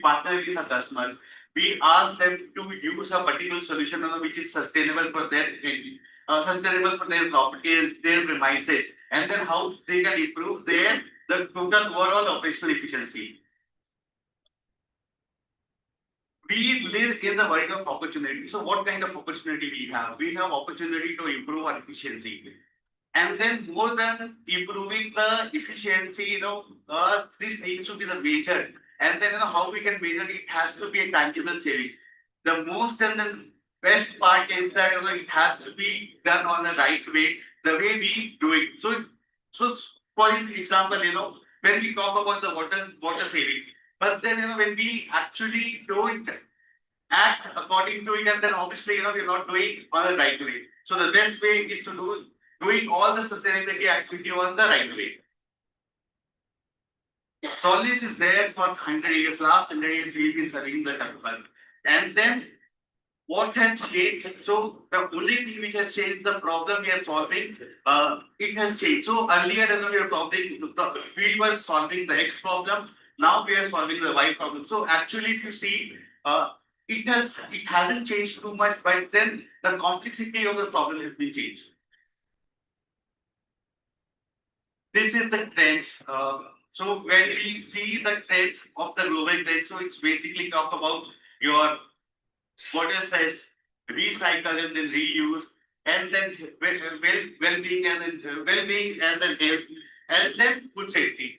partner with our customers. We ask them to use a particular solution which is sustainable for their property, their premises, and then how they can improve their the total overall operational efficiency. We live in the world of opportunity. So what kind of opportunity we have? We have opportunity to improve our efficiency. And then more than improving the efficiency, this needs to be the measure. And then how we can measure it has to be a tangible savings. The most and the best part is that it has to be done on the right way, the way we do it. So for example, when we talk about the water savings, but then when we actually don't act according to it, and then obviously we're not doing on the right way. So the best way is to doing all the sustainability activity on the right way. Solvency is there for 100 years. Last 100 years, we've been serving the customer. And then what has changed? So the only thing which has changed, the problem we are solving, it has changed. So earlier, we were solving the X problem. Now we are solving the Y problem. So actually, if you see, it hasn't changed too much, but then the complexity of the problem has been changed. This is the trend. So when we see the trends of the global trend, so it's basically talk about your water says recycle and then reuse, and then well-being and then health, and then food safety.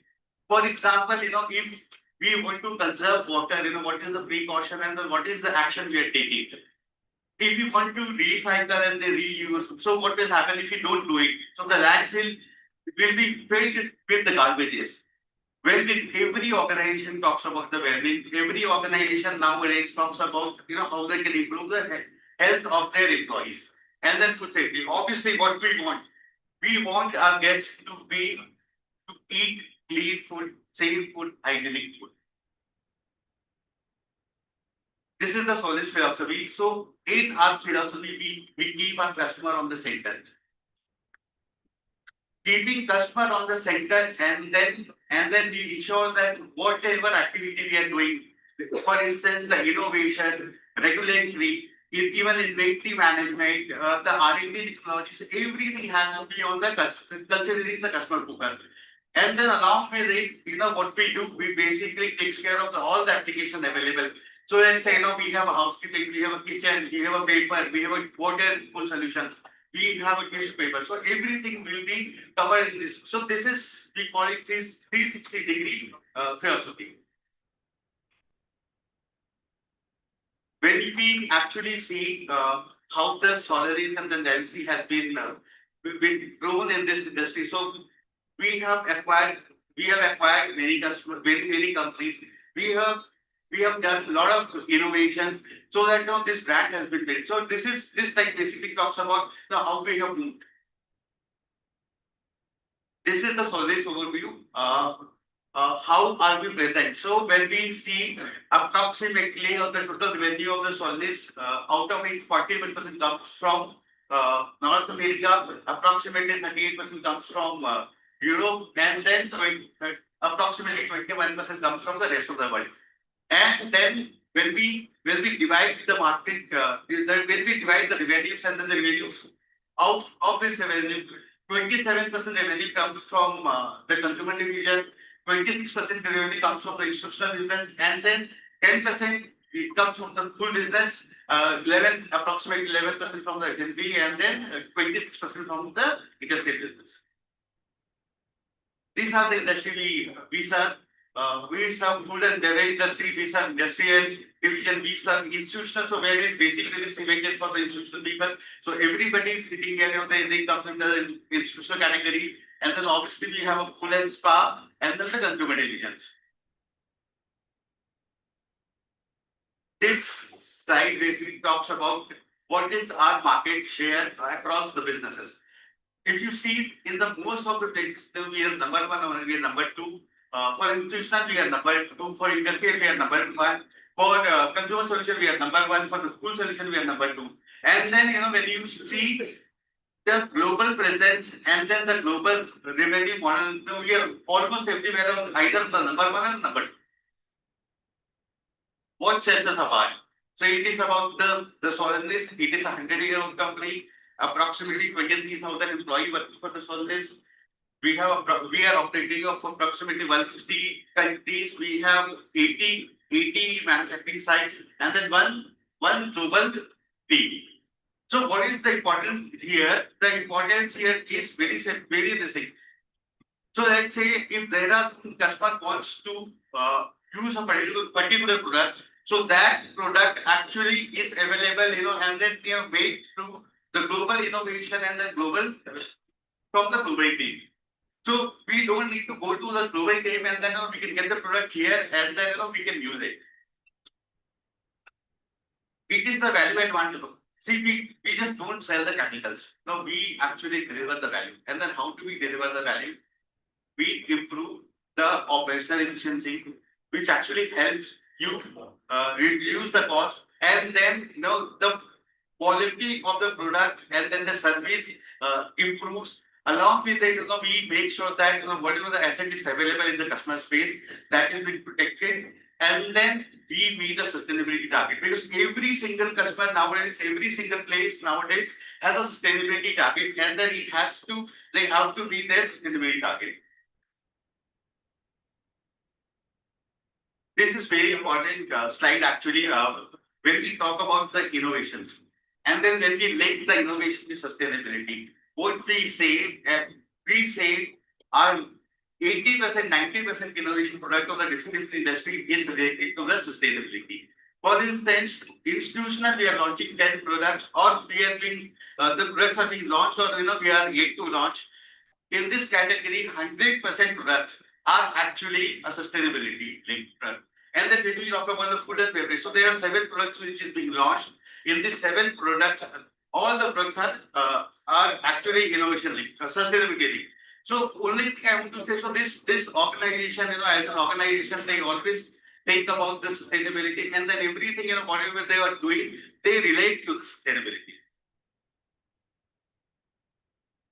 For example, if we want to conserve water, what is the precaution and then what is the action we are taking? If you want to recycle and then reuse, so what will happen if you don't do it? So the landfill will be filled with the garbages. Well, every organization talks about the well-being. Every organization nowadays talks about how they can improve the health of their employees, and then food safety. Obviously, what we want our guests to eat clean food, safe food, hygienic food. This is the Solid philosophy. So, in our philosophy, we keep our customer on the center. Keeping customer on the center, and then we ensure that whatever activity we are doing, for instance, the innovation, regulatory, even inventory management, the R&D technologies, everything has to be on the considering the customer focus. And then along with it, what we do, we basically takes care of all the application available. So let's say, we have a housekeeping, we have a kitchen, we have a paper, we have a water full solutions. We have a tissue paper. So everything will be covered in this. So this is, we call it this 360-degree philosophy. When we actually see how the Solaris and the density has been grown in this industry, so we have acquired many customers, many companies. We have done a lot of innovations so that this brand has been built. So this basically talks about how we have moved. This is the Solaris overview. How are we present? So when we see approximately of the total revenue of the Solaris, out of it 41% comes from North America, approximately 38% comes from Europe, and then approximately 21% comes from the rest of the world. And then when we divide the market, when we divide the revenues and then the revenues of this revenue, 27% revenue comes from the consumer division, 26% revenue comes from the institutional business, and then 10% it comes from the full business, approximately 11% from the F&B, and then 26% from the interstate business. These are the industry we serve. We serve food and beverage industry, we serve industrial division, we serve institutional. So where basically this event is for the institutional people. So everybody sitting here, they comes under the institutional category. And then obviously we have a food and spa and then the consumer divisions. This slide basically talks about what is our market share across the businesses. If you see in the most of the places, we are number one or we are number two. For institutional, we are number two. For industrial, we are number one. For consumer solution, we are number one. For the school solution, we are number two. And then, when you see the global presence and then the global revenue model, we are almost everywhere on either the number one or number two. what sets us apart? So it is about the Solstice. It is a 100-year-old company, approximately 23,000 employees working for the Solstice. We are operating of approximately 160 countries. We have 80 manufacturing sites and then one global team. So what is the important here? The importance here is very distinct. So let's say if there are customer wants to use a particular product, so that product actually is available, and then made through the global innovation and the global from the global team. So we don't need to go to the global team and then we can get the product here and then we can use it. It is the value advantage. See, we just don't sell the chemicals. No, we actually deliver the value. And then how do we deliver the value? We improve the operational efficiency, which actually helps you reduce the cost, and then the quality of the product and then the service improves. Along with that, we make sure that whatever the asset is available in the customer space, that is being protected, and then we meet the sustainability target. Because every single customer nowadays, every single place nowadays has a sustainability target, and then they have to meet their sustainability target. This is very important slide actually when we talk about the innovations, and then when we link the innovation with sustainability. What we say our 80%, 90% innovation product of the different industry is related to the sustainability. For instance, institutional, we are launching 10 products, or we are being the products are being launched, or we are yet to launch. In this category, 100% products are actually a sustainability linked product. And then when we talk about the food and beverage, so there are 7 products which is being launched. In these 7 products, all the products are actually innovation linked, sustainability linked. So only thing I want to say, so this organization, as an organization, they always think about the sustainability, and then everything, whatever they are doing, they relate to the sustainability.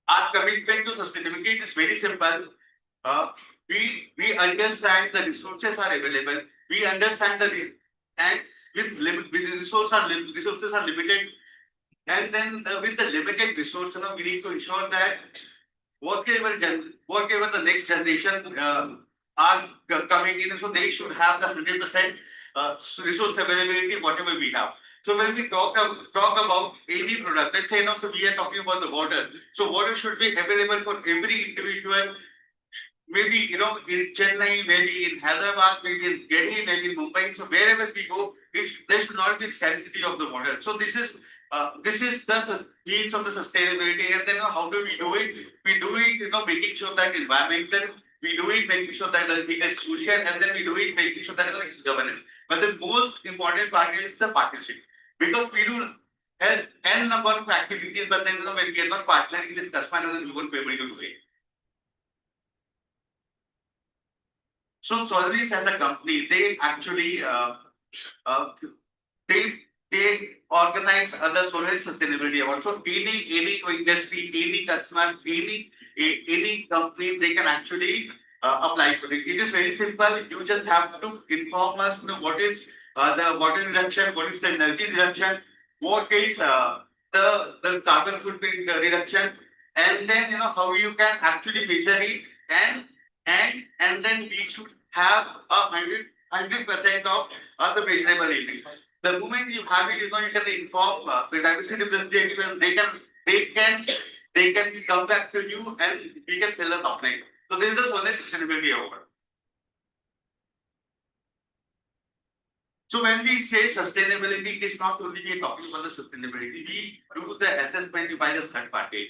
Our commitment to sustainability is very simple. We understand the resources are available. We understand and with resources are limited, and then with the limited resource, we need to ensure that whatever the next generation are coming in, so they should have the 100% resource availability, whatever we have. So when we talk about any product, let's say so we are talking about the water. So water should be available for every individual. Maybe in Chennai, maybe in Hyderabad, maybe in Delhi, maybe in Mumbai. So wherever we go, there should not be scarcity of the water. So this is the means of the sustainability. And then how do we do it? We do it, making sure that environmental. We do it making sure that it is social, and then we do it making sure that it is governance. But the most important part is the partnership, because we do n number of activities, but then when we are not partnering with customer, then we won't be able to do it. So Solaris as a company, they actually they organize other Solaris sustainability awards. So any industry, any customer, any company, they can actually apply for it. It is very simple. You just have to inform us what is the water reduction, what is the energy reduction, what is the carbon footprint reduction, and then how you can actually measure it, and then we should have 100% of the measurable area. The moment you have it, you can inform the diversity representative, they can come back to you and we can fill the topic. So this is the Solaris sustainability award. So when we say sustainability, it is not only we talking about the sustainability. We do the assessment by the third party.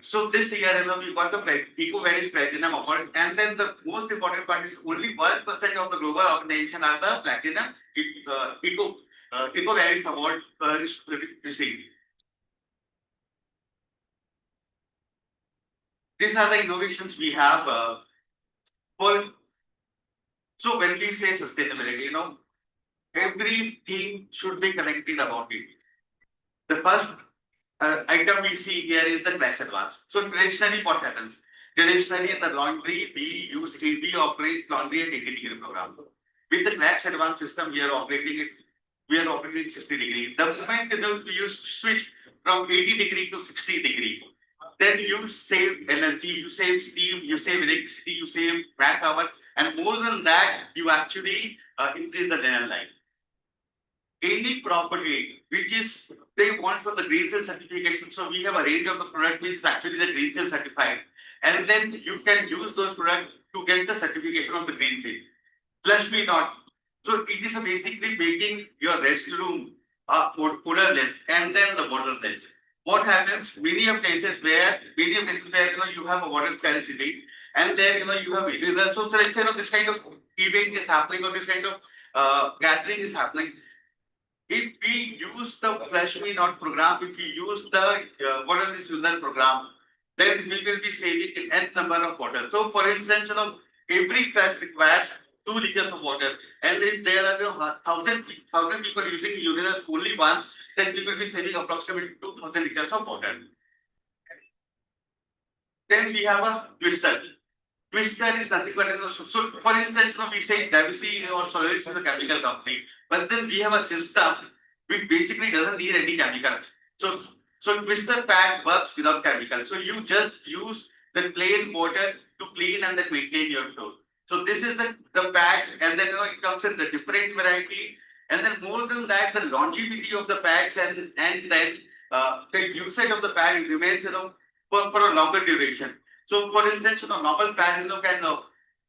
So this year, we got the Eco-Values Platinum Award, and then the most important part is only 1% of the global organization are the Platinum Eco-Values Award received. These are the innovations we have. So when we say sustainability, everything should be connected about it. The first item we see here is the class advance. So traditionally, what happens? Traditionally, in the laundry, we operate laundry and dignity program. with the crash advance system, we are operating 60 degree. The moment you switch from 80 degree to 60 degree, then you save energy, you save steam, you save electricity, you save manpower, and more than that, you actually increase the linen life. Any property which is they want for the green seal certification. So we have a range of the product which is actually the green seal certified, and then you can use those products to get the certification of the green seal. Flush me not. So it is basically making your restroom odorless and then the waterless. What happens? Many of places where you have a water scarcity, and then you have so let's say this kind of event is happening or this kind of gathering is happening. If we use the flash me not program, if we use the waterless user program, then we will be saving an n number of water. So for instance, every flash requires 2 liters of water, and if there are thousand people using urinals only once, then we will be saving approximately 2,000 liters of water. Then we have a twister. Twister is nothing but so for instance, we say WC or Solaris is a chemical company, but then we have a system which basically doesn't need any chemical. So twister pad works without chemical. So you just use the plain water to clean and then maintain your floor. So this is the pads, and then it comes in the different variety, and then more than that, the longevity of the pads and then the usage of the pad remains for a longer duration. So for instance, normal pad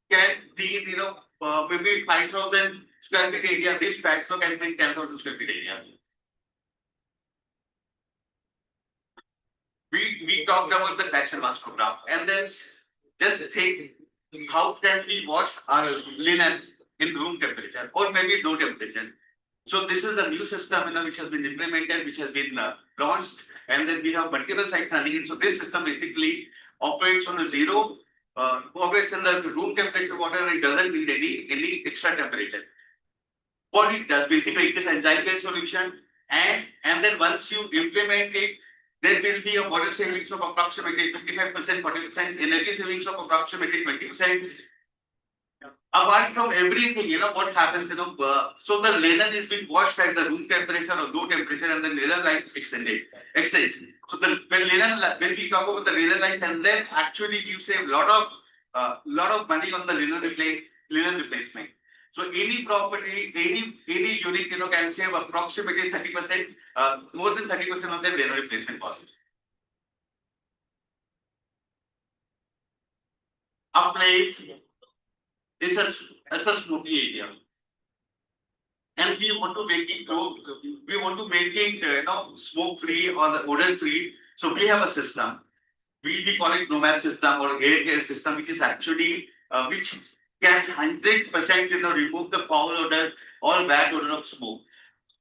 can be maybe 5,000 square feet area. This pad can be 10,000 square feet area. We talked about the tax advance program, and then just think how can we wash our linen in room temperature or maybe low temperature. So this is the new system which has been implemented, which has been launched, and then we have multiple sites running in. So this system basically operates on a zero, operates in the room temperature water, and it doesn't need any extra temperature. What it does basically, it is enzyme-based solution, and then once you implement it, there will be a water savings of approximately 55%, 40%, energy savings of approximately 20%. Apart from everything, what happens, so the linen is being washed at the room temperature or low temperature, and then linen life extends. So when we talk about the linen life, and then actually you save lot of money on the linen replacement. So any property, any unit, can save approximately 30%, more than 30% of their linen replacement cost. A place is a smoky area, and we want to make it smoke free or the odor free. So we have a system. We call it nomad system or air care system, which is actually which can 100% remove the foul odor or bad odor of smoke.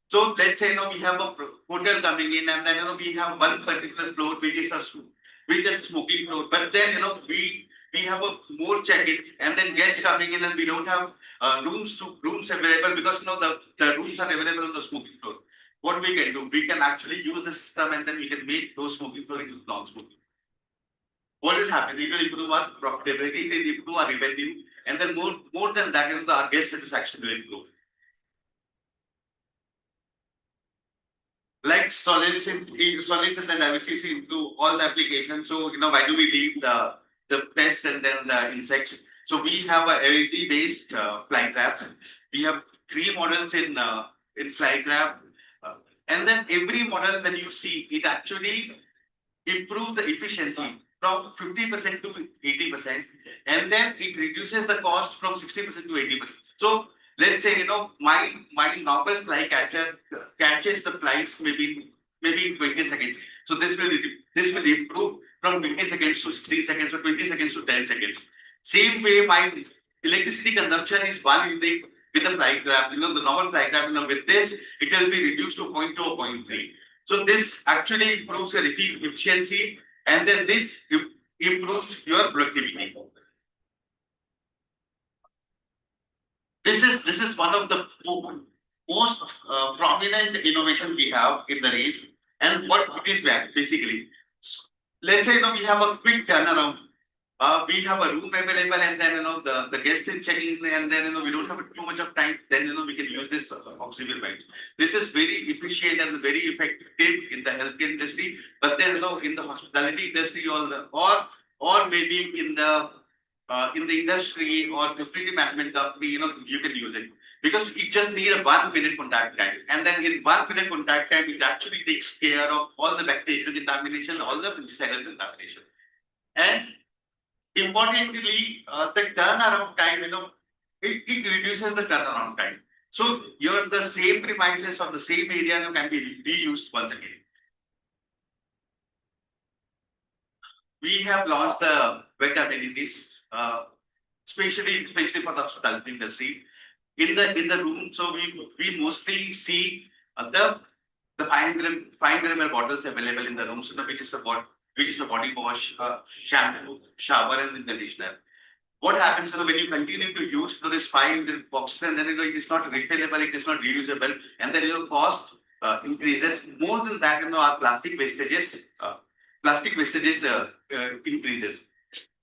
So let's say we have a hotel coming in, and then we have one particular floor which is a smoking floor, but then we have a more check-in, and then guests coming in, and we don't have rooms available because the rooms are available on the smoking floor. What we can do, we can actually use the system, and then we can make those smoking floor into non-smoking. What will happen? It will improve our profitability, it will improve our revenue, and then more than that, our guest satisfaction will improve. Like Solaris and then WCC into all the applications. So why do we leave the pests and then the insects? So we have a LED based fly trap. We have 3 models in fly trap, and then every model when you see it actually improves the efficiency from 50% to 80%, and then it reduces the cost from 60% to 80%. So let's say my normal fly catcher catches the flies maybe in 20 seconds. So this will improve from 20 seconds to 3 seconds or 20 seconds to 10 seconds. Same way, my electricity consumption is 1 unit with the fly trap. The normal fly trap. With this, it will be reduced to 0.2 or 0.3. So this actually improves your efficiency, and then this improves your productivity. This is one of the most prominent innovation we have in the range, and what it is basically. Let's say we have a quick turnaround. we have a room available, and then the guest is checking, and then we don't have too much of time. Then we can use this auxiliary bed. This is very efficient and very effective in the healthcare industry. But then in the hospitality industry, or maybe in the industry or facility management company, you can use it because it just need a 1 minute contact time, and then in 1 minute contact time, it actually takes care of all the bacterial contamination, all the fungicidal contamination, and importantly, the turnaround time, it reduces the turnaround time. So the same premises or the same area can be reused once again. We have launched the wet amenities, especially for the hospitality industry. In the room, so we mostly see the 500 ml bottles available in the room, so which is a body wash, shampoo, shower, and conditioner. What happens when you continue to use this 500 boxes, and then it is not refillable, it is not reusable, and then cost increases. More than that, our plastic wastages increases.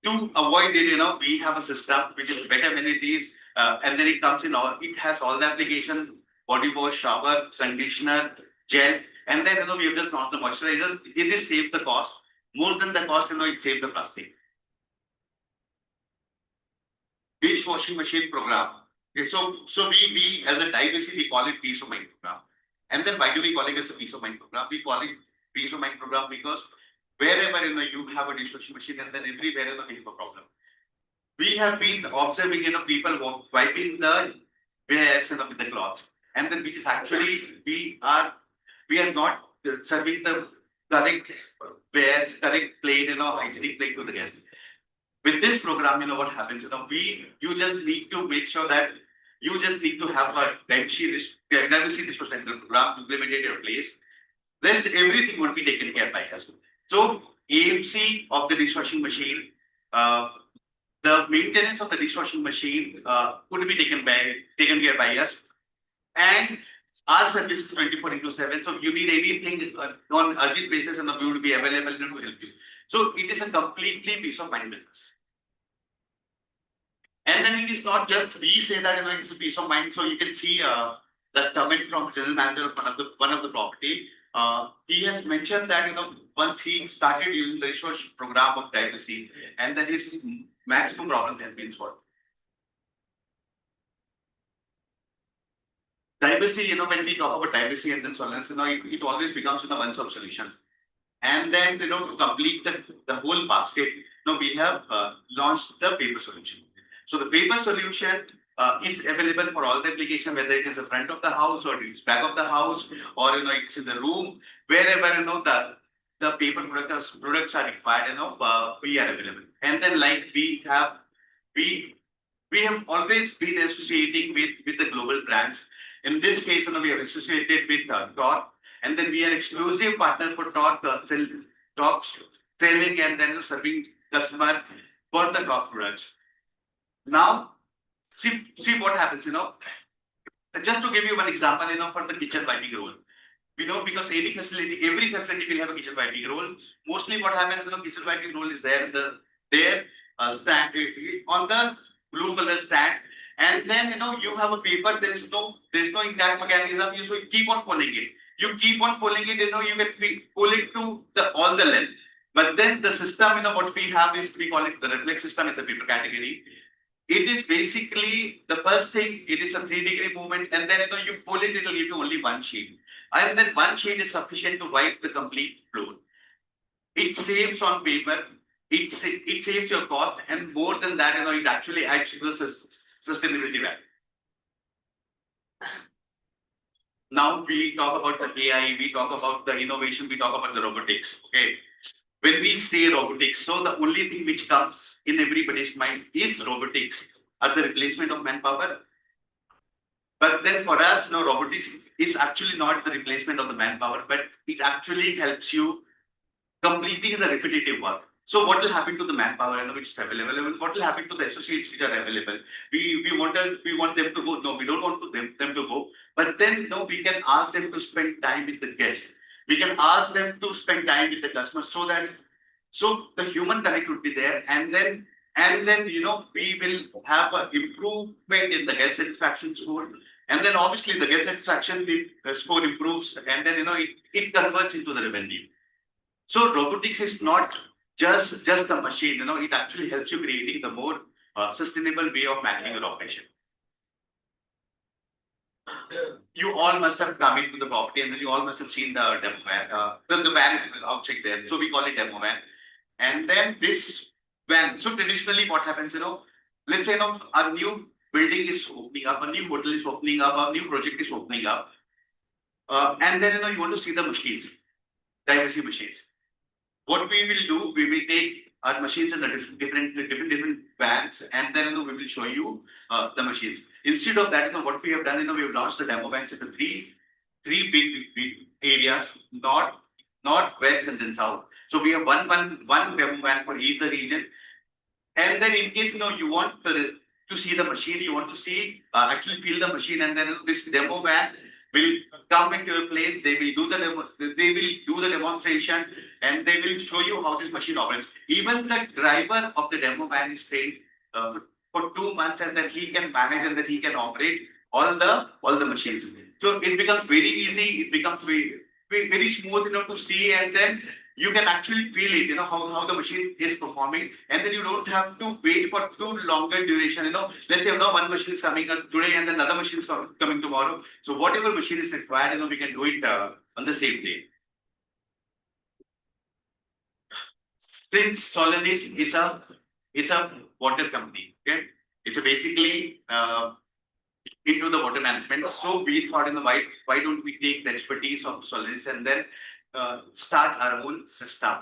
To avoid it, we have a system which is better amenities, and then it comes it has all the application, body wash, shower, conditioner, gel, and then we have just launched the moisturizer. It is save the cost. More than the cost, it saves the plastic. Dishwashing machine program. Okay, so we as a diversity, we call it peace of mind program. And then why do we call it as a peace of mind program? We call it peace of mind program because wherever you have a dishwashing machine, and then everywhere we have a problem. We have been observing people wiping the wares with the cloth, and then which is actually we are not serving the correct wares, correct plate, hygienic plate to the guest. With this program, what happens? You just need to make sure that you just need to have a diversity disposal program implemented in your place. Rest everything would be taken care by us. So AMC of the dishwashing machine, the maintenance of the dishwashing machine could be taken care by us, and our service is 24/7. So you need anything on urgent basis, and we will be available to help you. So it is a completely peace of mind business. And then it is not just we say that it's a peace of mind. So you can see the comment from general manager of one of the property. He has mentioned that once he started using the research program of diversity, and that his maximum problem has been solved. Diversity, when we talk about diversity and then solvency, it always becomes a one-stop solution. And then, to complete the whole basket, we have launched the paper solution. So the paper solution is available for all the application, whether it is the front of the house or it's back of the house, or it's in the room, wherever the paper products are required, we are available. And then we have always been associating with the global brands. In this case, we are associated with Torque, and then we are exclusive partner for Torque selling and then serving customer for the Torque products. Now, see what happens, Just to give you one example, for the kitchen wiping roll. Because every facility will have a kitchen wiping roll. Mostly what happens, kitchen wiping roll is there stand on the blue color stand, and then you have a paper. There is no intact mechanism. So you keep on pulling it. You keep on pulling it. You can pull it to all the length. But then the system, what we have is we call it the reflex system in the paper category. It is basically the first thing. It is a 3-degree movement, and then you pull it. It will give you only one sheet, and then one sheet is sufficient to wipe the complete floor. It saves on paper. It saves your cost, and more than that, it actually adds to the sustainability value. Now we talk about the AI, we talk about the innovation, we talk about the robotics. Okay, when we say robotics, so the only thing which comes in everybody's mind is robotics as the replacement of manpower. But then for us, robotics is actually not the replacement of the manpower, but it actually helps you completing the repetitive work. So what will happen to the manpower which is available? What will happen to the associates which are available? We want them to go. No, we don't want them to go. But then we can ask them to spend time with the guest. We can ask them to spend time with the customer, so that So the human connect would be there, and then we will have an improvement in the guest satisfaction score, and then obviously the guest satisfaction the score improves, and then it converts into the revenue. So robotics is not just a machine, it actually helps you creating the more sustainable way of managing your operation. You all must have come into the property and then you all must have seen the demo van, the van outside there. So we call it demo van. And then this van, so traditionally what happens, let's say, a new building is opening up, a new hotel is opening up, a new project is opening up. And then, you want to see the machines, diversity machines. What we will do, we will take our machines in the different vans, and then we will show you the machines. Instead of that, what we have done, we have launched the demo vans into three big areas: north, west, and then south. So we have one demo van for each the region. And then in case you want to see the machine, you want to see actually feel the machine, and then this demo van will come into your place. They will do the demonstration, and they will show you how this machine operates. Even the driver of the demo van is trained for 2 months, and then he can manage and then he can operate all the machines. So it becomes very easy. It becomes very smooth, to see, and then you can actually feel it, how the machine is performing, and then you don't have to wait for too longer duration. Let's say one machine is coming today and then another machine is coming tomorrow. So whatever machine is required, we can do it on the same day. Since Solaris is a water company, okay, it's basically into the water management. So we thought, why don't we take the expertise of Solaris and then start our own system,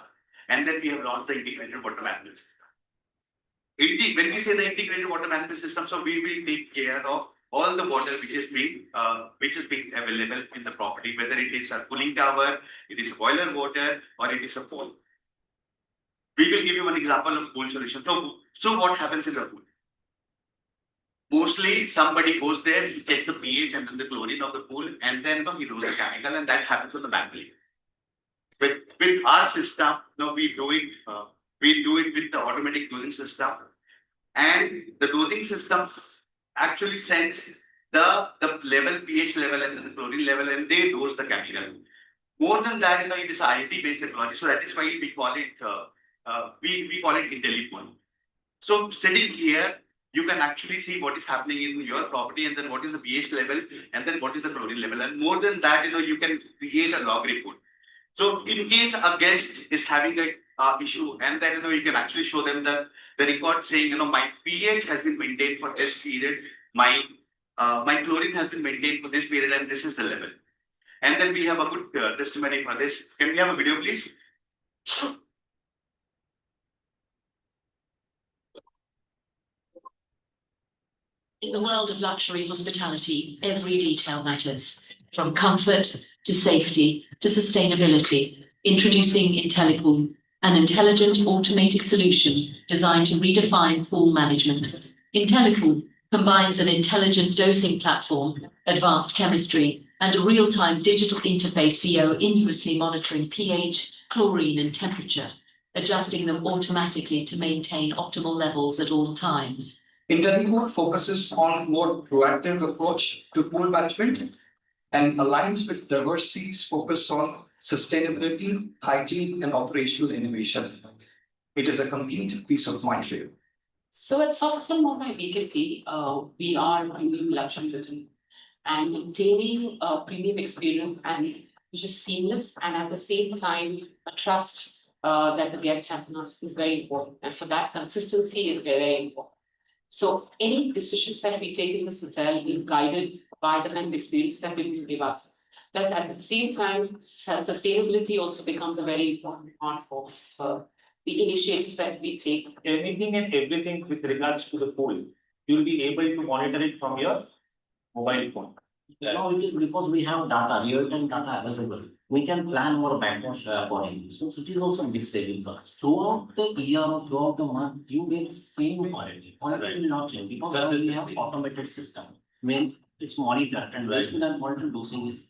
and then we have launched the integrated water management system. When we say the integrated water management system, so we will take care of all the water which is being available in the property, whether it is a cooling tower, it is boiler water, or it is a pool. We will give you one example of pool solution. So what happens in the pool? Mostly somebody goes there, he checks the pH and then the chlorine of the pool, and then he does the chemical, and that happens on the back plane. With our system, we do it with the automatic dosing system, and the dosing system actually sends the level, pH level, and the chlorine level, and they dose the chemical. More than that, it is IT based technology, so that is why we call it we call it IntelliPool. So sitting here, you can actually see what is happening in your property, and then what is the pH level, and then what is the chlorine level, and more than that, you can create a log report. So in case a guest is having a issue, and then you can actually show them the record saying, my pH has been maintained for this period, my chlorine has been maintained for this period, and this is the level. And then we have a good testimony for this. Can we have a video, please? In the world of luxury hospitality, every detail matters, from comfort to safety to sustainability. Introducing IntelliPool, an intelligent automated solution designed to redefine pool management. IntelliPool combines an intelligent dosing platform, advanced chemistry, and a real-time digital interface continuously monitoring pH, chlorine, and temperature, adjusting them automatically to maintain optimal levels at all times. IntelliPool focuses on more proactive approach to pool management and aligns with Diversity's focus on sustainability, hygiene, and operational innovation. It is a complete peace of mind for you. So at Software by BKC, we are premium luxury written and maintaining a premium experience and which is seamless, and at the same time a trust that the guest has in us is very important, and for that consistency is very important. So any decisions that we take in this hotel is guided by the kind of experience that it will give us. Plus, at the same time, sustainability also becomes a very important part of the initiatives that we take. Anything and everything with regards to the pool, you'll be able to monitor it from your mobile phone. No, it is because we have data, real-time data available. We can plan our background accordingly. So it is also a big saving for us. Throughout the year or throughout the month, you get same quality. Quality will not change because we have automated system. When it's monitored and based on that monitor dosing is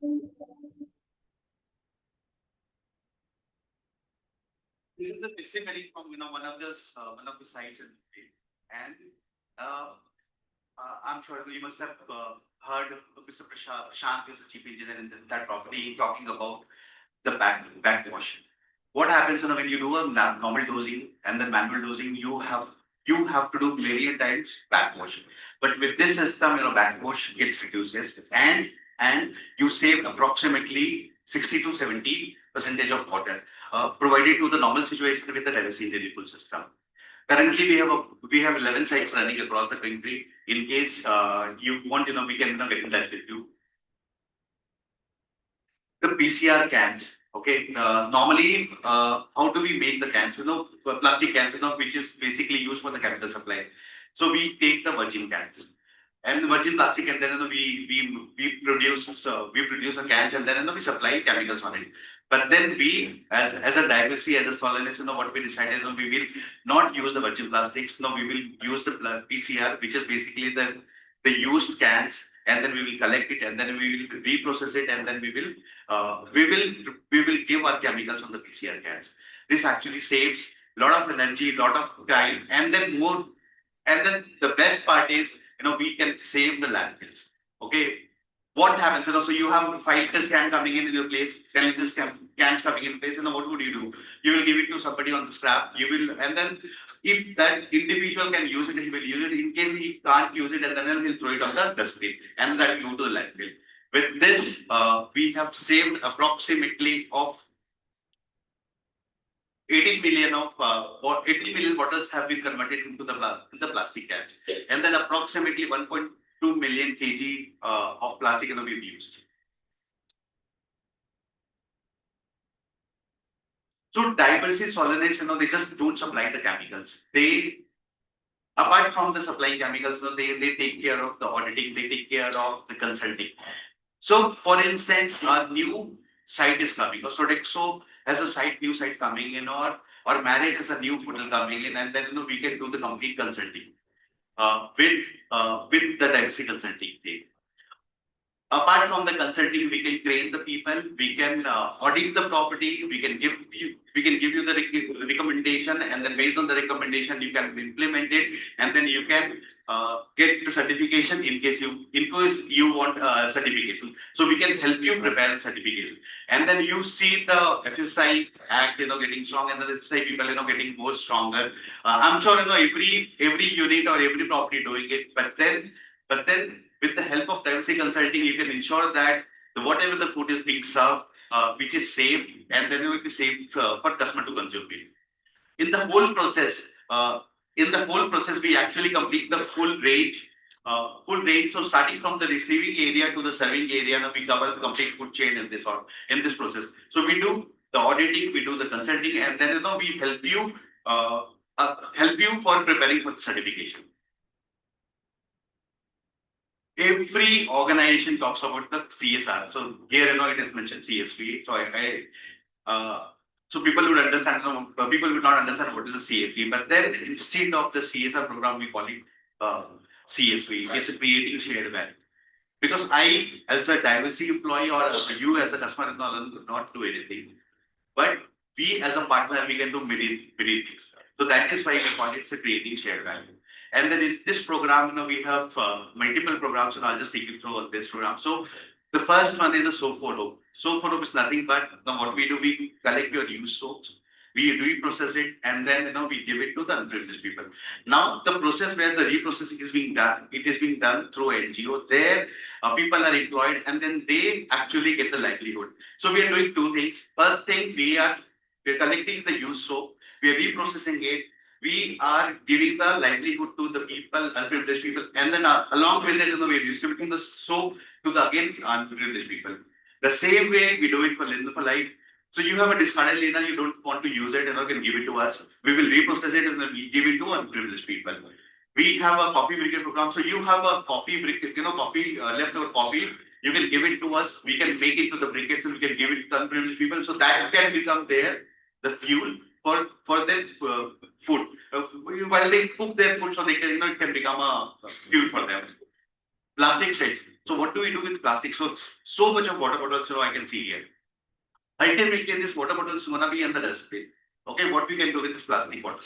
This is the testimony from one of the sites in the state. And uh, I'm sure you must have heard of Mr. Prashant is the chief engineer in that property talking about the backwash. What happens when you do a normal dosing and then manual dosing, you have to do million times backwash. But with this system, backwash gets reduces and you save approximately 60 to 70% of water, provided to the normal situation with the diversity renewable system. Currently, we have 11 sites running across the country. In case you want, we can get in touch with you. The PCR cans. Okay, normally, how do we make the cans? Plastic cans, which is basically used for the chemical supply. So we take the virgin cans and the virgin plastic, and then we produce a cans, and then we supply chemicals on it. But then we, as a diversity, as a solidness, what we decided, we will not use the virgin plastics. No, we will use the PCR, which is basically the used cans, and then we will collect it, and then we will reprocess it, and then we will give our chemicals on the PCR cans. This actually saves a lot of energy, lot of time, and then more. And then the best part is, we can save the landfills. Okay, what happens? So you have 5 can coming in your place, 10 cans coming in place. What would you do? You will give it to somebody on the scrap. You will, and then if that individual can use it, he will use it. In case he can't use it, and then he'll throw it on the dustbin, and that will go to the landfill. With this, we have saved approximately of 18 million or 80 million bottles have been converted into the plastic cans, and then approximately 1.2 million kg of plastic we've used. So diversity solvents, they just don't supply the chemicals. They, apart from the supplying chemicals, they take care of the auditing, they take care of the consulting. So, for instance, a new site is coming, or Sodexo has a new site coming in, or Marriott has a new hotel coming in, and then we can do the complete consulting with the diversity consulting team. Apart from the consulting, we can train the people, we can audit the property, we can give you the recommendation, and then based on the recommendation, you can implement it, and then you can get the certification in case you want certification. So we can help you prepare the certification, and then you see the FSI Act, getting strong, and the FSI people, getting more stronger. I'm sure every unit or every property doing it, but then with the help of diversity consulting, you can ensure that whatever the food is being served, which is safe, and then it is safe for customer to consume it. In the whole process, we actually complete the full range. So starting from the receiving area to the serving area, we cover the complete food chain in this process. So we do the auditing, we do the consulting, and then we help you for preparing for the certification. Every organization talks about the CSR. So here, it is mentioned CSV. So people would understand, people would not understand what is a CSV. But then instead of the CSR program, we call it CSV. It's a creating shared value. Because I, as a diversity employee, or you as a customer, not do anything. But we as a partner, we can do many things. So that is why we call it a creating shared value. And then in this program, we have multiple programs, and I'll just take you through this program. So the first one is a soap photo. Soap photo is nothing but what we do, we collect your used soaps, we reprocess it, and then we give it to the unprivileged people. Now the process where the reprocessing is being done, it is being done through NGO. There, people are employed, and then they actually get the livelihood. So we are doing two things. First thing, we're collecting the used soap, we are reprocessing it. We are giving the livelihood to the people, unprivileged people, and then along with it, we are distributing the soap to the again unprivileged people. The same way we do it for Linen for Life. So you have a discarded linen, you don't want to use it, you can give it to us. We will reprocess it, and then we give it to unprivileged people. We have a coffee briquette program. So you have a coffee briquette, coffee leftover coffee. You can give it to us. We can make it to the briquettes, and we can give it to unprivileged people. So that can become the fuel for their food. While they cook their food, so they can, it can become a fuel for them. Plastic sheets. So what do we do with plastic? So much of water bottles, I can see here. Ultimately, this water bottle is gonna be in the dustbin. Okay, what we can do with this plastic bottle?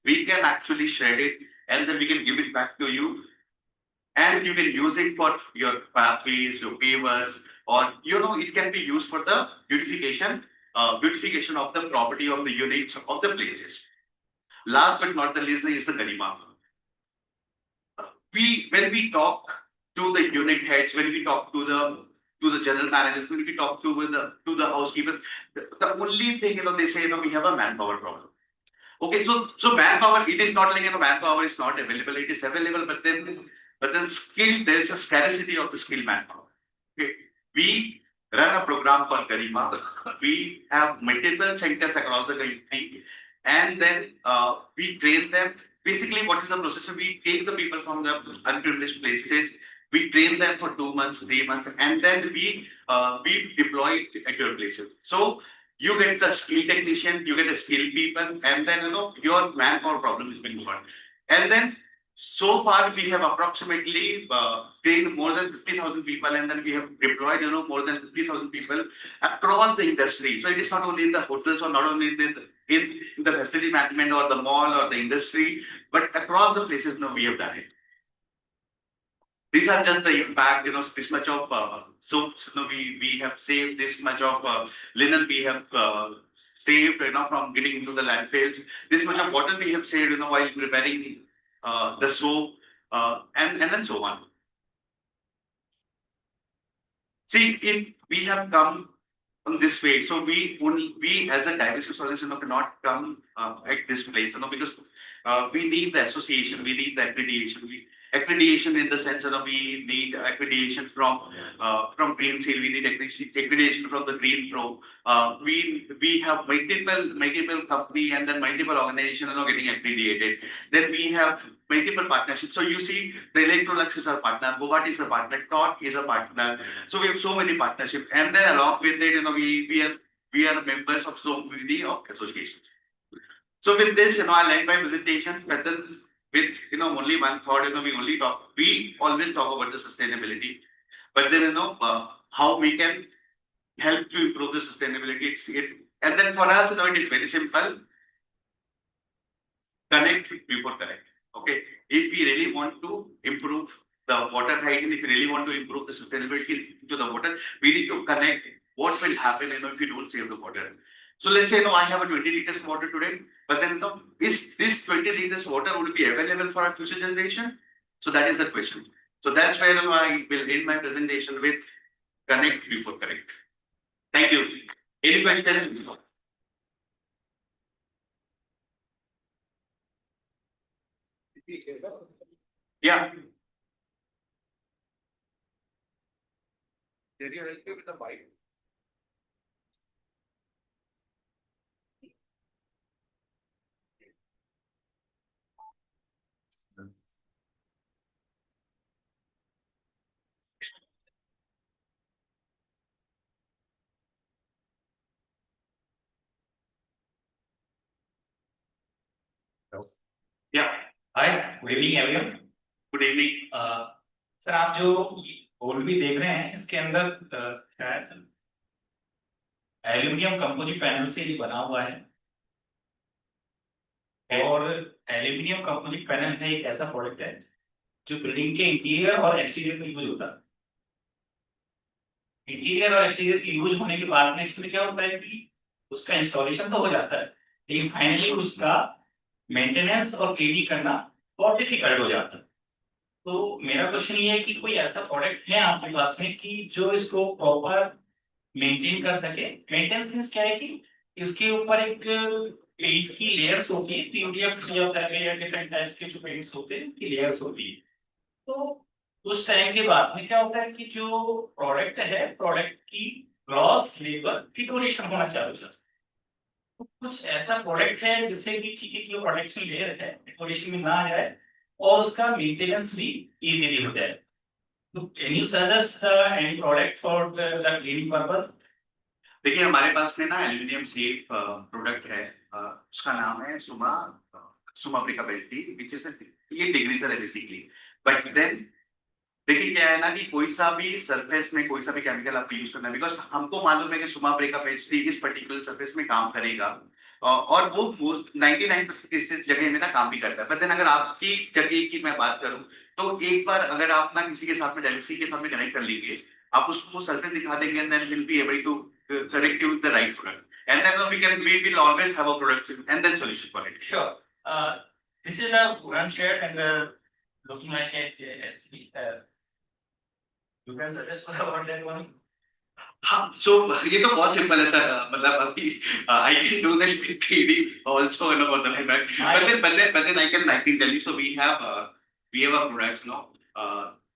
We can actually shred it and then we can give it back to you, and you can use it for your pathways, your pavers, or it can be used for the beautification of the property of the units of the places. Last but not the least is the Garima. When we talk to the unit heads, when we talk to the general managers, when we talk to the housekeepers, the only thing they say, we have a manpower problem. Okay, so manpower, it is not like manpower is not available, it is available, but then skill, there is a scarcity of the skilled manpower. Okay. We run a program called Garima. We have multiple centers across the country, and then we train them. Basically, what is the process? We take the people from the unprivileged places, we train them for 2 months, 3 months, and then we deploy it at your places. So you get the skill technician, you get the skilled people, and then your manpower problem is being solved. And then so far we have approximately trained more than 50,000 people, and then we have deployed more than 50,000 people across the industry. So it is not only in the hotels or not only in the facility management or the mall or the industry, but across the places we have done it. These are just the impact, this much of soaps, we have saved this much of linen we have saved, from getting into the landfills. This much of water we have saved, while preparing the soap, and then so on. See, if we have come on this way, so we as a diversity solution cannot come at this place, because we need the association, we need the accreditation. Accreditation in the sense we need accreditation from Green Seal, we need accreditation from the Green Pro. We have multiple company and then multiple organization getting accredited. Then we have multiple partnerships. So you see, the Electrolux is our partner, Bovat is a partner, Torque is a partner. So we have so many partnerships, and then along with it, we are members of so many of associations. So with this, I'll end my presentation, but then with only one thought, we always talk about the sustainability, but then how we can help to improve the sustainability. And then for us, it is very simple. Connect before correct. Okay. If we really want to improve the water hygiene, if we really want to improve the sustainability to the water, we need to connect what will happen if you don't save the water. So let's say I have a 20 liters water today, but then is this 20 liters water would be available for our future generation? So that is the question. So that's where I will end my presentation with connect before correct. Thank you. Any questions? Yeah. Did you help me with the mic? Yeah. Hi good evening everyone. Good evening. Sir आप जो board भी देख रहे हैं इसके अंदर aluminium composite panel से ये बना हुआ है, और एल्यूमिनियम कंपोजिट पैनल है एक ऐसा प्रोडक्ट है जो बिल्डिंग के इंटीरियर और एक्सटीरियर में यूज होता है। इंटीरियर और एक्सटीरियर की यूज होने के बाद में इसमें क्या होता है कि उसका इंस्टॉलेशन तो हो जाता है, लेकिन फाइनली उसका मेंटेनेंस और क्लीनिंग करना बहुत डिफिकल्ट हो जाता है। तो मेरा क्वेश्चन ये है कि कोई ऐसा प्रोडक्ट है आपके पास में कि जो इसको प्रॉपर मेंटेन कर सके। मेंटेनेंस मींस क्या है कि इसके ऊपर एक पेंट की लेयर्स होती है, पीओडीएफ या फैब्रिक या डिफरेंट टाइप्स के जो पेंट्स होते हैं उनकी लेयर्स होती है। तो उस टाइम के बाद में क्या होता है कि जो प्रोडक्ट है, प्रोडक्ट की ग्रॉस लेवल डिटोरेशन होना चालू हो जाता है। तो कुछ ऐसा प्रोडक्ट है जिससे कि ठीक है कि वो प्रोटेक्शन लेयर है, डिटोरेशन में ना आ जाए और उसका मेंटेनेंस भी इजीली हो जाए। तो can you suggest any product for the cleaning purpose? देखिए, हमारे पास में ना एल्यूमिनियम सेफ प्रोडक्ट है, उसका नाम है सुमा अप्लीकेबिलिटी, व्हिच इज ये डिग्रीजर है बेसिकली, बट देन लेकिन क्या है ना कि कोई सा भी सरफेस में कोई सा भी केमिकल आपको यूज करना है, बिकॉज हमको मालूम है कि सुमा ब्रेकअप एचडी इस पर्टिकुलर सरफेस में काम करेगा, और वो 99% केसेस जगह में ना काम भी करता है। बट देन अगर आपकी जगह की मैं बात करूं, तो एक बार अगर आप ना किसी के साथ में डेलिसी के साथ में कनेक्ट कर लीजिए, आप उसको वो सरफेस दिखा देंगे, and then will be able to correct you the right product, and then we will always have a product and then solution for it. Sure. This is the one share and looking like a you can suggest for about that one. हाँ, so ये तो बहुत simple है sir, मतलब अभी I can do that with 3D also, you know, for the feedback. But then I can tell you. So we have a product, you know,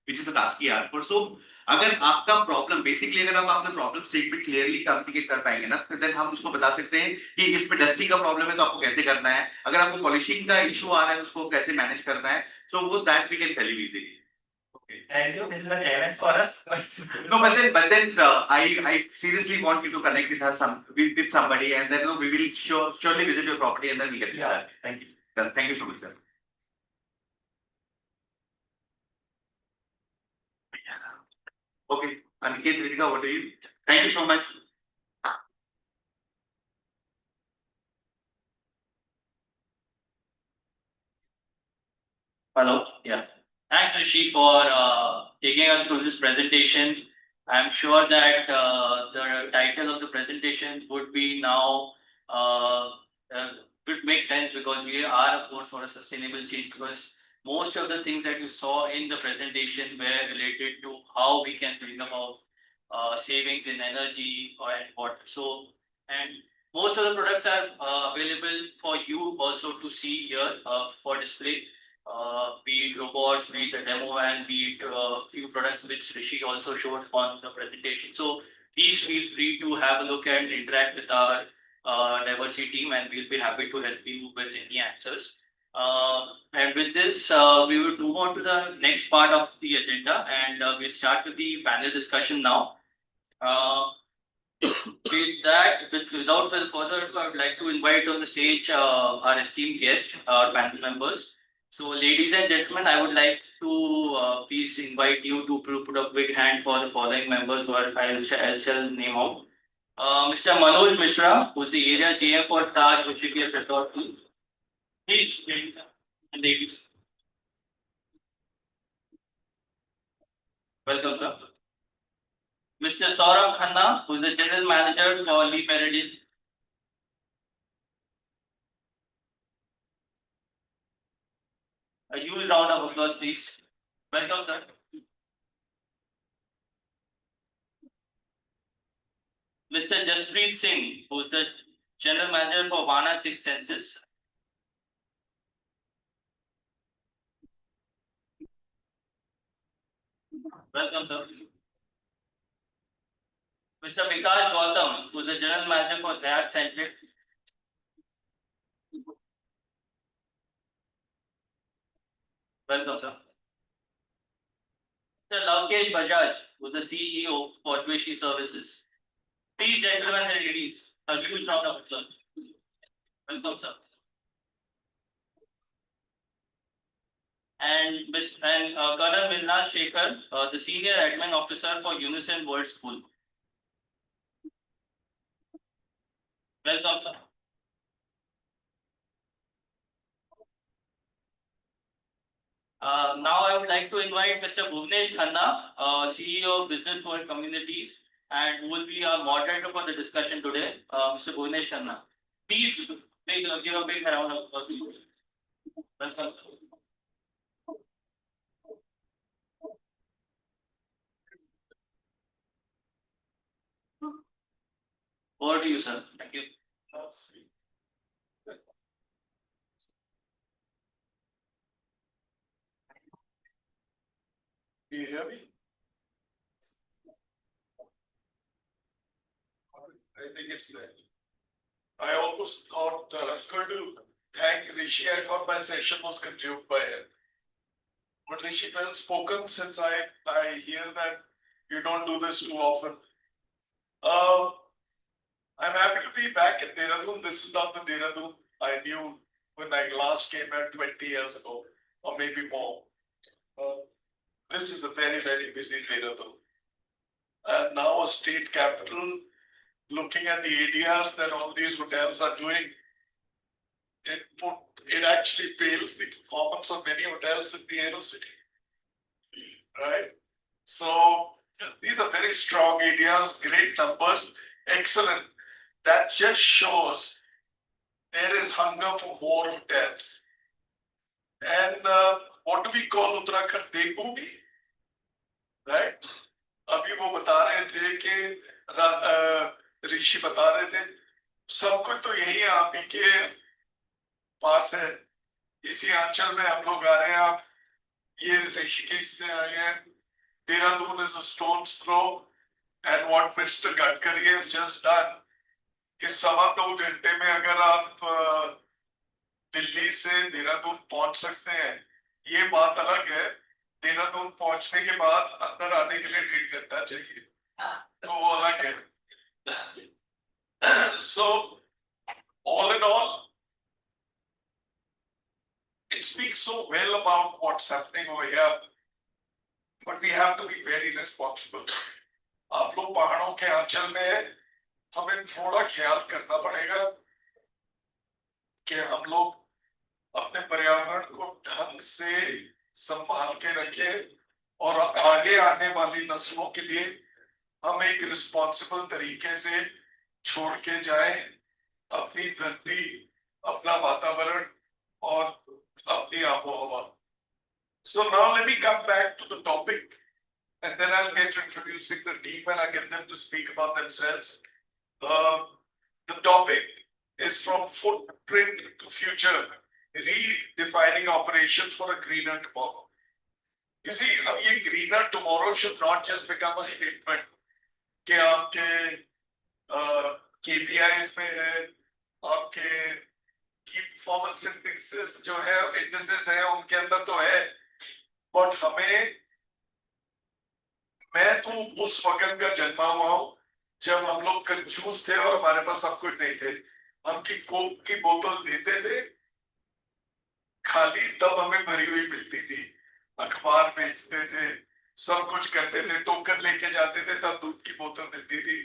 which is a tasky R4. So अगर आपका problem basically, अगर आप अपना problem statement clearly communicate कर पाएंगे ना, then हम उसको बता सकते हैं कि इस पे डस्टी का प्रॉब्लम है तो आपको कैसे करना है, अगर आपको पॉलिशिंग का इशू आ रहा है तो उसको कैसे मैनेज करना है, सो वो that we can tell you easily. Thank you. This is a challenge for us. No, but then I seriously want you to connect with us with somebody, and then, you know, we will surely visit your property, and then we get this done. Thank you. Thank you so much, sir. Okay, Aniket, Ritika, over to you. Thank you so much. Hello, yeah. Thanks, Rishi, for taking us through this presentation. I'm sure that the title of the presentation would be now would make sense, because we are, of course, for a sustainable change, because most of the things that you saw in the presentation were related to how we can bring about savings in energy and water. So, and most of the products are available for you also to see here for display. Be it robots, be it the demo van, be it few products which Rishi also showed on the presentation. So please feel free to have a look and interact with our diversity team, and we'll be happy to help you with any answers. And with this, we will move on to the next part of the agenda, and we'll start with the panel discussion now. With that, without further ado, I would like to invite on the stage our esteemed guests, our panel members. So, ladies and gentlemen, I would like to please invite you to put a big hand for the following members who I shall name out. Mr. Manoj Mishra, who is the area GM for Taj Vegetarian Resort. Please, ladies and ladies. Welcome, sir. Mr. Saurabh Khanna, who is the General Manager for Lee Meridian. A huge round of applause, please. Welcome, sir. Mr. Jaspreet Singh, who is the General Manager for Vana Sixth Census. Welcome, sir. Mr. Vikas Gautam, who is the General Manager for Hayat Centric. Welcome, sir. Mr. Lavkesh Bajaj, who is the CEO for Dvishi Services. Please, gentlemen and ladies, a huge round of applause. Welcome, sir. And Colonel Milna Shekhar, the Senior Admin Officer for Unison World School. Welcome, sir. Now I would like to invite Mr. Bhuvnesh Khanna, CEO of Business World Communities, and who will be our moderator for the discussion today. Mr. Bhuvnesh Khanna, please give a big round of applause. Welcome. Over to you, sir. Thank you. Do you hear me? I think it's there. I almost thought I was going to thank Rishi. I thought my session was consumed by him. But Rishi, well spoken, since I hear that you don't do this too often. I'm happy to be back in Dehradun. This is not the Dehradun I knew when I last came here 20 years ago, or maybe more. this is a very, very busy Dehradun. And now a state capital, looking at the ADRs that all these hotels are doing, it actually pales the performance of many hotels in the Aero City. Right? So these are very strong ADRs, great numbers, excellent. That just shows there is hunger for more hotels. And what do we call Uttarakhand Devbhoomi? Right? अभी वो बता रहे थे कि ऋषि बता रहे थे सब कुछ तो यही आप ही के पास है इसी आंचल में हम लोग आ रहे हैं आप ये ऋषिकेश से आए हैं Dehradun is a stone's throw and what Mr. Gadkari has just done कि 2.25 घंटे में अगर आप दिल्ली से देहरादून पहुंच सकते हैं ये बात अलग है देहरादून पहुंचने के बाद अंदर आने के लिए 1.5 घंटा चाहिए तो वो अलग है so all in all it speaks so well about what's happening over here but we have to be very responsible आप लोग पहाड़ों के आंचल में हैं हमें थोड़ा ख्याल करना पड़ेगा कि हम लोग अपने पर्यावरण को ढंग से संभाल के रखें और आगे आने वाली नस्लों के लिए हम एक रिस्पॉन्सिबल तरीके से छोड़ के जाएं अपनी धरती अपना वातावरण और अपनी आबोहवा So now let me come back to the topic and then I'll get introducing the team and I'll get them to speak about themselves. The topic is from footprint to future, redefining operations for a greener tomorrow. You see, a greener tomorrow should not just become a statement कि आपके KPIs में है, आपके key performance indexes जो है, indices है, उनके अंदर तो है, but मैं तो उस वक्त का जन्मा हुआ हूँ जब हम लोग कंफ्यूज थे और हमारे पास सब कुछ नहीं थे हम की कोक की बोतल देते थे खाली तब हमें भरी हुई मिलती थी अखबार बेचते थे सब कुछ करते थे टोकन लेके जाते थे तब दूध की बोतल मिलती थी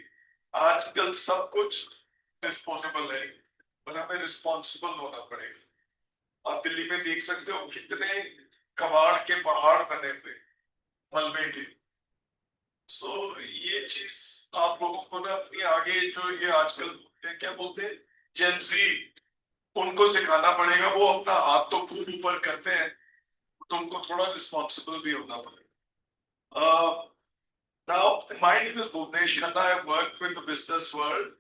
आजकल सब कुछ डिस्पोजेबल है पर हमें रिस्पॉन्सिबल होना पड़ेगा आप दिल्ली में देख सकते हो कितने कबाड़ के पहाड़ बने हुए मलबे के सो ये चीज आप लोगों को ना अपनी आगे जो ये आजकल क्या बोलते हैं जेंजी उनको सिखाना पड़ेगा वो अपना हाथ तो खूब ऊपर करते हैं तो उनको थोड़ा रिस्पॉन्सिबल भी होना पड़ेगा now my name is Bhuvnesh Khanna I work with the business world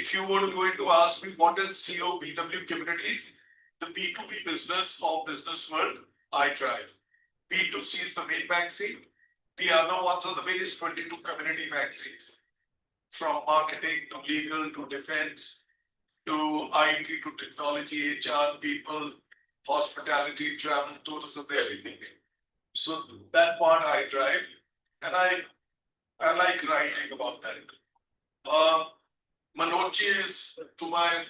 if you were going to ask me what is CO BW communities the B2B business or business world I drive B2C is the main magazine. The other ones are the biggest 22 community magazines. From marketing to legal to defense to IT to technology, HR, people, hospitality, travel, tourism, everything. So that part I drive and I like writing about that. Manoj is to my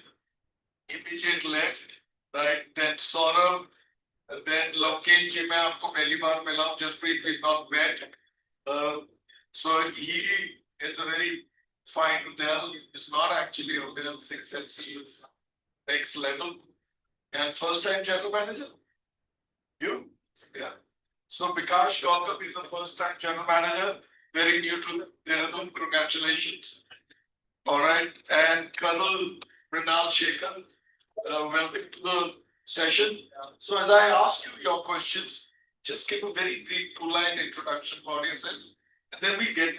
immediate left, right? Then Saurabh. Then Lokesh ji, मैं आपको पहली बार मिला हूँ, Jaspreet we've not met. So it's a very fine hotel. It's not actually a hotel, 6 LCs, next level. And first time general manager? You? Yeah. So Vikash Gautam is the first time general manager, very new to Dehradun, congratulations. All right, and Colonel Mrinal Shekhar, welcome to the session. So as I ask you your questions, just give a very brief two-line introduction about yourself, and then we get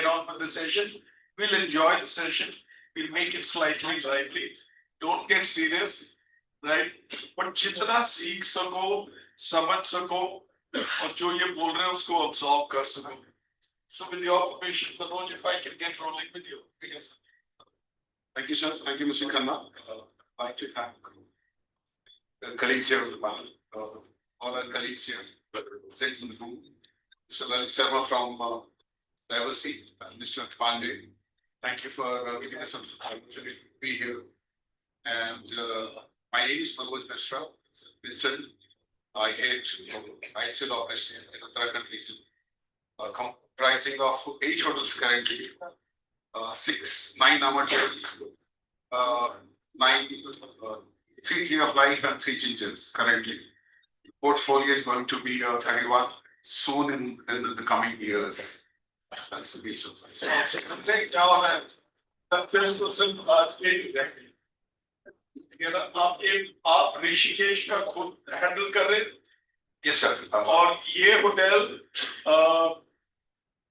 on with the session. We'll enjoy the session. We'll make it slightly lively. Don't get serious, right? But जितना सीख सको, समझ सको, और जो ये बोल रहे हैं उसको absorb कर सको. So with your permission, Manoj, if I can get rolling with you, please. Thank you, sir. Thank you, Mr. Khanna. I'd like to thank colleagues here on the panel, all our colleagues here, present in the room. Mr. Lal Sarma from Diversity, Mr. Pandey. Thank you for giving us an opportunity to be here. And my name is Manoj Mishra, Vincent, I head ISIL operation in Uttarakhand region, comprising of 8 hotels currently, 9 amateurs, 9, 3 Tree of Life and 3 Gingers currently. Portfolio is going to be 31 soon in the coming years. That's the base of Take down and the best person directly. आप ऋषिकेश का खुद handle कर रहे हैं Yes, sir. और ये hotel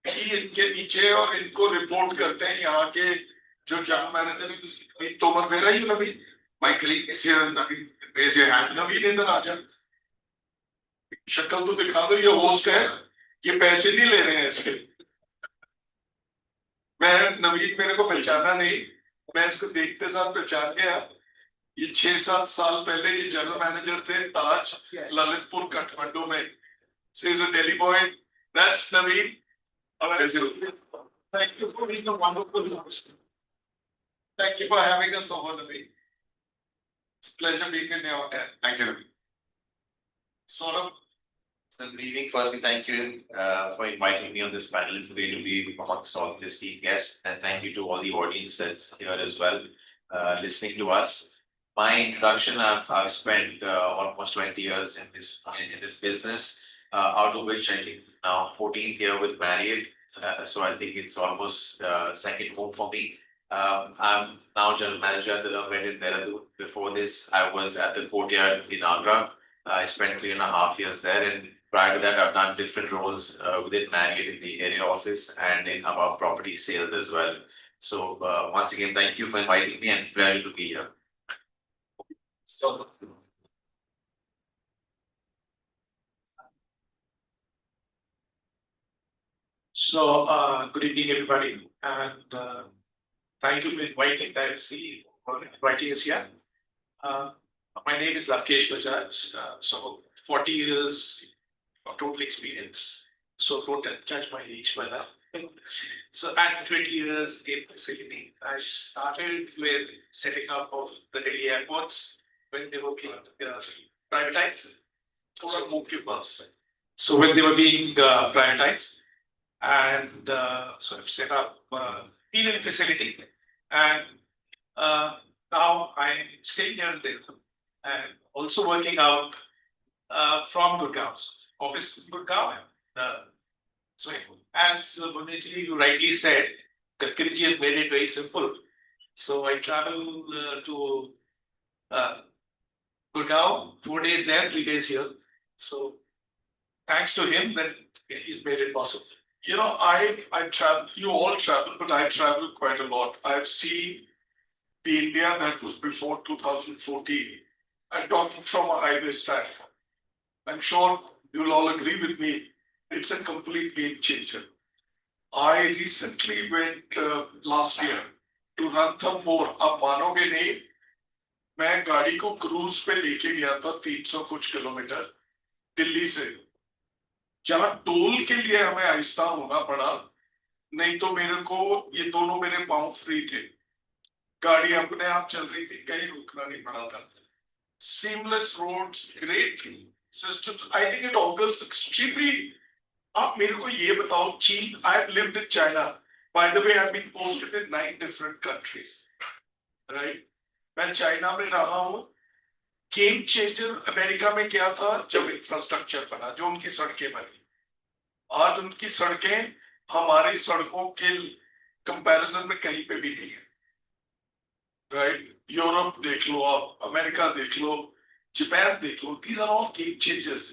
इनके नीचे और इनको रिपोर्ट करते हैं यहाँ के जो जनरल मैनेजर है Tomar vera he Naveen My colleague is here, Naveen. Raise your hand. नवीन इधर आ जा शक्ल तो दिखा दो ये होस्ट है ये पैसे नहीं ले रहे हैं इसके मैं नवीन मेरे को पहचाना नहीं मैं इसको देखते साथ पहचान गया ये 6-7 साल पहले ये जनरल मैनेजर थे ताज ललितपुर काठमांडू में so he's a Delhi boy that's Naveen thank you for being a wonderful host thank you for having us over Naveen it's a pleasure being in your hotel Thank you, Naveen. Saurabh So good evening. Firstly, thank you for inviting me on this panel. It's great to be amongst all these esteemed guests, and thank you to all the audience that's here as well, listening to us. My introduction: I've spent almost 20 years in this business, out of which I think now 14th year with Marriott. So I think it's almost second home for me. I'm now general manager at the Inspiria Dehradun. Before this, I was at the Courtyard in Agra. I spent 3.5 years there, and prior to that, I've done different roles within Marriott in the area office and in above property sales as well. So once again, thank you for inviting me, and pleasure to be here. So, good evening, everybody, and thank you for inviting IFC for inviting us here. My name is Lavkesh Bajaj. So, 40 years of total experience. So, don't judge my age by that. So, and 20 years in facility. I started with setting up of the Delhi airports when they were being privatized. So, when they were being privatized. And so I've set up healing facility, and now I'm staying here in Delhi and also working out from Gurgaon's office in Gurgaon. So as Bhuvneshji, you rightly said, Gadkariji has made it very simple. So I travel to Gurgaon, 4 days there, 3 days here. So thanks to him that he's made it possible. You know, I travel, you all travel, but I travel quite a lot. I've seen the India that was before 2014. I'm talking from a highway standpoint. I'm sure you'll all agree with me. It's a complete game changer. I recently went last year to Ranthambore. आप मानोगे नहीं, मैं गाड़ी को cruise पे लेके गया था 300 कुछ किलोमीटर दिल्ली से जहां टोल के लिए हमें आहिस्ता होना पड़ा नहीं तो मेरे को ये दोनों मेरे पांव फ्री थे गाड़ी अपने आप चल रही थी कहीं रुकना नहीं पड़ा था seamless roads great systems I think it augurs extremely आप मेरे को ये बताओ चीन I've lived in China by the way I've been posted in 9 different countries right मैं चाइना में रहा हूँ गेम चेंजर अमेरिका में क्या था जब इंफ्रास्ट्रक्चर बना जो उनकी सड़कें बनी आज उनकी सड़कें हमारी सड़कों के कंपैरिजन में कहीं पे भी नहीं है राइट यूरोप देख लो आप अमेरिका देख लो जापान देख लो these are all game changers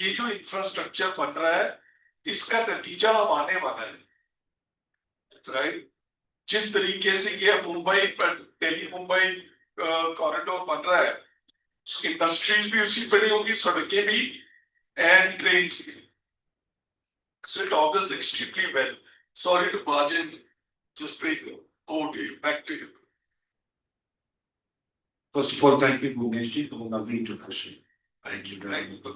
ये जो इंफ्रास्ट्रक्चर बन रहा है इसका नतीजा अब आने वाला है राइट जिस तरीके से ये मुंबई दिल्ली मुंबई कॉरिडोर बन रहा है इंडस्ट्रीज भी उसी बनी होंगी सड़कें भी एंड ट्रेन भी so it augurs extremely well sorry to barge in just break over to you back to you First of all, thank you, Bhuvneshji, for the lovely introduction. thank you thank you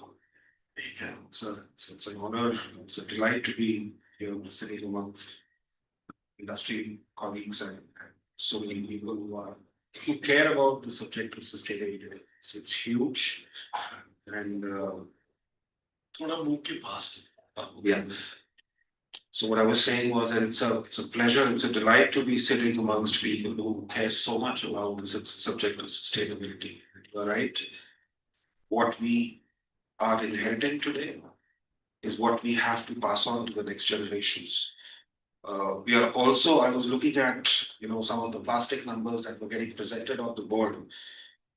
Yeah, it's an honor, it's a delight to be here sitting among industry colleagues and so many people who care about the subject of sustainability. It's huge. And थोड़ा मुंह के पास. yeah. So what I was saying was that it's a pleasure, it's a delight to be sitting amongst people who care so much about the subject of sustainability. You are right. What we are inheriting today is what we have to pass on to the next generations. We are also, I was looking at, some of the plastic numbers that were getting presented on the board.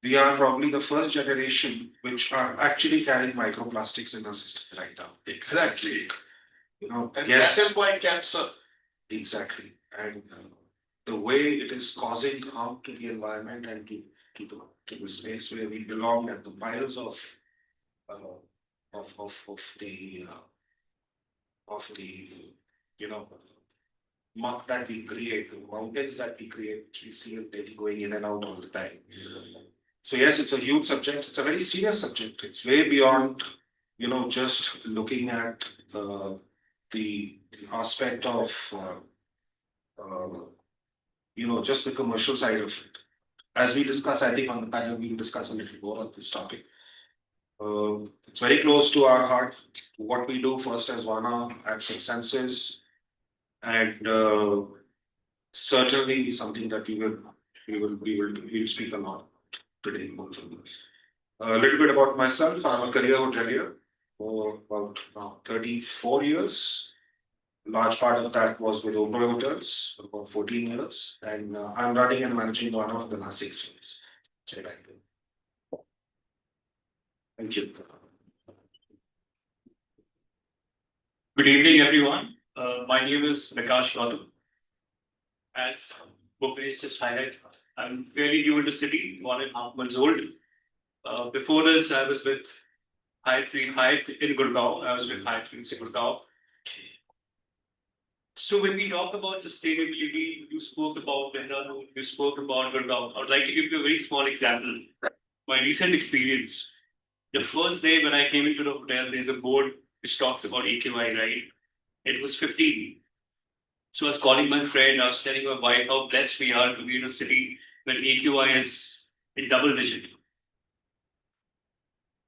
We are probably the first generation which are actually carrying microplastics in our system right now. Exactly. And Yes. that is why cancer. Exactly. And the way it is causing harm to the environment and to the space where we belong, and the piles of the muck that we create, the mountains that we create, which we see it daily going in and out all the time. So yes, it's a huge subject. It's a very serious subject. It's way beyond, just looking at the aspect of just the commercial side of it. As we discuss, I think on the panel we will discuss a little more on this topic. It's very close to our heart. What we do first as Vana at Six Senses, and certainly something that we will speak a lot today. A little bit about myself. I'm a career hotelier for about 34 years. Large part of that was with Oberoi Hotels for about 14 years, and I'm running and managing one of the last 6 years. So, thank you. Good evening, everyone. My name is Vikash Gautam. As Bhupesh just highlighted, I'm fairly new in the city, 1.5 months old. Before this, I was with Hyatt in Gurgaon. I was with Hyatt in Gurgaon. So when we talk about sustainability, you spoke about Dehradun, you spoke about Gurgaon. I would like to give you a very small example. My recent experience. The first day when I came into the hotel, there's a board which talks about AQI, right? It was 15. So I was calling my friend, I was telling my wife how blessed we are to be in a city when AQI is in double digit.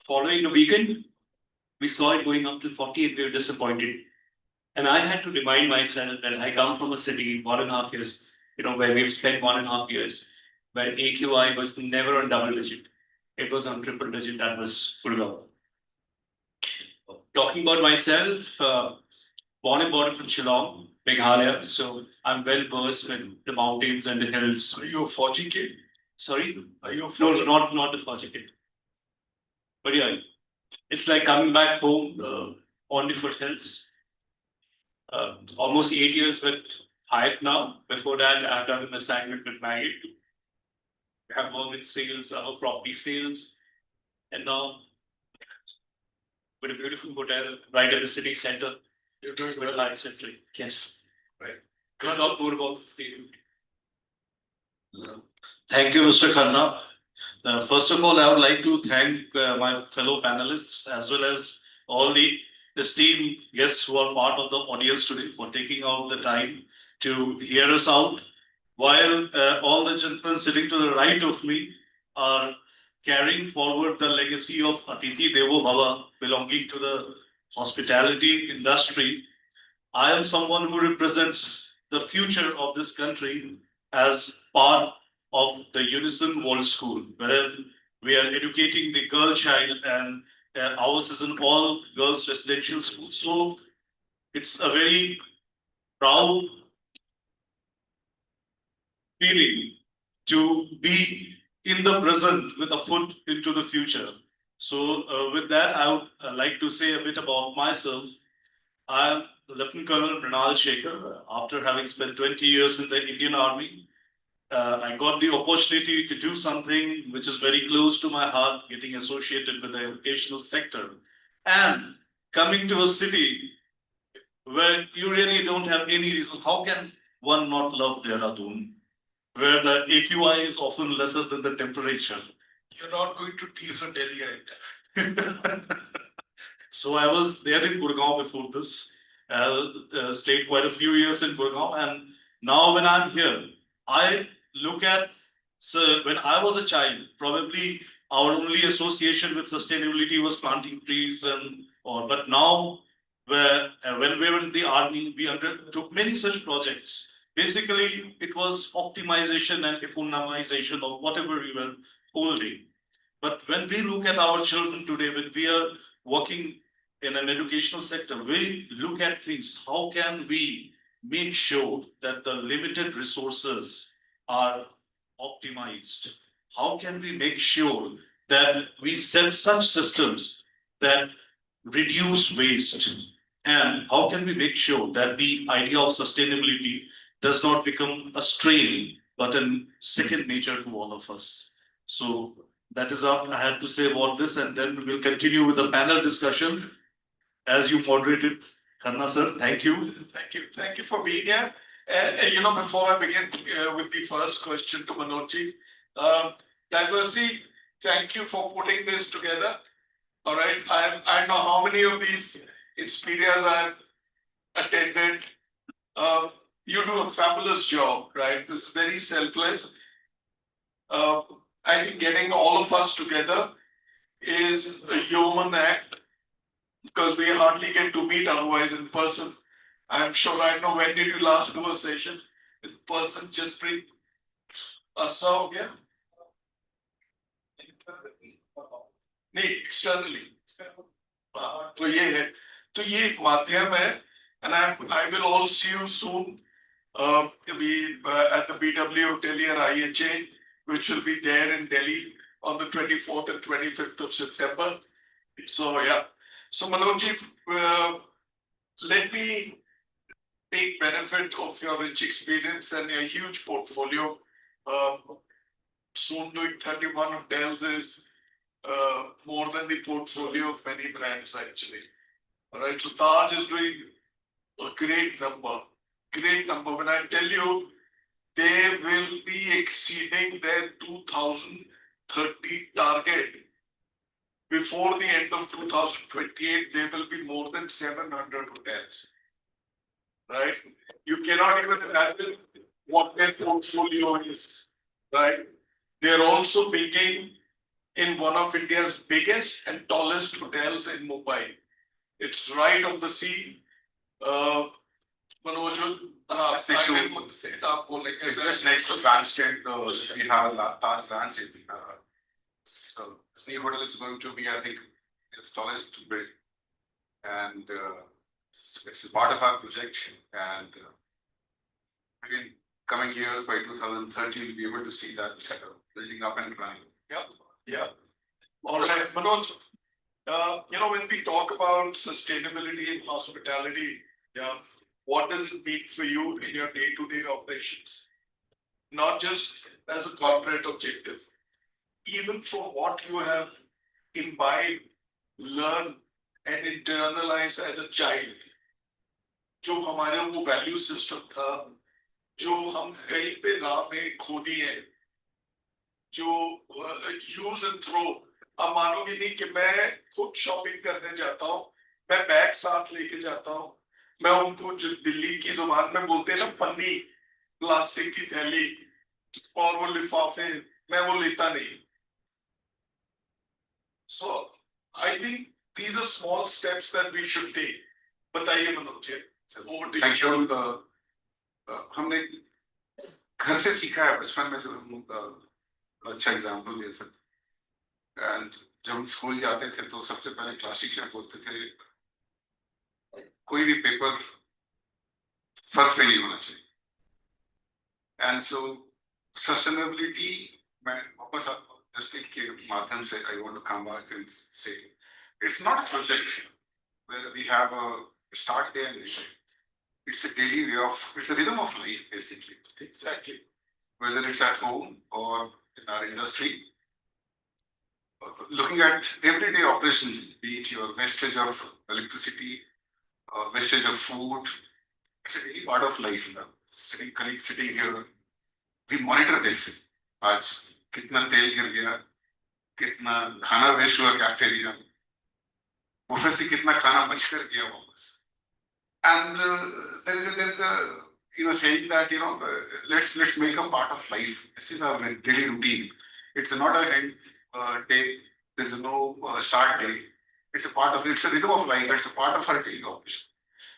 Following the weekend, we saw it going up to 40 and we were disappointed. And I had to remind myself that I come from a city 1.5 years, where we've spent 1.5 years, where AQI was never on double digit. It was on triple digit, that was Gurgaon. Talking about myself, born and brought up in Shillong, Meghalaya, so I'm well versed with the mountains and the hills. Are you a Fauji kid? Sorry? Are you a No, Fauji? not the Fauji kid. But yeah, it's like coming back home on the foothills. Almost 8 years with Hyatt now. Before that, I've done an assignment with Maggie. I have worked in sales, property sales, and now with a beautiful hotel right at the city center. You're doing with well. Hyatt Century. Yes. Right. Could talk more about the stadium. Thank you, Mr. Khanna. First of all, I would like to thank my fellow panelists as well as all the esteemed guests who are part of the audience today for taking out the time to hear us out. While all the gentlemen sitting to the right of me are carrying forward the legacy of Atithi Devo Bhava belonging to the hospitality industry, I am someone who represents the future of this country as part of the Unison World School, where we are educating the girl child, and ours is an all girls residential school. So it's a very proud feeling to be in the present with a foot into the future. So with that, I would like to say a bit about myself. I am Lieutenant Colonel Mrinal Shekhar. After having spent 20 years in the Indian Army, I got the opportunity to do something which is very close to my heart, getting associated with the educational sector and coming to a city where you really don't have any reason. How can one not love Dehradun, where the AQI is often lesser than the temperature? You're not going to tease a Delhiite. So I was there in Gurgaon before this, stayed quite a few years in Gurgaon, and now when I'm here, I look at, so when I was a child, probably our only association with sustainability was planting trees and or, but now when we were in the army, we undertook many such projects. Basically, it was optimization and economization of whatever we were holding. But when we look at our children today, when we are working in an educational sector, we look at things. How can we make sure that the limited resources are optimized? How can we make sure that we set such systems that reduce waste? And how can we make sure that the idea of sustainability does not become a strain, but a second nature to all of us? So that is all I had to say about this, and then we'll continue with the panel discussion as you moderated. Khanna sir, thank you. Thank you for being here. You know, before I begin with the first question to Manojji, Diversity, thank you for putting this together. All right, I don't know how many of these Inspirias I've attended. You do a fabulous job, right? This is very selfless. I think getting all of us together is a human act because we hardly get to meet otherwise in person. I'm sure I know when did you last do a session in person? Just bring us out, yeah? नहीं externally. तो ये है, तो ये एक माध्यम है, and I will all see you soon. We at the BWH Delhi or IHA, which will be there in Delhi on the 24th and 25th of September. So yeah, so Manojji, let me take benefit of your rich experience and your huge portfolio. Soon doing 31 hotels is more than the portfolio of many brands actually. All right, so Taj is doing a great number. When I tell you, they will be exceeding their 2030 target. Before the end of 2028, there will be more than 700 hotels. Right? You cannot even imagine what their portfolio is. Right? They're also making in one of India's biggest and tallest hotels in Mumbai. It's right on the sea. Manoj, it's just next to Bandstand. We have a Taj branch. So this new hotel is going to be, I think, its tallest build, and it's part of our project. And in coming years, by 2030, we'll be able to see that building up and running. Yeah. All right, Manoj. You know, when we talk about sustainability in hospitality, yeah, what does it mean for you in your day-to-day operations? Not just as a corporate objective, even for what you have imbibed, learned, and internalized as a child. जो हमारे वो value system था, जो हम कहीं पे राह में खो दिए हैं, जो use and throw. अब मानोगे नहीं कि मैं खुद शॉपिंग करने जाता हूँ, मैं बैग साथ लेके जाता हूँ, मैं उनको जो दिल्ली की जुबान में बोलते हैं ना पन्नी, प्लास्टिक की थैली और वो लिफाफे, मैं वो लेता नहीं. So I think these are small steps that we should take. बताइए मनोज जी. Thank you. हमने घर से सीखा है बचपन में, जो अच्छा एग्जाम्पल दे सकते. एंड जब हम स्कूल जाते थे तो सबसे पहले क्लास टीचर बोलते थे कोई भी पेपर फर्स्ट पे नहीं होना चाहिए. एंड सो सस्टेनेबिलिटी मैं वापस डिस्ट्रिक्ट के माध्यम से I want to come back and say it's not a project where we have a start day and it's a daily way of, it's a rhythm of life basically. Exactly. Whether it's at home or in our industry, looking at everyday operations, be it your wastage of electricity, wastage of food, it's a daily part of life. Colleagues sitting here, we monitor this. आज कितना तेल गिर गया, कितना खाना waste हुआ cafeteria, buffet से कितना खाना बच कर गया वापस. And there is a saying that let's make them part of life. This is our daily routine. It's not a day. There's no start day. It's a part of, it's a rhythm of life. It's a part of our daily operation.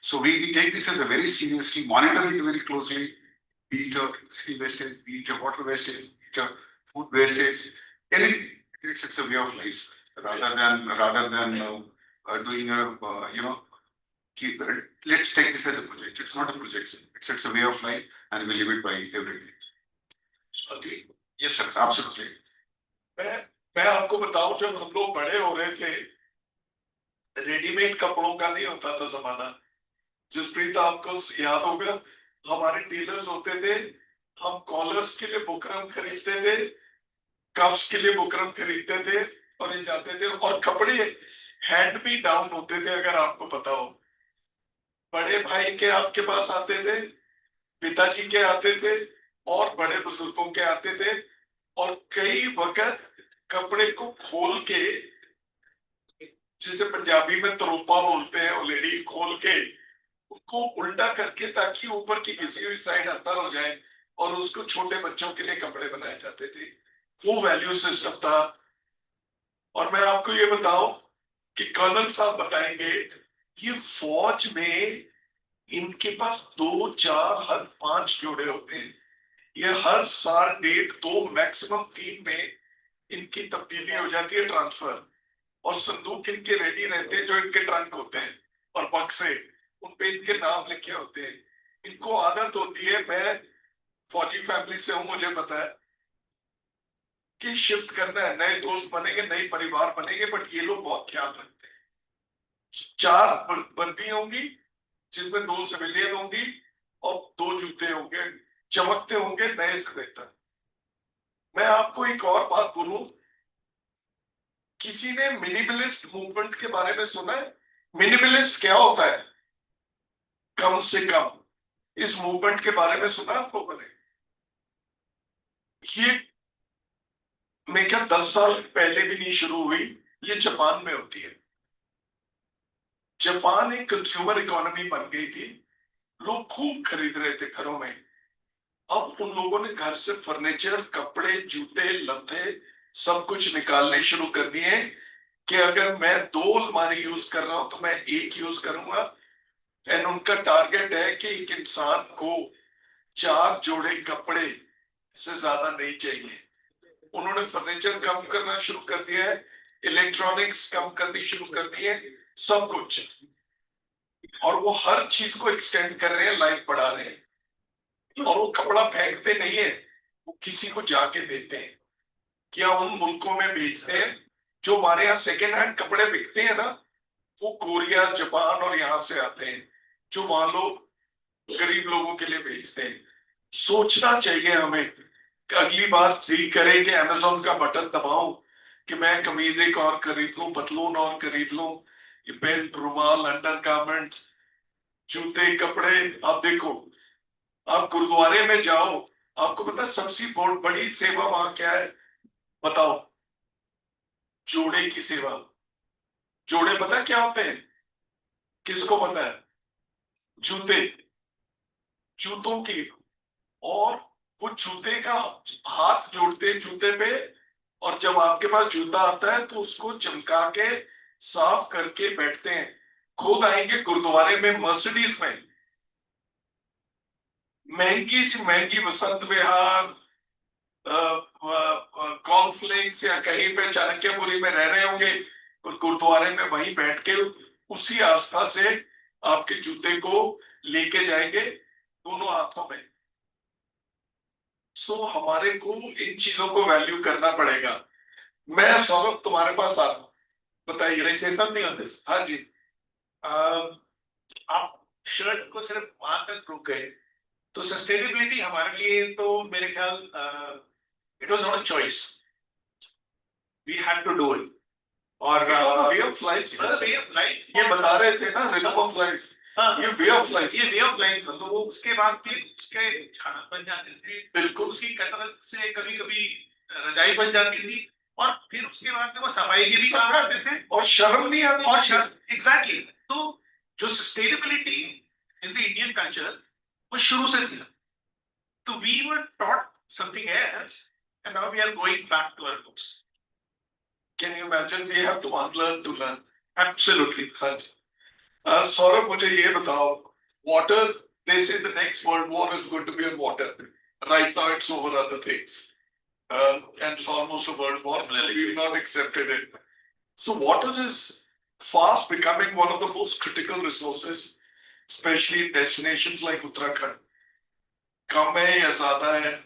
So we take this as a very seriously, monitor it very closely, be it your city wastage, be it your water wastage, be it your food wastage, anything. It's a way of life rather than doing a keep let's take this as a project. It's not a project. It's a way of life, and we live it by every day. Okay. Yes, sir. Absolutely. मैं आपको बताऊं, जब हम लोग बड़े हो रहे थे, रेडीमेड कपड़ों का नहीं होता था जमाना। जसप्रीत आपको याद होगा, हमारे टेलर्स होते थे, हम कॉलर्स के लिए बुकरम खरीदते थे, कफ्स के लिए बुकरम खरीदते थे और ये जाते थे, और कपड़े हैंड मी डाउन होते थे, अगर आपको पता हो। बड़े भाई के आपके पास आते थे, पिताजी के आते थे और बड़े बुजुर्गों के आते थे, और कई वक्त कपड़े को खोल के, जिसे पंजाबी में तरोपा बोलते हैं, ऑलरेडी खोल के उसको उल्टा करके, ताकि ऊपर की घिसी हुई साइड अंदर हो जाए, और उसको छोटे बच्चों के लिए कपड़े बनाए जाते थे। वो वैल्यू सिस्टम था। और मैं आपको ये बताऊं कि कर्नल साहब बताएंगे, ये फौज में इनके पास 2, 4, हद 5 जोड़े होते हैं। ये हर साल 1.5, 2, मैक्सिमम 3 में इनकी तब्दीली हो जाती है, ट्रांसफर। और संदूक इनके रेडी रहते हैं, जो इनके ट्रंक होते हैं और बक्से, उन पे इनके नाम लिखे होते हैं। इनको आदत होती है, मैं फौजी फैमिली से हूं, मुझे पता है कि शिफ्ट करना है, नए दोस्त बनेंगे, नए परिवार बनेंगे, बट ये लोग बहुत ख्याल रखते हैं। 4 वर्दी होंगी, जिसमें 2 सिविलियन होंगी और 2 जूते होंगे, चमकते होंगे नए से बेहतर। मैं आपको एक और बात बोलूं, किसी ने मिनिमलिस्ट मूवमेंट के बारे में सुना है? मिनिमलिस्ट क्या होता है? कम से कम। इस मूवमेंट के बारे में सुना आप लोगों ने? ये मैं क्या 10 साल पहले भी नहीं शुरू हुई, ये जापान में होती है। जापान एक कंज्यूमर इकोनॉमी बन गई थी, लोग खूब खरीद रहे थे घरों में। अब उन लोगों ने घर से फर्नीचर, कपड़े, जूते, लत्ते सब कुछ निकालने शुरू कर दिए, कि अगर मैं 2 अलमारी यूज कर रहा हूं तो मैं 1 यूज करूंगा। एंड उनका टारगेट है कि एक इंसान को 4 जोड़े कपड़े से ज्यादा नहीं चाहिए। उन्होंने फर्नीचर कम करना शुरू कर दिया है, इलेक्ट्रॉनिक्स कम करनी शुरू कर दी है, सब कुछ। और वो हर चीज को एक्सटेंड कर रहे हैं, लाइफ बढ़ा रहे हैं। और वो कपड़ा फेंकते नहीं है, वो किसी को जाके देते हैं, क्या उन मुल्कों में बेचते हैं। जो हमारे यहाँ सेकेंड हैंड कपड़े बिकते हैं ना, वो कोरिया, जापान और यहाँ से आते हैं, जो वहां लोग गरीब लोगों के लिए बेचते हैं। सोचना चाहिए हमें कि अगली बार जी करे कि अमेजोन का बटन दबाऊं कि मैं कमीज एक और खरीद लूं, पतलून और खरीद लूं, ये पेंट, रुमाल, अंडर गारमेंट्स, जूते, कपड़े। आप देखो, आप गुरुद्वारे में जाओ, आपको पता है सबसे बड़ी सेवा वहां क्या है? बताओ। जोड़े की सेवा। जोड़े पता क्या होते हैं? किसको पता है? जूते, जूतों की। और वो जूते का हाथ जोड़ते हैं जूते पे, और जब आपके पास जूता आता है तो उसको चमका के साफ करके बैठते हैं। खुद आएंगे गुरुद्वारे में मर्सिडीज में, महंगी से महंगी वसंत विहार, कॉर्नफ्लेक्स या कहीं पे चाणक्यपुरी में रह रहे होंगे, और गुरुद्वारे में वहीं बैठ के उसी आस्था से आपके जूते को लेके जाएंगे दोनों हाथों में। सो हमारे को इन चीजों को वैल्यू करना पड़ेगा। मैं सौरभ तुम्हारे पास आ रहा हूँ, बताइए। Something on this. हाँ जी। आप शर्ट को सिर्फ वहां तक रोक गए, तो सस्टेनेबिलिटी हमारे लिए तो मेरे ख्याल it was not a choice, we had to do it. और way of life, way of life, ये बता रहे थे ना, रिदम ऑफ लाइफ। ये वे ऑफ लाइफ, ये वे ऑफ लाइफ। तो वो उसके बाद भी उसके खाना बन जाते थे, बिल्कुल उसकी कतरत से कभी कभी रजाई बन जाती थी, और फिर उसके बाद में वो सफाई के भी काम आते थे, और शर्म नहीं आती। और शर्म, एग्जैक्टली। तो जो sustainability in the Indian culture वो शुरू से थी। तो we were taught something else, and now we are going back to our roots. Can you imagine? We have to unlearn to learn. Absolutely. हाँ जी. Saurabh, मुझे ये बताओ, water, they say the next world war is going to be on water. Right now it's over other things. And it's almost a world war. We've not accepted it. So water is fast becoming one of the most critical resources, especially in destinations like Uttarakhand. कम है या ज़्यादा है?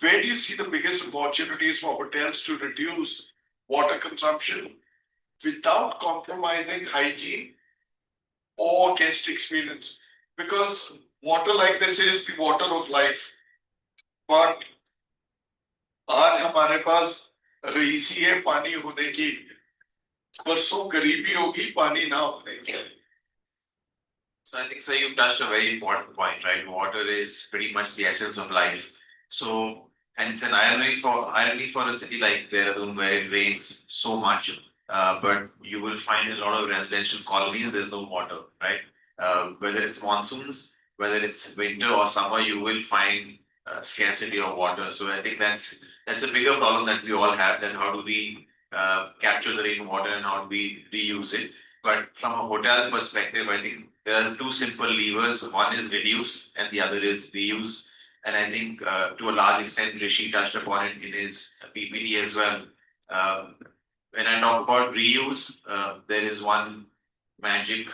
Where do you see the biggest opportunities for hotels to reduce water consumption without compromising hygiene or guest experience? Because water like this is the water of life. But आज हमारे पास रईसी है पानी होने की, परसों गरीबी होगी पानी ना होने की. So I think, sir, you touched a very important point, right? Water is pretty much the essence of life. So, and it's an irony for a city like Dehradun where it rains so much, but you will find in a lot of residential colonies there's no water, right? Whether it's monsoons, whether it's winter or summer, you will find scarcity of water. So I think that's a bigger problem that we all have. Then how do we capture the rainwater and how do we reuse it? But from a hotel perspective, I think there are two simple levers. One is reduce and the other is reuse. And I think to a large extent, Rishi touched upon it in his PPT as well. When I talk about reuse, there is one magic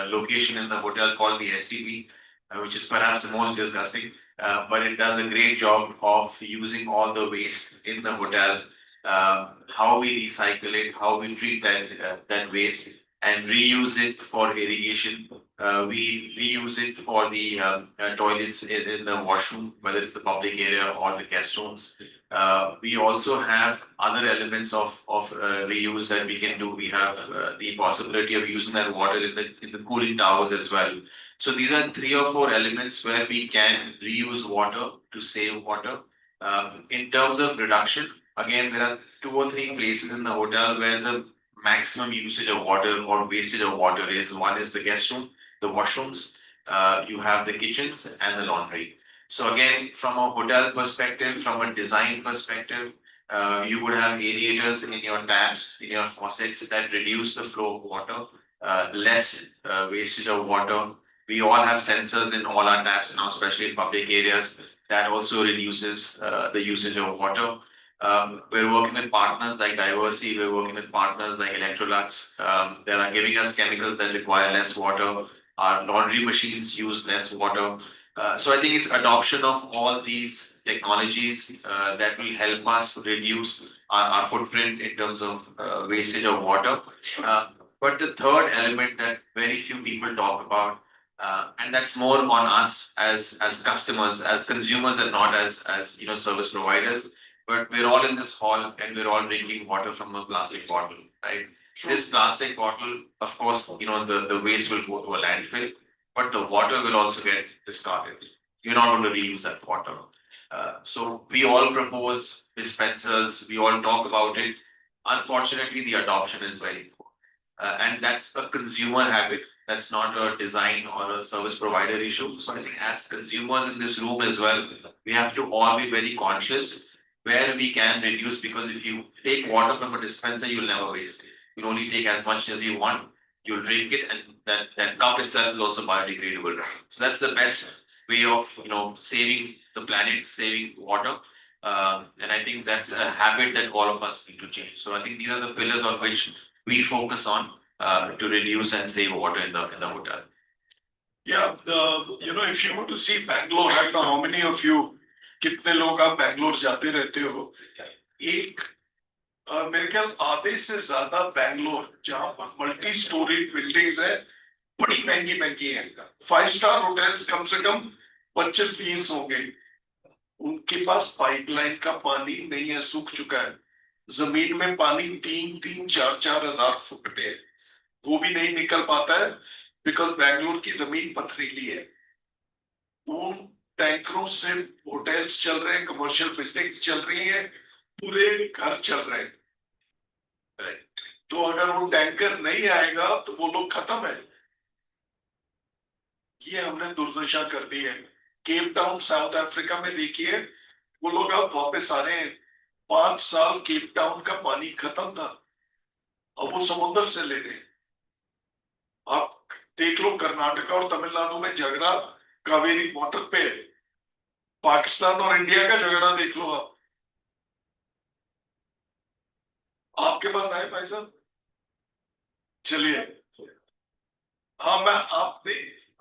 location in the hotel called the STP, which is perhaps the most disgusting, but it does a great job of using all the waste in the hotel, how we recycle it, how we treat that waste and reuse it for irrigation. We reuse it for the toilets in the washroom, whether it's the public area or the guest rooms. We also have other elements of reuse that we can do. We have the possibility of using that water in the cooling towers as well. So these are 3 or 4 elements where we can reuse water to save water. In terms of reduction, again, there are 2 or 3 places in the hotel where the maximum usage of water or wastage of water is. One is the guest room, the washrooms, you have the kitchens and the laundry. So again, from a hotel perspective, from a design perspective, you would have aerators in your taps, in your faucets that reduce the flow of water, less wastage of water. We all have sensors in all our taps now, especially in public areas. That also reduces the usage of water. We're working with partners like Diversity, we're working with partners like Electrolux. They are giving us chemicals that require less water. Our laundry machines use less water. So I think it's adoption of all these technologies that will help us reduce our footprint in terms of wastage of water. But the third element that very few people talk about, and that's more on us as customers, as consumers, and not as service providers. But we're all in this hall and we're all drinking water from a plastic bottle, right? This plastic bottle, of course, the waste will go to a landfill, but the water will also get discarded. You're not going to reuse that water. So we all propose dispensers, we all talk about it. Unfortunately, the adoption is very poor. And that's a consumer habit. That's not a design or a service provider issue. So I think as consumers in this room as well, we have to all be very conscious where we can reduce, because if you take water from a dispenser, you'll never waste it. You'll only take as much as you want, you'll drink it, and that cup itself is also biodegradable. So that's the best way of saving the planet, saving water. And I think that's a habit that all of us need to change. So I think these are the pillars on which we focus on to reduce and save water in the hotel. Yeah, if you were to see Bangalore right now, how many of you, कितने लोग आप बैंगलोर जाते रहते हो? मेरे ख्याल आधे से ज्यादा बैंगलोर जहाँ पर मल्टी स्टोरी बिल्डिंग्स है, बड़ी महंगी महंगी है. 5 स्टार होटल्स कम से कम 25-20 होंगे. उनके पास पाइपलाइन का पानी नहीं है, सूख चुका है. जमीन में पानी 3-4 हजार फुट पे है, वो भी नहीं निकल पाता है बिकॉज बैंगलोर की जमीन पथरीली है. उन टैंकरों से होटल्स चल रहे हैं, कमर्शियल बिल्डिंग्स चल रही हैं, पूरे घर चल रहे हैं. तो अगर वो टैंकर नहीं आएगा तो वो लोग खत्म है. ये हमने दुर्दशा कर दी है. केप टाउन साउथ अफ्रीका में देखिए, वो लोग अब वापस आ रहे हैं. 5 साल केप टाउन का पानी खत्म था, अब वो समुद्र से ले रहे हैं। आप देख लो कर्नाटक और तमिलनाडु में झगड़ा कावेरी वाटर पे है, पाकिस्तान और इंडिया का झगड़ा देख लो आप। आपके पास आए भाई साहब? चलिए, हाँ मैं आपने,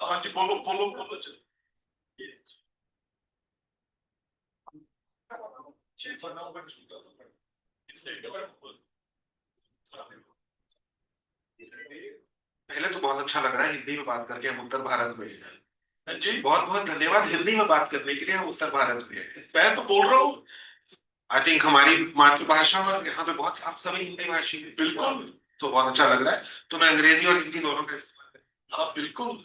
हाँ जी बोलो बोलो बोलो चलिए। पहले तो बहुत अच्छा लग रहा है हिंदी में बात करके, हम उत्तर भारत में हैं। जी बहुत बहुत धन्यवाद हिंदी में बात करने के लिए, हम उत्तर भारत में हैं। मैं तो बोल रहा हूँ, आई थिंक हमारी मातृभाषा और यहाँ पे बहुत आप सभी हिंदी भाषी हैं। बिल्कुल। तो बहुत अच्छा लग रहा है, तो मैं अंग्रेजी और हिंदी दोनों का इस्तेमाल करूंगा। हाँ बिल्कुल।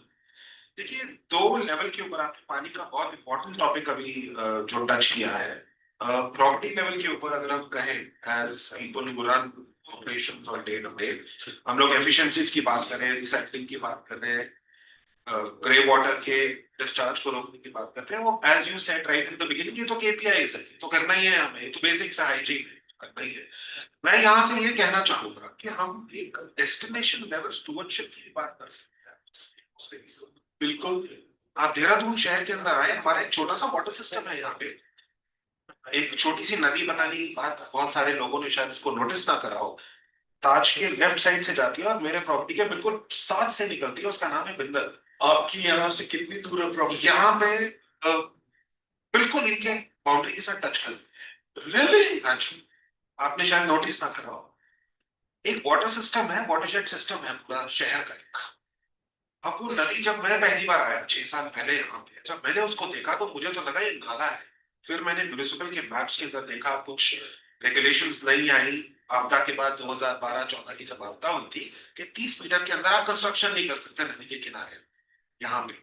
देखिए, दो लेवल के ऊपर आपने पानी का बहुत इंपॉर्टेंट टॉपिक अभी जो टच किया है, प्रॉपर्टी लेवल के ऊपर अगर हम कहें, as people who run operations और डे टू डे, हम लोग एफिशिएंसीज की बात कर रहे हैं, रिसाइकलिंग की बात कर रहे हैं, ग्रे वाटर के डिस्चार्ज को रोकने की बात करते हैं। वो as you said right in the beginning, ये तो केपीआईज है, तो करना ही है हमें, तो बेसिक्स हाइजीन करना ही है। मैं यहाँ से ये कहना चाहूंगा कि हम एक डेस्टिनेशन लेवल स्टूवर्डशिप की बात कर सकते हैं। बिल्कुल। आप देहरादून शहर के अंदर आए, हमारा एक छोटा सा वाटर सिस्टम है यहाँ पे, एक छोटी सी नदी बताने की बात बहुत सारे लोगों ने शायद उसको नोटिस ना करा हो। ताज के लेफ्ट साइड से जाती है और मेरे प्रॉपर्टी के बिल्कुल साथ से निकलती है, उसका नाम है बिंदल। आपकी यहाँ से कितनी दूर है प्रॉपर्टी? यहाँ पे बिल्कुल इनके बाउंड्री के साथ टच कर। रियली? हाँ जी, आपने शायद नोटिस ना करा हो। एक वाटर सिस्टम है, वाटरशेड सिस्टम है पूरा शहर का एक। अब वो नदी, जब मैं पहली बार आया 6 साल पहले यहाँ पे, जब मैंने उसको देखा तो मुझे तो लगा ये नाला है। फिर मैंने म्यूनिसिपल के मैप्स के अंदर देखा, कुछ रेगुलेशंस नहीं आई आपदा के बाद 2012-14 की जब आपदा हुई थी, कि 30 मीटर के अंदर आप कंस्ट्रक्शन नहीं कर सकते नदी के किनारे यहाँ पे।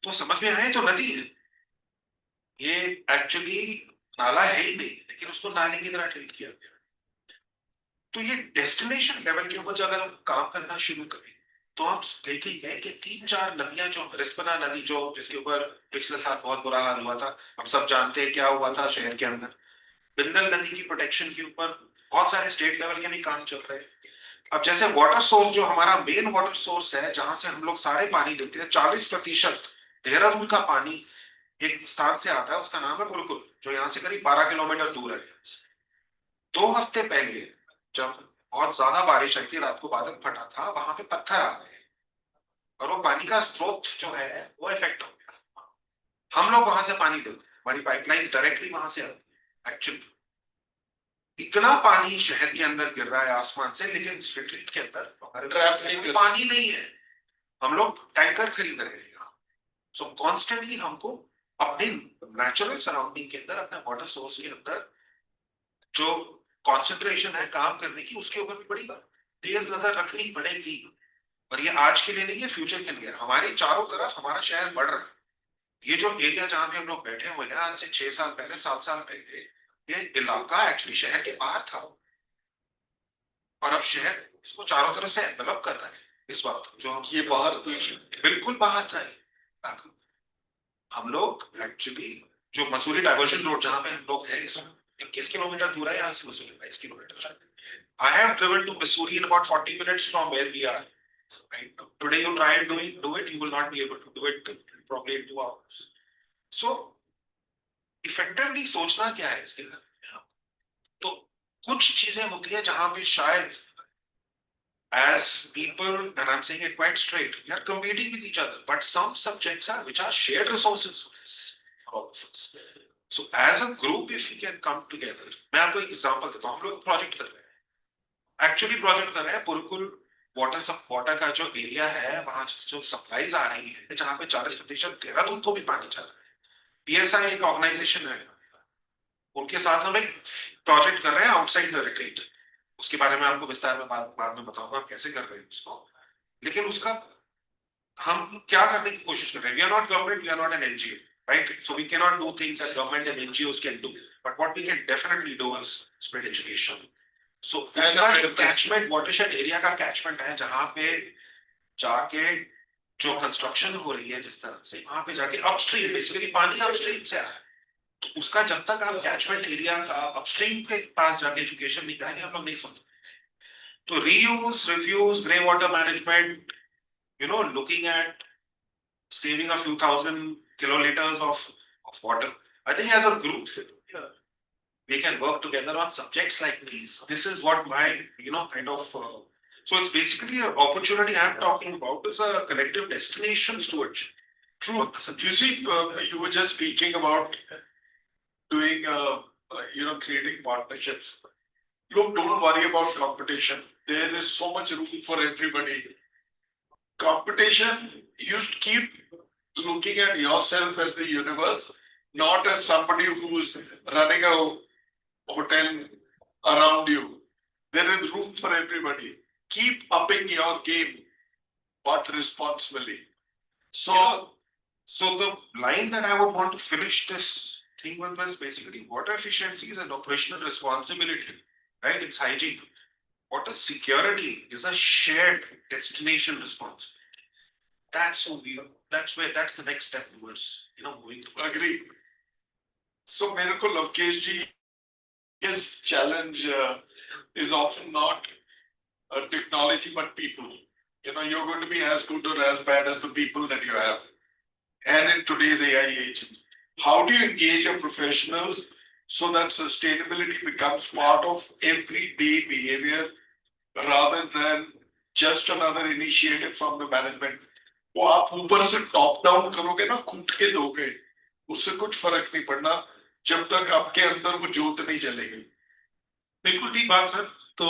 तो समझ में आए, तो नदी है ये, एक्चुअली नाला है ही नहीं, लेकिन उसको नाले की तरह ट्रीट किया गया। तो ये डेस्टिनेशन लेवल के ऊपर अगर हम काम करना शुरू करें, तो आप देखेंगे कि 3-4 नदियां, जो रिस्पना नदी जो जिसके ऊपर पिछले साल बहुत बुरा हाल हुआ था, हम सब जानते हैं क्या हुआ था शहर के अंदर। बिंदल नदी की प्रोटेक्शन के ऊपर बहुत सारे स्टेट लेवल के भी काम चल रहे हैं। अब जैसे वाटर सोर्स, जो हमारा मेन वाटर सोर्स है जहां से हम लोग सारे पानी लेते हैं, 40% देहरादून का पानी एक स्थान से आता है, उसका नाम है पुरकुल, जो यहाँ से करीब 12 किलोमीटर दूर है। 2 हफ्ते पहले जब बहुत ज्यादा बारिश आई थी, रात को बादल फटा था, वहां पे पत्थर आ गए और वो पानी का स्रोत जो है वो इफेक्ट हो गया। हम लोग वहां से पानी लेते हैं, हमारी पाइपलाइन डायरेक्टली वहां से आती है। एक्चुअली इतना पानी शहर के अंदर गिर रहा है आसमान से, लेकिन स्ट्रीट के अंदर पानी नहीं है। हम लोग टैंकर खरीद रहे हैं यहाँ। सो कॉन्स्टेंटली हमको अपने नेचुरल सराउंडिंग के अंदर, अपने वाटर सोर्स के अंदर जो कॉन्सेंट्रेशन है काम करने की, उसके ऊपर भी बड़ी तेज नजर रखनी पड़ेगी। और ये आज के लिए नहीं है, फ्यूचर के लिए। हमारे चारों तरफ हमारा शहर बढ़ रहा है। ये जो एरिया जहां पे हम लोग बैठे हुए हैं, आज से 6 साल पहले, 7 साल पहले, ये इलाका एक्चुअली शहर के बाहर था, और अब शहर इसको चारों तरफ से डेवलप कर रहा है। इस वक्त जो ये बाहर बिल्कुल बाहर था ये। हम लोग एक्चुअली जो मसूरी डाइवर्जन रोड जहां पे हम लोग हैं, इस 21 किलोमीटर दूर है यहाँ से Mussoorie, 22 kilometre. I have driven to Missouri in about 40 minutes from where we are. Right? Today you try and do it, you will not be able to do it probably in 2 hours. So, effectively सोचना क्या है इसके लिए? तो कुछ चीजें होती है जहां पे शायद as people, and I'm saying it quite straight, we are competing with each other, but some subjects are which are shared resources for us, all of us. So as a group, if we can come together, मैं आपको एक example देता हूँ। हम लोग project कर रहे हैं, एक्चुअली प्रोजेक्ट कर रहे हैं पुरकुल वाटर का जो एरिया है, वहां जो सप्लाईज आ रही है, जहाँ पे 40% देहरादून को भी पानी चल रहा है। पीएसआई एक ऑर्गेनाइजेशन है, उनके साथ हम एक प्रोजेक्ट कर रहे हैं आउटसाइड द रिट्रीट। उसके बारे में आपको विस्तार में बाद में बताऊंगा कैसे कर रहे हैं उसको। लेकिन उसका हम क्या करने की कोशिश कर रहे हैं? We are not government, we are not an NGO, right? So we cannot do things that government and NGOs can do, but what we can definitely do is spread education. So catchment watershed area का catchment है, जहाँ पे जाके जो construction हो रही है जिस तरह से, वहां पे जाके अपस्ट्रीम, बेसिकली पानी अपस्ट्रीम से आ रहा है, तो उसका जब तक आप कैचमेंट एरिया का अपस्ट्रीम के पास जाके एजुकेशन नहीं कराएंगे, हम लोग नहीं समझ। तो reuse, refuse, grey water management, looking at saving a few thousand kiloliters of water. I think as a group, we can work together on subjects like these. This is what my, kind of. So it's basically an opportunity I'm talking about is a collective destination stewardship. True. You see, you were just speaking about doing, creating partnerships. Look, don't worry about competition. There is so much room for everybody. Competition, you should keep looking at yourself as the universe, not as somebody who's running a hotel around you. There is room for everybody. Keep upping your game, but responsibly. So the line that I would want to finish this thing with was basically water efficiency is an operational responsibility, right? It's hygiene. Water security is a shared destination responsibility. That's that's the next step towards, moving. Agree. So, Miracle Lavkesh ji, his challenge is often not technology but people. You're going to be as good or as bad as the people that you have. And in today's AI age, how do you engage your professionals so that sustainability becomes part of everyday behavior rather than just another initiative from the management? वो आप ऊपर से top down करोगे ना, कूट के दोगे, उससे कुछ फर्क नहीं पड़ना जब तक आपके अंदर वो ज्योत नहीं जलेगी। बिल्कुल ठीक बात सर। तो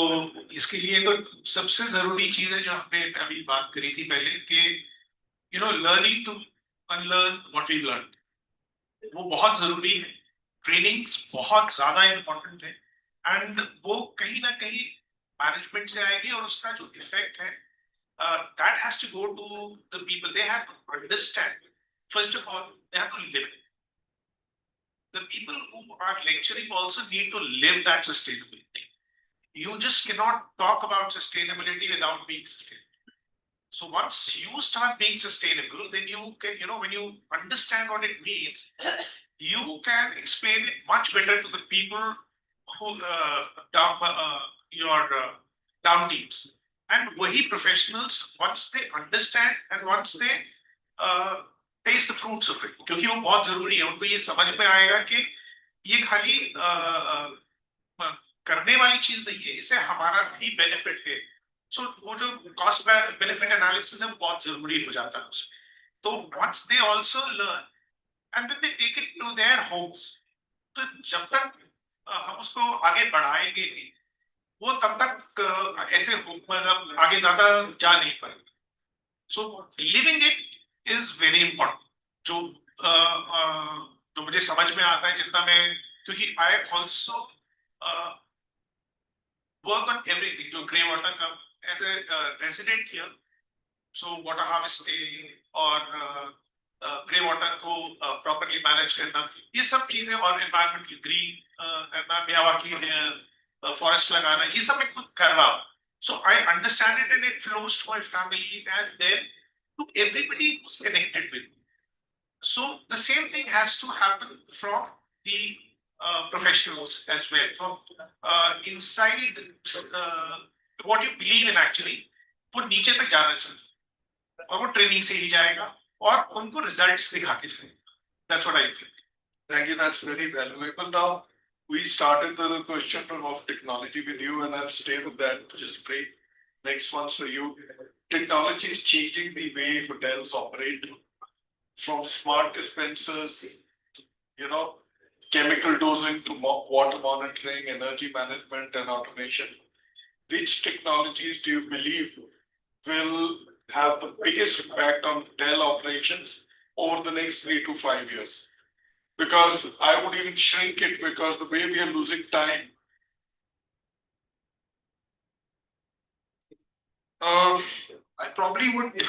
इसके लिए तो सबसे जरूरी चीज है जो हमने अभी बात करी थी पहले कि learning to unlearn what we learn, वो बहुत जरूरी है। ट्रेनिंग्स बहुत ज्यादा इम्पोर्टेंट है एंड वो कहीं ना कहीं मैनेजमेंट से आएगी और उसका जो इफेक्ट है that has to go to the people. They have to understand. First of all, they have to live it. The people who are lecturing also need to live that sustainability. You just cannot talk about sustainability without being sustainable. So once you start being sustainable, then you can, when you understand what it means, you can explain it much better to the people who your down teams. And wahi professionals, once they understand and once they taste the fruits of it, क्योंकि वो बहुत जरूरी है, उनको ये समझ में आएगा कि ये खाली करने वाली चीज नहीं है, इससे हमारा भी बेनिफिट है। सो वो जो कॉस्ट बेनिफिट एनालिसिस है बहुत जरूरी हो जाता है उसमें। तो once they also learn and then they take it to their homes, तो जब तक हम उसको आगे बढ़ाएंगे नहीं, वो तब तक ऐसे मतलब आगे ज्यादा जा नहीं पाएगा। So living it is very important. जो मुझे समझ में आता है जितना मैं, क्योंकि I also work on everything जो ग्रे वाटर का as a resident here. So water harvesting और ग्रे वाटर को प्रॉपर्ली मैनेज करना, ये सब चीजें, और एनवायरमेंटली ग्रीन करना, मियावाकी फॉरेस्ट लगाना, ये सब मैं खुद कर रहा हूँ। So I understand it and it flows to my family and then to everybody who's connected with me. So the same thing has to happen from the professionals as well, from inside what you believe in actually, वो नीचे तक जाना चाहिए और वो training से ही जाएगा और उनको रिजल्ट्स दिखा के जाएगा। That's what I think. Thank you, that's very valuable. Now, we started the question of technology with you, and I'll stay with that. Just break. Next one's for you. Technology is changing the way hotels operate, from smart dispensers, chemical dosing to water monitoring, energy management, and automation. Which technologies do you believe will have the biggest impact on hotel operations over the next 3 to 5 years? Because I would even shrink it, because the way we are losing time. I probably would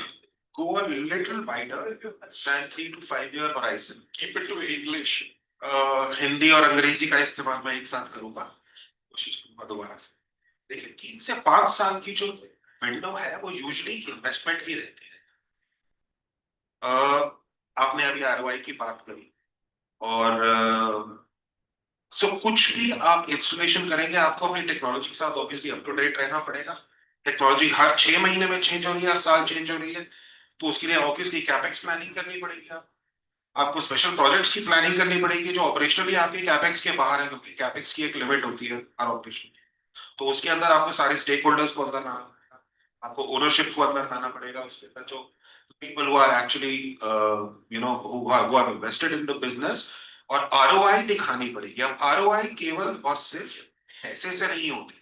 go a little wider than 3 to 5 year horizon. Keep it to English. Hindi और अंग्रेजी का इस्तेमाल मैं एक साथ करूंगा, कोशिश करूंगा दोबारा से। देखिए 3 से 5 साल की जो विंडो है वो यूजुअली इन्वेस्टमेंट की रहती है। आपने अभी ROI की बात करी और सो कुछ भी आप इंस्टॉलेशन करेंगे आपको अपनी टेक्नोलॉजी के साथ ऑब्वियसली अप टू डेट रहना पड़ेगा। टेक्नोलॉजी हर 6 महीने में चेंज हो रही है, हर साल चेंज हो रही है, तो उसके लिए ऑब्वियसली कैपेक्स प्लानिंग करनी पड़ेगी। आपको स्पेशल प्रोजेक्ट्स की प्लानिंग करनी पड़ेगी जो ऑपरेशनली आपके कैपेक्स के बाहर है, क्योंकि कैपेक्स की एक लिमिट होती है हर ऑपरेशन की। तो उसके अंदर आपको सारे स्टेक होल्डर्स को अंदर लाना पड़ेगा, आपको ओनरशिप को अंदर लाना पड़ेगा, उसके अंदर जो people who are actually who are invested in the business, और आरओआई दिखानी पड़ेगी। अब आरओआई केवल और सिर्फ ऐसे से नहीं होती,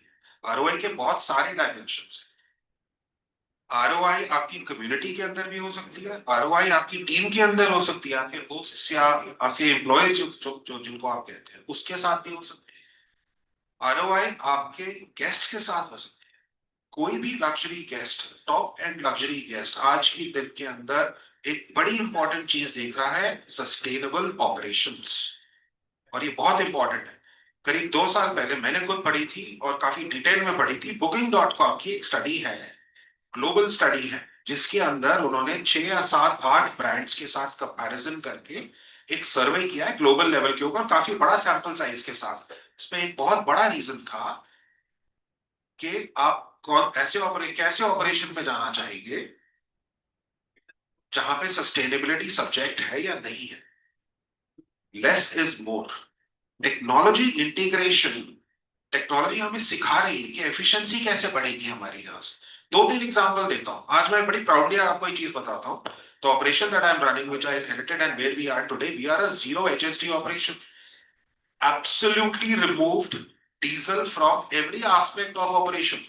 आरओआई के बहुत सारे डायमेंशंस हैं। आरओआई आपकी कम्युनिटी के अंदर भी हो सकती है, आरओआई आपकी टीम के अंदर हो सकती है, आपके दोस्त या आपके एम्प्लॉयज जो जिनको आप कहते हैं उसके साथ भी हो सकती है। आरओआई आपके गेस्ट के साथ हो सकती है। कोई भी luxury guest, top and luxury guest आज की दिन के अंदर एक बड़ी इंपॉर्टेंट चीज देख रहा है, सस्टेनेबल ऑपरेशंस। और ये बहुत इंपॉर्टेंट है। करीब 2 साल पहले मैंने खुद पढ़ी थी और काफी डिटेल में पढ़ी थी, Booking.com की एक स्टडी है, ग्लोबल स्टडी है, जिसके अंदर उन्होंने 6 या 7 8 ब्रांड्स के साथ कंपैरिजन करके एक सर्वे किया है ग्लोबल लेवल के ऊपर, काफी बड़ा सैंपल साइज के साथ। इसमें एक बहुत बड़ा रीजन था कि आप कैसे ऑपरेशन में जाना चाहेंगे जहां पे सस्टेनेबिलिटी सब्जेक्ट है या नहीं है। Less is more. Technology integration, technology हमें सिखा रही है कि एफिशिएंसी कैसे बढ़ेगी हमारी। यहाँ से 2-3 एग्जांपल देता हूँ। आज मैं बड़ी प्राउडली आपको एक चीज बताता हूँ। The operation that I am running, which I inherited and where we are today, we are a zero HSD operation. Absolutely removed diesel from every aspect of operation.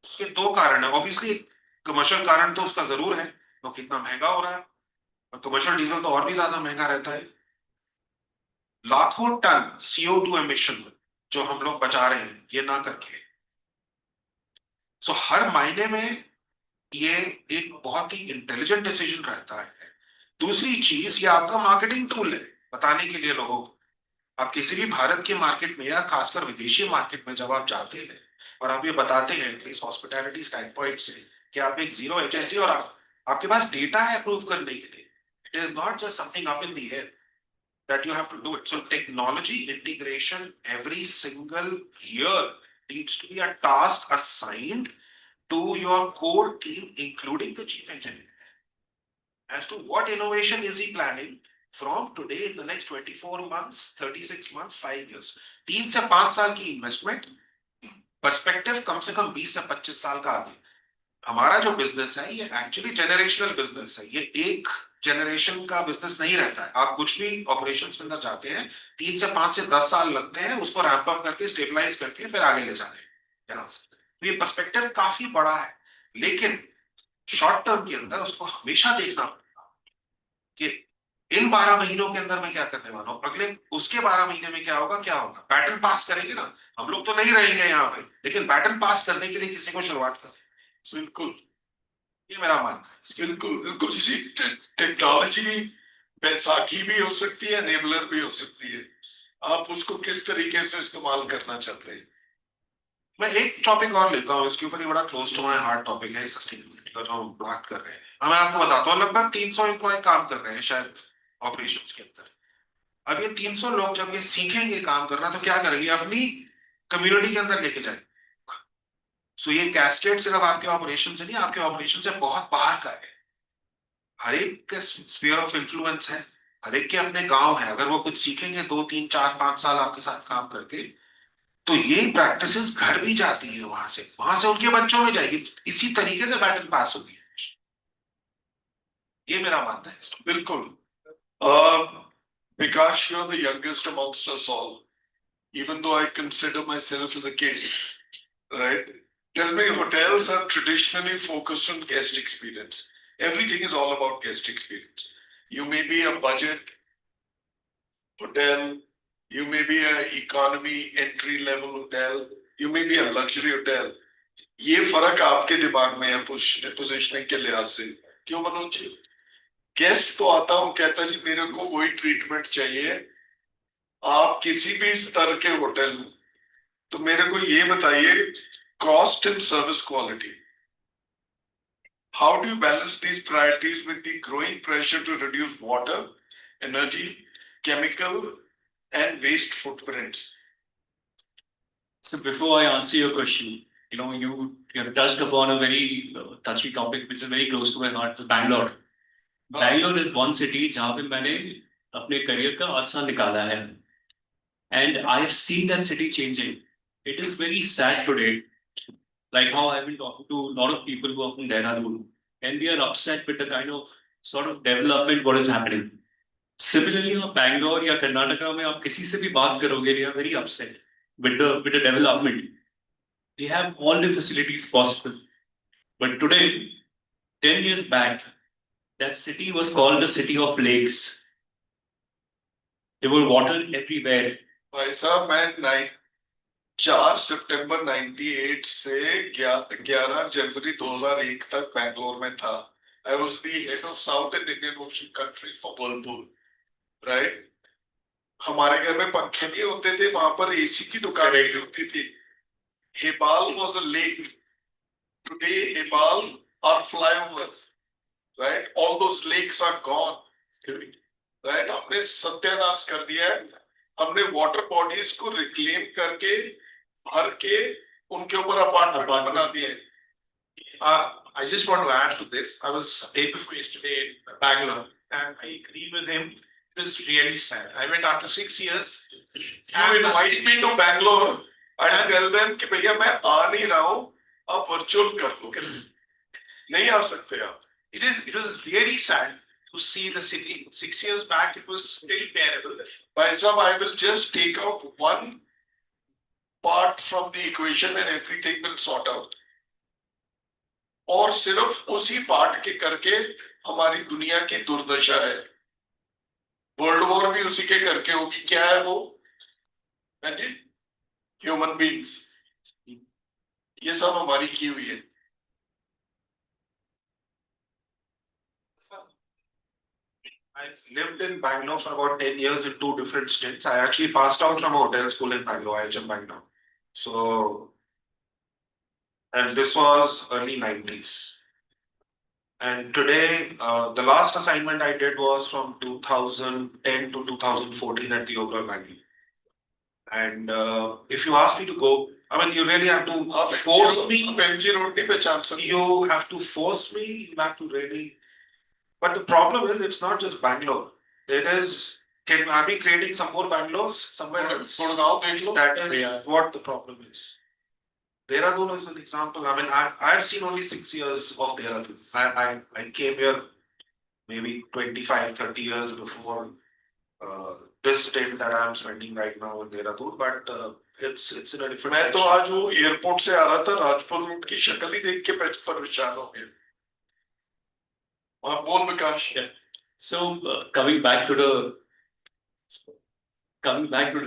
उसके 2 कारण है। ऑब्वियसली कमर्शियल कारण तो उसका जरूर है, तो कितना महंगा हो रहा है, और कमर्शियल डीजल तो और भी ज्यादा महंगा रहता है। लाखों टन CO2 एमिशन जो हम लोग बचा रहे हैं ये ना करके। सो हर महीने में ये एक बहुत ही इंटेलिजेंट डिसीजन रहता है। दूसरी चीज, ये आपका मार्केटिंग टूल है बताने के लिए लोगों को। आप किसी भी भारत के मार्केट में या खासकर विदेशी मार्केट में जब आप जाते हैं और आप ये बताते हैं एटलीस्ट हॉस्पिटैलिटी स्टैंड पॉइंट से कि आप एक जीरो HSD और आपके पास डेटा है प्रूव करने के लिए, it is not just something up in the air that you have to do it. So technology integration every single year needs to be a task assigned to your core team, including the chief engineer, as to what innovation is he planning from today in the next 24 months, 36 months, 5 years. 3 से 5 साल की investment, perspective कम से कम 20 से 25 साल का आगे। हमारा जो बिजनेस है ये एक्चुअली जनरेशनल बिजनेस है, ये एक जनरेशन का बिजनेस नहीं रहता है। आप कुछ भी ऑपरेशन के अंदर जाते हैं 3 से 5 से 10 साल लगते हैं उसको रैंप अप करके स्टेबलाइज करके फिर आगे ले जाते हैं। तो ये पर्सपेक्टिव काफी बड़ा है, लेकिन शॉर्ट टर्म के अंदर उसको हमेशा देखना पड़ेगा कि इन 12 महीनों के अंदर मैं क्या करने वाला हूँ, अगले उसके 12 महीने में क्या होगा। पैटर्न पास करेंगे ना, हम लोग तो नहीं रहेंगे यहाँ पे, लेकिन पैटर्न पास करने के लिए किसी को शुरुआत करें। बिल्कुल, ये मेरा मानना है। बिल्कुल बिल्कुल। इसी टेक्नोलॉजी बैसाखी भी हो सकती है, एनेबलर भी हो सकती है। आप उसको किस तरीके से इस्तेमाल करना चाहते हैं? मैं एक टॉपिक और लेता हूँ, इसके ऊपर ही बड़ा close to my heart topic है सस्टेनेबिलिटी का जो हम बात कर रहे हैं। मैं आपको बताता हूँ लगभग 300 एम्प्लॉय काम कर रहे हैं शायद ऑपरेशंस के अंदर। अब ये 300 लोग जब ये सीखेंगे काम करना तो क्या करेंगे, अपनी कम्युनिटी के अंदर लेके जाएंगे। सो ये कैस्केड सिर्फ आपके ऑपरेशन से नहीं, आपके ऑपरेशन से बहुत बाहर का है। हर एक के स्फीयर ऑफ इन्फ्लुएंस है, हर एक के अपने गांव है। अगर वो कुछ सीखेंगे 2 3 4 5 साल आपके साथ काम करके, तो ये प्रैक्टिसेस घर भी जाती है वहां से उनके बच्चों में जाएगी। इसी तरीके से बैटल पास होती है। ये मेरा मानना है। बिल्कुल। Because you're the youngest amongst us all, even though I consider myself as a kid, right? Tell me, hotels are traditionally focused on guest experience. Everything is all about guest experience. You may be a budget hotel, you may be an economy entry level hotel, you may be a luxury hotel. ये फर्क आपके दिमाग में है positioning के लिहाज से, क्यों मनोज जी? गेस्ट तो आता हूं कहता जी मेरे को वही ट्रीटमेंट चाहिए, आप किसी भी स्तर के होटल, तो मेरे को ये बताइए cost and service quality, how do you balance these priorities with the growing pressure to reduce water, energy, chemical and waste footprints? So before I answer your question, you have touched upon a very touchy topic which is very close to my heart, is Bangalore. Bangalore is one city जहाँ पे मैंने अपने career का 8 साल निकाला है. And I've seen that city changing. It is very sad today, like how I've been talking to a lot of people who are from Dehradun, and they are upset with the kind of sort of development what is happening. Similarly, आप Bangalore या कर्नाटका में आप किसी से भी बात करोगे, they are very upset with the development. They have all the facilities possible. But today, 10 years back, that city was called the city of lakes. There were water everywhere. भाई साहब मैं 4 सितंबर 98 से 11 जनवरी 2001 तक बैंगलोर में था. I was the head of South and Indian Ocean countries for Whirlpool, right? हमारे घर में पंखे नहीं होते थे, वहां पर एसी की दुकान नहीं होती थी. Hebal was a lake. Today Hebal are flyovers, right? All those lakes are gone, right? हमने सत्यानाश कर दिया है. हमने वाटर बॉडीज को रिक्लेम करके भर के उनके ऊपर अपार्टमेंट बना दिए. I just want to add to this. I was day before yesterday in Bangalore, and I agree with him. It was really sad. I went after 6 years. You invite me to Bangalore and tell them कि भैया मैं आ नहीं रहा हूँ, आप virtual कर दो. नहीं आ सकते आप. It was really sad to see the city. 6 years back, it was still bearable. By some, I will just take out one part from the equation and everything will sort out. और सिर्फ उसी part के करके हमारी दुनिया की दुर्दशा है. वर्ल्ड वॉर भी उसी के करके होगी. क्या है वो? Human beings. ये सब हमारी की हुई है. I lived in Bangalore for about 10 years in 2 different stints. I actually passed out from a hotel school in Bangalore, IHM Bangalore. So, and this was early 90s. And today, the last assignment I did was from 2010 to 2014 at the Oberoi Bangalore. And if you ask me to go, I mean, you really have to force me. You have to force me, you have to really. But the problem is, it's not just Bangalore. It is, are we creating some more Bangalores somewhere else? That is what the problem is. Dehradun is an example. I mean, I've seen only 6 years of Dehradun. I came here maybe 25, 30 years before this stint that I'm spending right now in Dehradun, but it's in a different. मैं तो आज वो airport से आ रहा था, Rajpur road की शक्ल ही देख के परेशान हो गया. बोल विकास. So coming back to the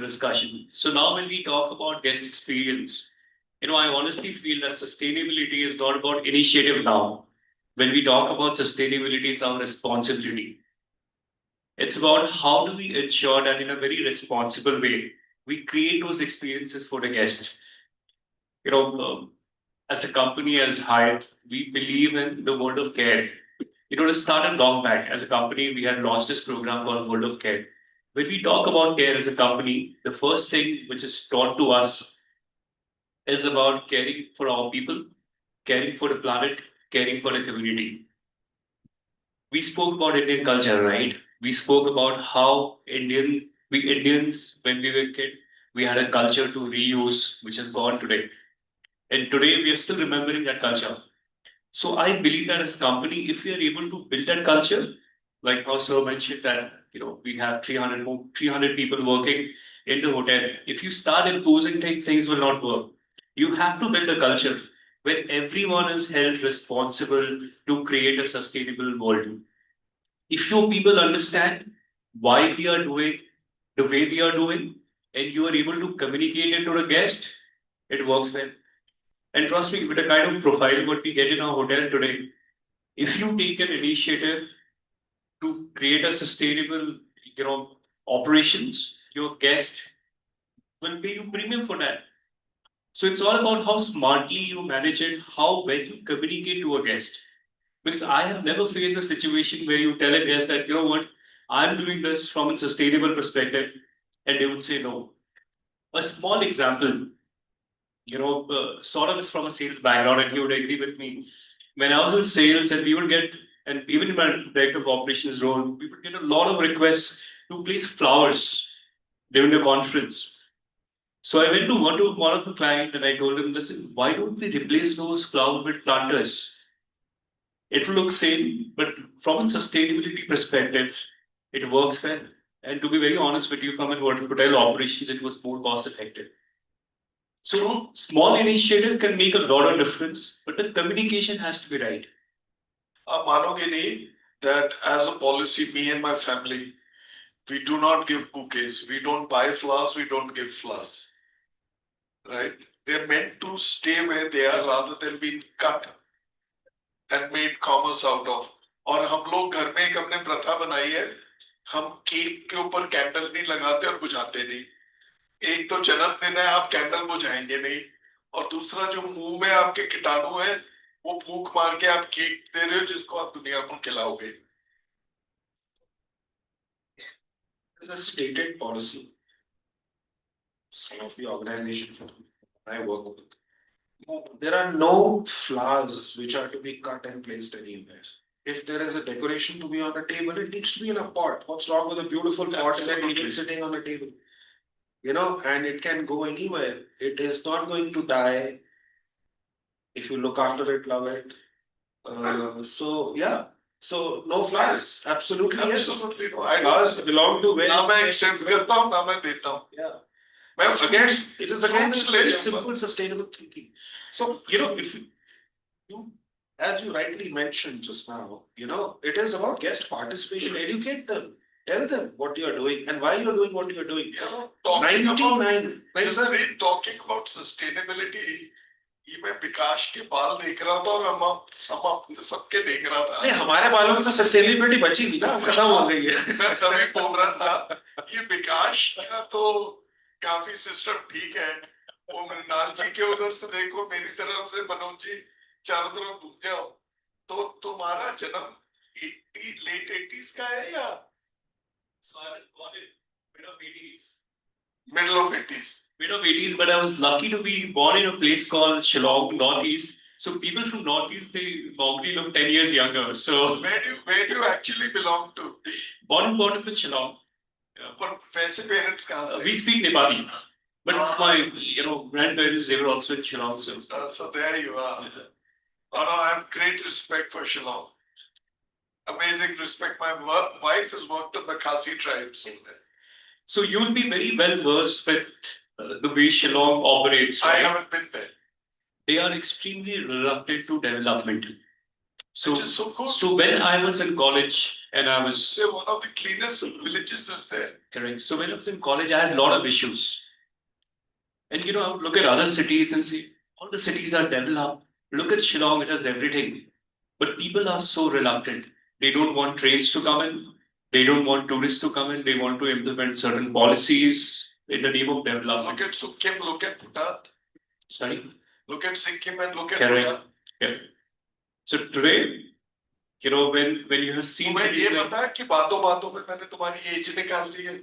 discussion. So now when we talk about guest experience, I honestly feel that sustainability is not about initiative now. When we talk about sustainability, it's our responsibility. It's about how do we ensure that in a very responsible way, we create those experiences for the guest. As a company, as Hyatt, we believe in the world of care. It started long back. As a company, we had launched this program called World of Care. When we talk about care as a company, the first thing which is taught to us is about caring for our people, caring for the planet, caring for the community. We spoke about Indian culture, right? We spoke about how Indians, when we were kids, we had a culture to reuse, which is gone today. And today we are still remembering that culture. So I believe that as a company, if we are able to build that culture, like how Sir mentioned that, we have 300 people working in the hotel. If you start imposing things will not work. You have to build a culture where everyone is held responsible to create a sustainable world. If your people understand why we are doing the way we are doing, and you are able to communicate it to the guest, it works well. And trust me, with the kind of profile what we get in our hotel today, if you take an initiative to create a sustainable, operations, your guest will pay you premium for that. So it's all about how smartly you manage it, how well you communicate to a guest. Because I have never faced a situation where you tell a guest that, I'm doing this from a sustainable perspective, and they would say no. A small example. sort of is from a sales background, and he would agree with me. When I was in sales, and we would get, and even in my director of operations role, we would get a lot of requests to place flowers during the conference. So I went to one of the client and I told him, listen, why don't we replace those flowers with planters? It will look same, but from a sustainability perspective, it works well. And to be very honest with you, from an hotel operations, it was more cost effective. So small initiative can make a lot of difference, but the communication has to be right. मानोगे नहीं that as a policy, me and my family, we do not give bouquets. We don't buy flowers. We don't give flowers. Right? They're meant to stay where they are rather than being cut and made commerce out of. और हम लोग घर में एक हमने प्रथा बनाई है, हम केक के ऊपर कैंडल नहीं लगाते और बुझाते नहीं. एक तो जन्मदिन है, आप कैंडल बुझाएंगे नहीं, और दूसरा जो मुंह में आपके कीटाणु है, वो फूंक मार के आप केक दे रहे हो जिसको आप दुनिया को खिलाओगे. It's a stated policy. Some of the organizations I work with, there are no flowers which are to be cut and placed anywhere. If there is a decoration to be on a table, it needs to be in a pot. What's wrong with a beautiful pot and a table sitting on a table? And it can go anywhere. It is not going to die if you look after it, love it. So no flowers. Absolutely yes. Absolutely no. Flowers belong to where. ना मैं accept करता हूँ, ना मैं देता हूँ. Yeah. मैं Again, it is again fruits very ले simple, sustainable thinking. So, if you, as you rightly mentioned just now, it is about guest participation. Educate them. Tell them what you are doing and why you are doing what you are doing. talking about 99. just talking about sustainability. ये मैं विकास के बाल देख रहा था और हम अपने सबके देख रहा था. नहीं, हमारे बालों की तो सस्टेनेबिलिटी बची नहीं ना, खत्म हो गई है. मैं तभी बोल रहा था, ये विकास का तो काफी सिस्टम ठीक है. वो मृणाल जी के उधर से देखो, मेरी तरफ से मनोज जी, चारों तरफ घूम जाओ. तो तुम्हारा जन्म लेट 80s का है या? So I was born in mid of 80s. Middle of 80s. Mid of 80s, but I was lucky to be born in a place called Shillong, Northeast. So people from Northeast, they normally look 10 years younger. So where do you actually belong to? Born and brought up in Shillong. But वैसे parents कहाँ से? We speak Nepali. But my grandparents, they were also in Shillong. So there you are. Oh, no, I have great respect for Shillong. Amazing respect. My wife has worked in the Khasi tribes. So you'll be very well versed with the way Shillong operates. I Right? haven't been there. They are extremely reluctant to development. So, Which is so good. so when I was in college and I was They're one of the cleanest villages is there. correct. So when I was in college, I had a lot of issues. And I would look at other cities and see all the cities are developed. Look at Shillong, it has everything. But people are so reluctant. They don't want trains to come in. They don't want tourists to come in. They want to implement certain policies in the name of development. Look at Sikkim, look at Bhutan. Sorry? Look at Sikkim and look at Correct. Bhutan. Yeah. So today, when you have seen तुम्हें cities ये like पता है कि बातों बातों में मैंने तुम्हारी एज निकाल ली है.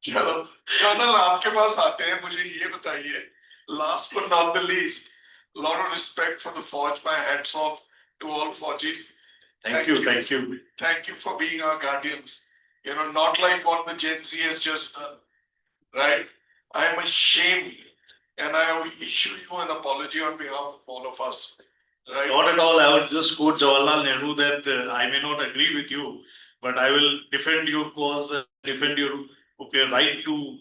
चलो कर्नल आपके पास आते हैं. मुझे ये बताइए, last but not the least, lot of respect for the forge. My hats off to all forges. Thank you. Thank you for being our guardians. Not like what the Gen Z has just done. Right? I am ashamed, and I issue you an apology on behalf of all of us. Right? Not at all. I would just quote Jawaharlal Nehru that I may not agree with you, but I will defend your cause, defend your right to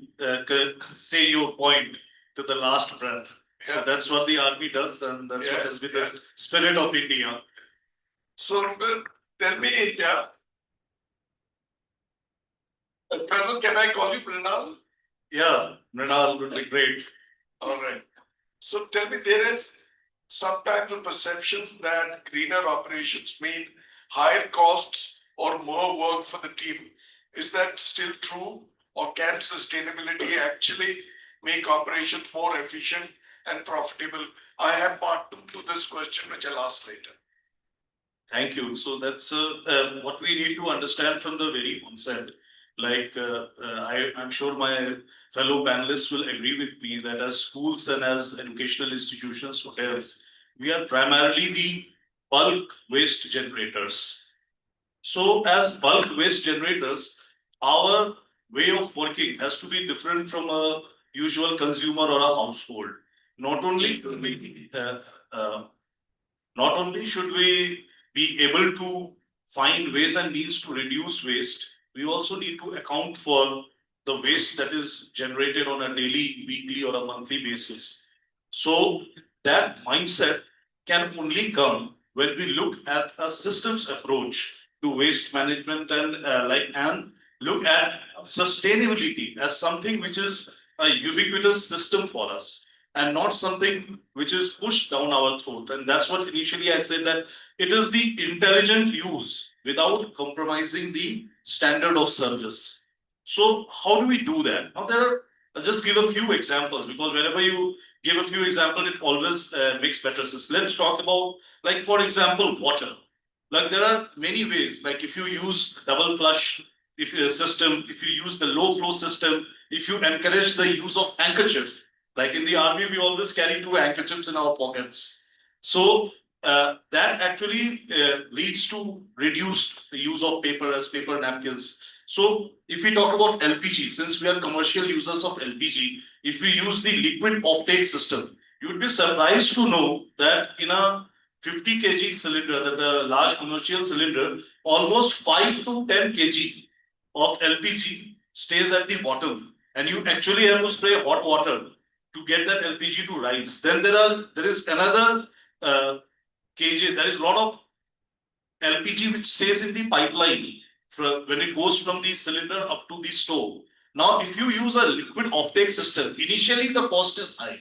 say your point to the last breath. So Yeah. that's what the army does, and that's what Yeah, has been yeah. the spirit of India. So tell me, Colonel, can I call you Mrinal? Yeah, Mrinal would be great. All right. So tell me, there is sometimes a perception that greener operations mean higher costs or more work for the team. Is that still true? Or can sustainability actually make operations more efficient and profitable? I have part 2 to this question, which I'll ask later. Thank you. So that's what we need to understand from the very onset. I'm sure my fellow panelists will agree with me that as schools and as educational institutions, hotels, we are primarily the bulk waste generators. So as bulk waste generators, our way of working has to be different from a usual consumer or a household. Not only should we, uh, not only should we be able to find ways and means to reduce waste, we also need to account for the waste that is generated on a daily, weekly, or a monthly basis. So that mindset can only come when we look at a systems approach to waste management and look at sustainability as something which is a ubiquitous system for us and not something which is pushed down our throat. And that's what initially I said, that it is the intelligent use without compromising the standard of service. So how do we do that? Now I'll just give a few examples, because whenever you give a few examples, it always makes better sense. Let's talk about, like, for example, water. Like, there are many ways, like if you use double flush system, if you use the low flow system, if you encourage the use of handkerchief, like in the army, we always carry two handkerchiefs in our pockets. So that actually leads to reduced use of paper as paper napkins. So if we talk about LPG, since we are commercial users of LPG, if we use the liquid offtake system, you would be surprised to know that in a 50 kg cylinder, that the large commercial cylinder, almost 5 to 10 kg of LPG stays at the bottom, and you actually have to spray hot water to get that LPG to rise. Then there is another kg. There is a lot of LPG which stays in the pipeline when it goes from the cylinder up to the stove. Now, if you use a liquid offtake system, initially the cost is high.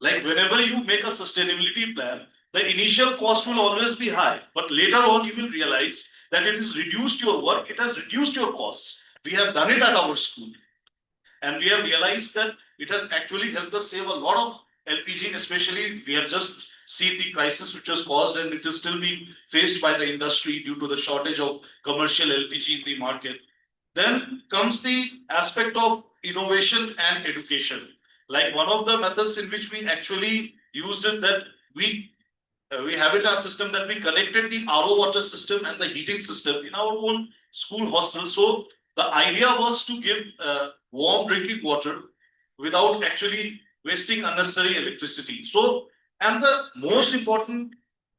Like whenever you make a sustainability plan, the initial cost will always be high, but later on you will realize that it has reduced your work, it has reduced your costs. We have done it at our school. And we have realized that it has actually helped us save a lot of LPG, especially we have just seen the crisis which was caused and it is still being faced by the industry due to the shortage of commercial LPG in the market. Then comes the aspect of innovation and education. Like one of the methods in which we actually used it, that we have it our system that we connected the RO water system and the heating system in our own school hostel. So the idea was to give warm drinking water without actually wasting unnecessary electricity. So, and the most important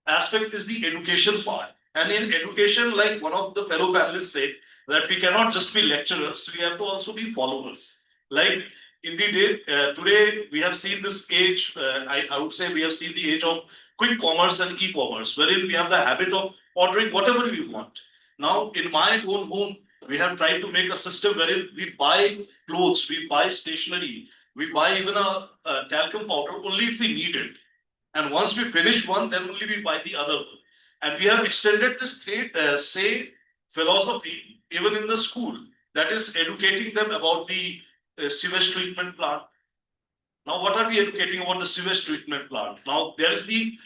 aspect is the education part. And in education, like one of the fellow panelists said, that we cannot just be lecturers, we have to also be followers. Like in the day, today we have seen this age, I would say we have seen the age of quick commerce and e-commerce, wherein we have the habit of ordering whatever we want. Now, in my own home, we have tried to make a system wherein we buy clothes, we buy stationery, we buy even a talcum powder only if we need it. And once we finish one, then only we buy the other one. And we have extended this same philosophy even in the school, that is educating them about the sewage treatment plant. Now, what are we educating about the sewage treatment plant? Now, there is the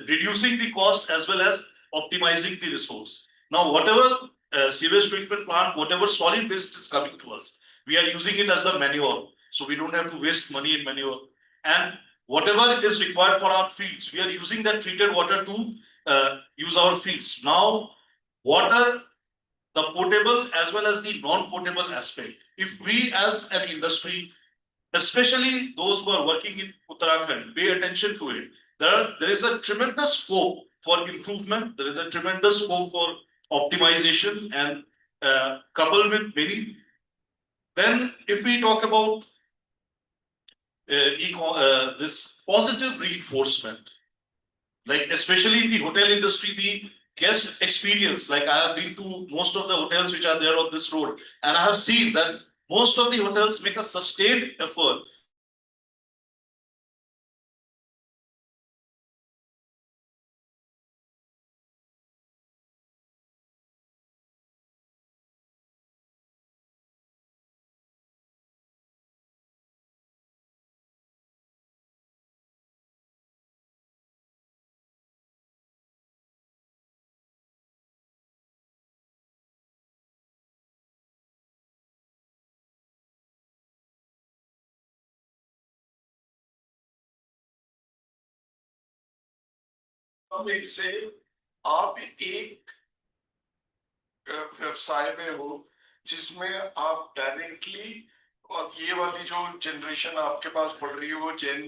reducing the cost as well as optimizing the resource. Now, whatever sewage treatment plant, whatever solid waste is coming to us, we are using it as the manure. So we don't have to waste money in manure. And whatever is required for our fields, we are using that treated water to use our fields. Now, water, the potable as well as the non-potable aspect. If we as an industry, especially those who are working in Uttarakhand, pay attention to it, there is a tremendous scope for improvement. There is a tremendous scope for optimization and coupled with many. Then if we talk about this positive reinforcement, like especially in the hotel industry, the guest experience, like I have been to most of the hotels which are there on this road, and I have seen that most of the hotels make a sustained effort topic से आप एक व्यवसाय में हो जिसमें आप directly, और ये वाली जो जनरेशन आपके पास पढ़ रही है वो जेन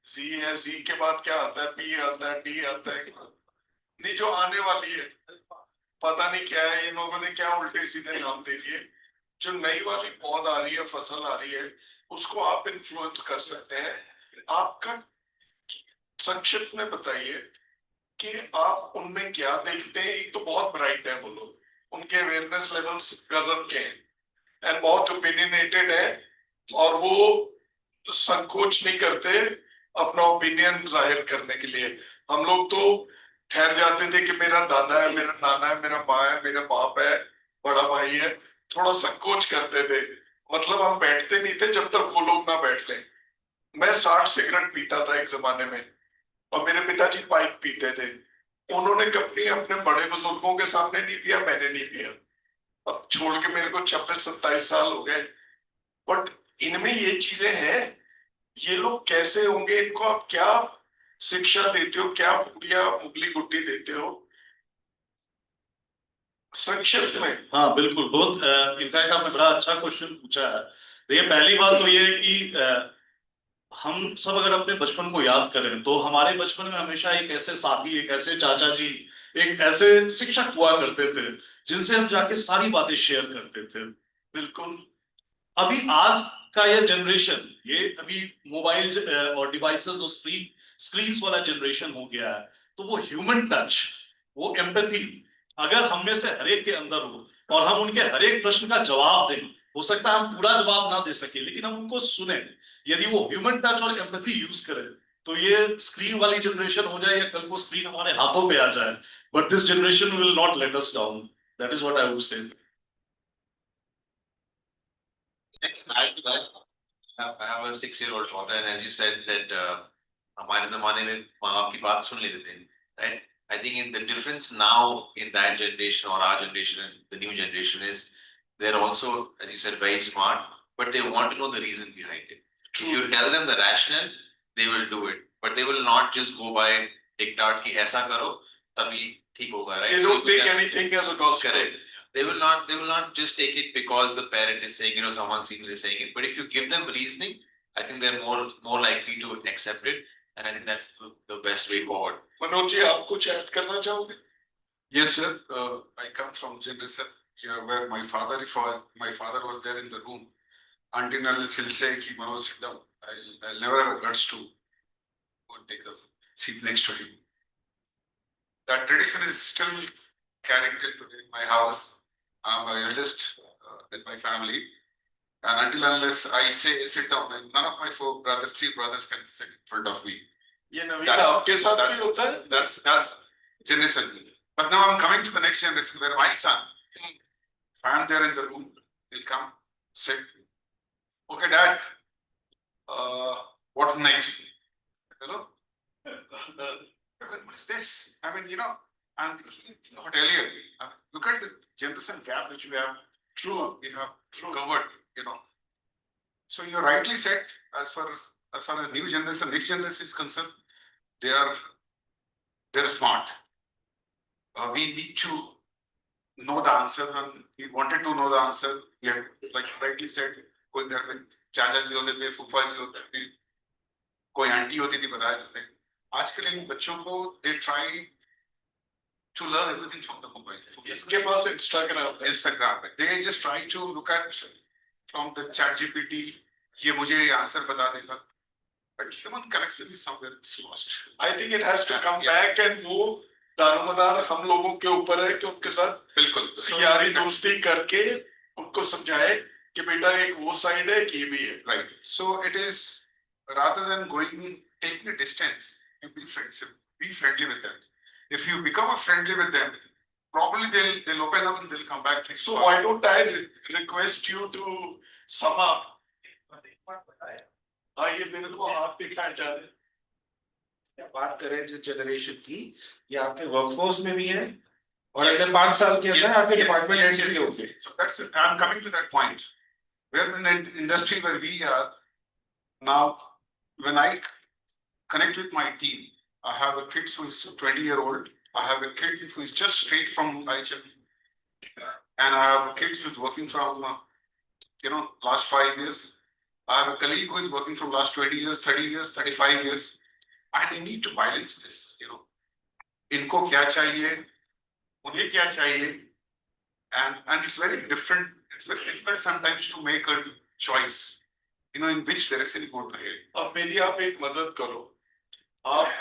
जी है, जी के बाद क्या आता है, पी आता है, डी आता है, नहीं जो आने वाली है पता नहीं क्या है, इन लोगों ने क्या उल्टे सीधे नाम दे दिए। जो नई वाली पौध आ रही है, फसल आ रही है, उसको आप इन्फ्लुएंस कर सकते हैं। आपका संक्षिप्त में बताइए कि आप उनमें क्या देखते हैं। एक तो बहुत ब्राइट है वो लोग, उनके अवेयरनेस लेवल्स गजब के हैं एंड बहुत ओपिनियनेटेड है, और वो संकोच नहीं करते अपना ओपिनियन जाहिर करने के लिए। हम लोग तो ठहर जाते थे कि मेरा दादा है, मेरा नाना है, मेरा माँ है, मेरा बाप है, बड़ा भाई है, थोड़ा संकोच करते थे। मतलब हम बैठते नहीं थे जब तक वो लोग ना बैठ ले। मैं 60 सिगरेट पीता था एक जमाने में, और मेरे पिताजी पाइप पीते थे। उन्होंने कभी अपने बड़े बुजुर्गों के सामने नहीं पिया, मैंने नहीं पिया। अब छोड़ के मेरे को 26-27 साल हो गए, बट इनमें ये चीजें हैं। ये लोग कैसे होंगे, इनको आप क्या शिक्षा देते हो, क्या बुढ़िया मुगली गुट्टी देते हो संक्षिप्त में? हाँ बिल्कुल, बहुत इनफैक्ट आपने बड़ा अच्छा क्वेश्चन पूछा है। देखिए पहली बात तो ये है कि हम सब अगर अपने बचपन को याद करें तो हमारे बचपन में हमेशा एक ऐसे साथी, एक ऐसे चाचा जी, एक ऐसे शिक्षक हुआ करते थे जिनसे हम जाके सारी बातें शेयर करते थे। बिल्कुल। अभी आज का ये जनरेशन, ये अभी मोबाइल और डिवाइसेस और स्क्रीन्स वाला जनरेशन हो गया है, तो वो ह्यूमन टच, वो एम्पैथी अगर हम में से हर एक के अंदर हो और हम उनके हर एक प्रश्न का जवाब दें, हो सकता है हम पूरा जवाब ना दे सके लेकिन हम उनको सुने, यदि वो ह्यूमन टच और एम्पैथी यूज करें, तो ये स्क्रीन वाली जनरेशन हो जाए या कल को स्क्रीन हमारे हाथों पे आ जाए, but this generation will not let us down. That is what I would say. I have a 6-year-old daughter, and as you said that हमारे जमाने में माँ बाप की बात सुन लेते थे, right? I think in the difference now in that generation or our generation and the new generation is they're also, as you said, very smart, but they want to know the reason behind it. If you tell them the rationale, they will do it, but they will not just go by diktat कि ऐसा करो तभी ठीक होगा, right? They don't take anything as a gospel. Correct. They will not just take it because the parent is saying, someone senior is saying it. But if you give them reasoning, I think they're more likely to accept it. And I think that's the best way forward. Manoj ji, आप कुछ add करना चाहोगे? Yes, sir. I come from generation here where my father was there in the room. Until unless he'll say, "Ki Manoj, sit down." I'll never have a guts to go and take a seat next to him. That tradition is still carried till today in my house. I'm the eldest in my family, and until unless I say sit down, then none of my three brothers can sit in front of me. ये नवीन आपके साथ भी होता है? That's generation. But now I'm coming to the next generation where my son, I'm there in the room, he'll come, sit. Okay, Dad, what's next? Hello? What is this? I mean, and not earlier. Look at the generation gap which we have covered, So you rightly said, as far as new generation, next generation is concerned, they're smart. We need to know the answer, and we wanted to know the answer. We have, like rightly said, कोई घर में चाचा जी होते थे, फूफा जी होते थे, कोई आंटी होती थी, बताया जाते। आजकल इन बच्चों को they try to learn everything from the mobile. इसके पास Instagram में they just try to look at from the chat GPT, ये मुझे आंसर बता देगा, but human connection is somewhere lost. I think it has to come back, and वो दारोमदार हम लोगों के ऊपर है कि उनके साथ बिल्कुल यारी दोस्ती करके उनको समझाए कि बेटा एक वो साइड है कि ये भी है। Right. So it is, rather than taking a distance, you be friendly with them. If you become friendly with them, probably they'll open up and they'll come back to you. So why don't I request you to sum up? आइए मेरे को हाथ दिखाए जा रहे। बात करें जिस जनरेशन की, ये आपके वर्कफोर्स में भी है और अगले 5 साल के अंदर आपके डिपार्टमेंट हेड भी होंगे। So that's it. I'm coming to that point. We're in an industry where we are now, when I connect with my team, I have a kid who is 20-year-old. I have a kid who is just straight from IHM. And I have a kid who's working from, last 5 years. I have a colleague who is working from last 20 years, 30 years, 35 years. And I need to balance this, Inko kya chahiye, unhe kya chahiye. And it's very different. It's very difficult sometimes to make a choice, in which direction you go to it. अब मेरी आप एक मदद करो, आप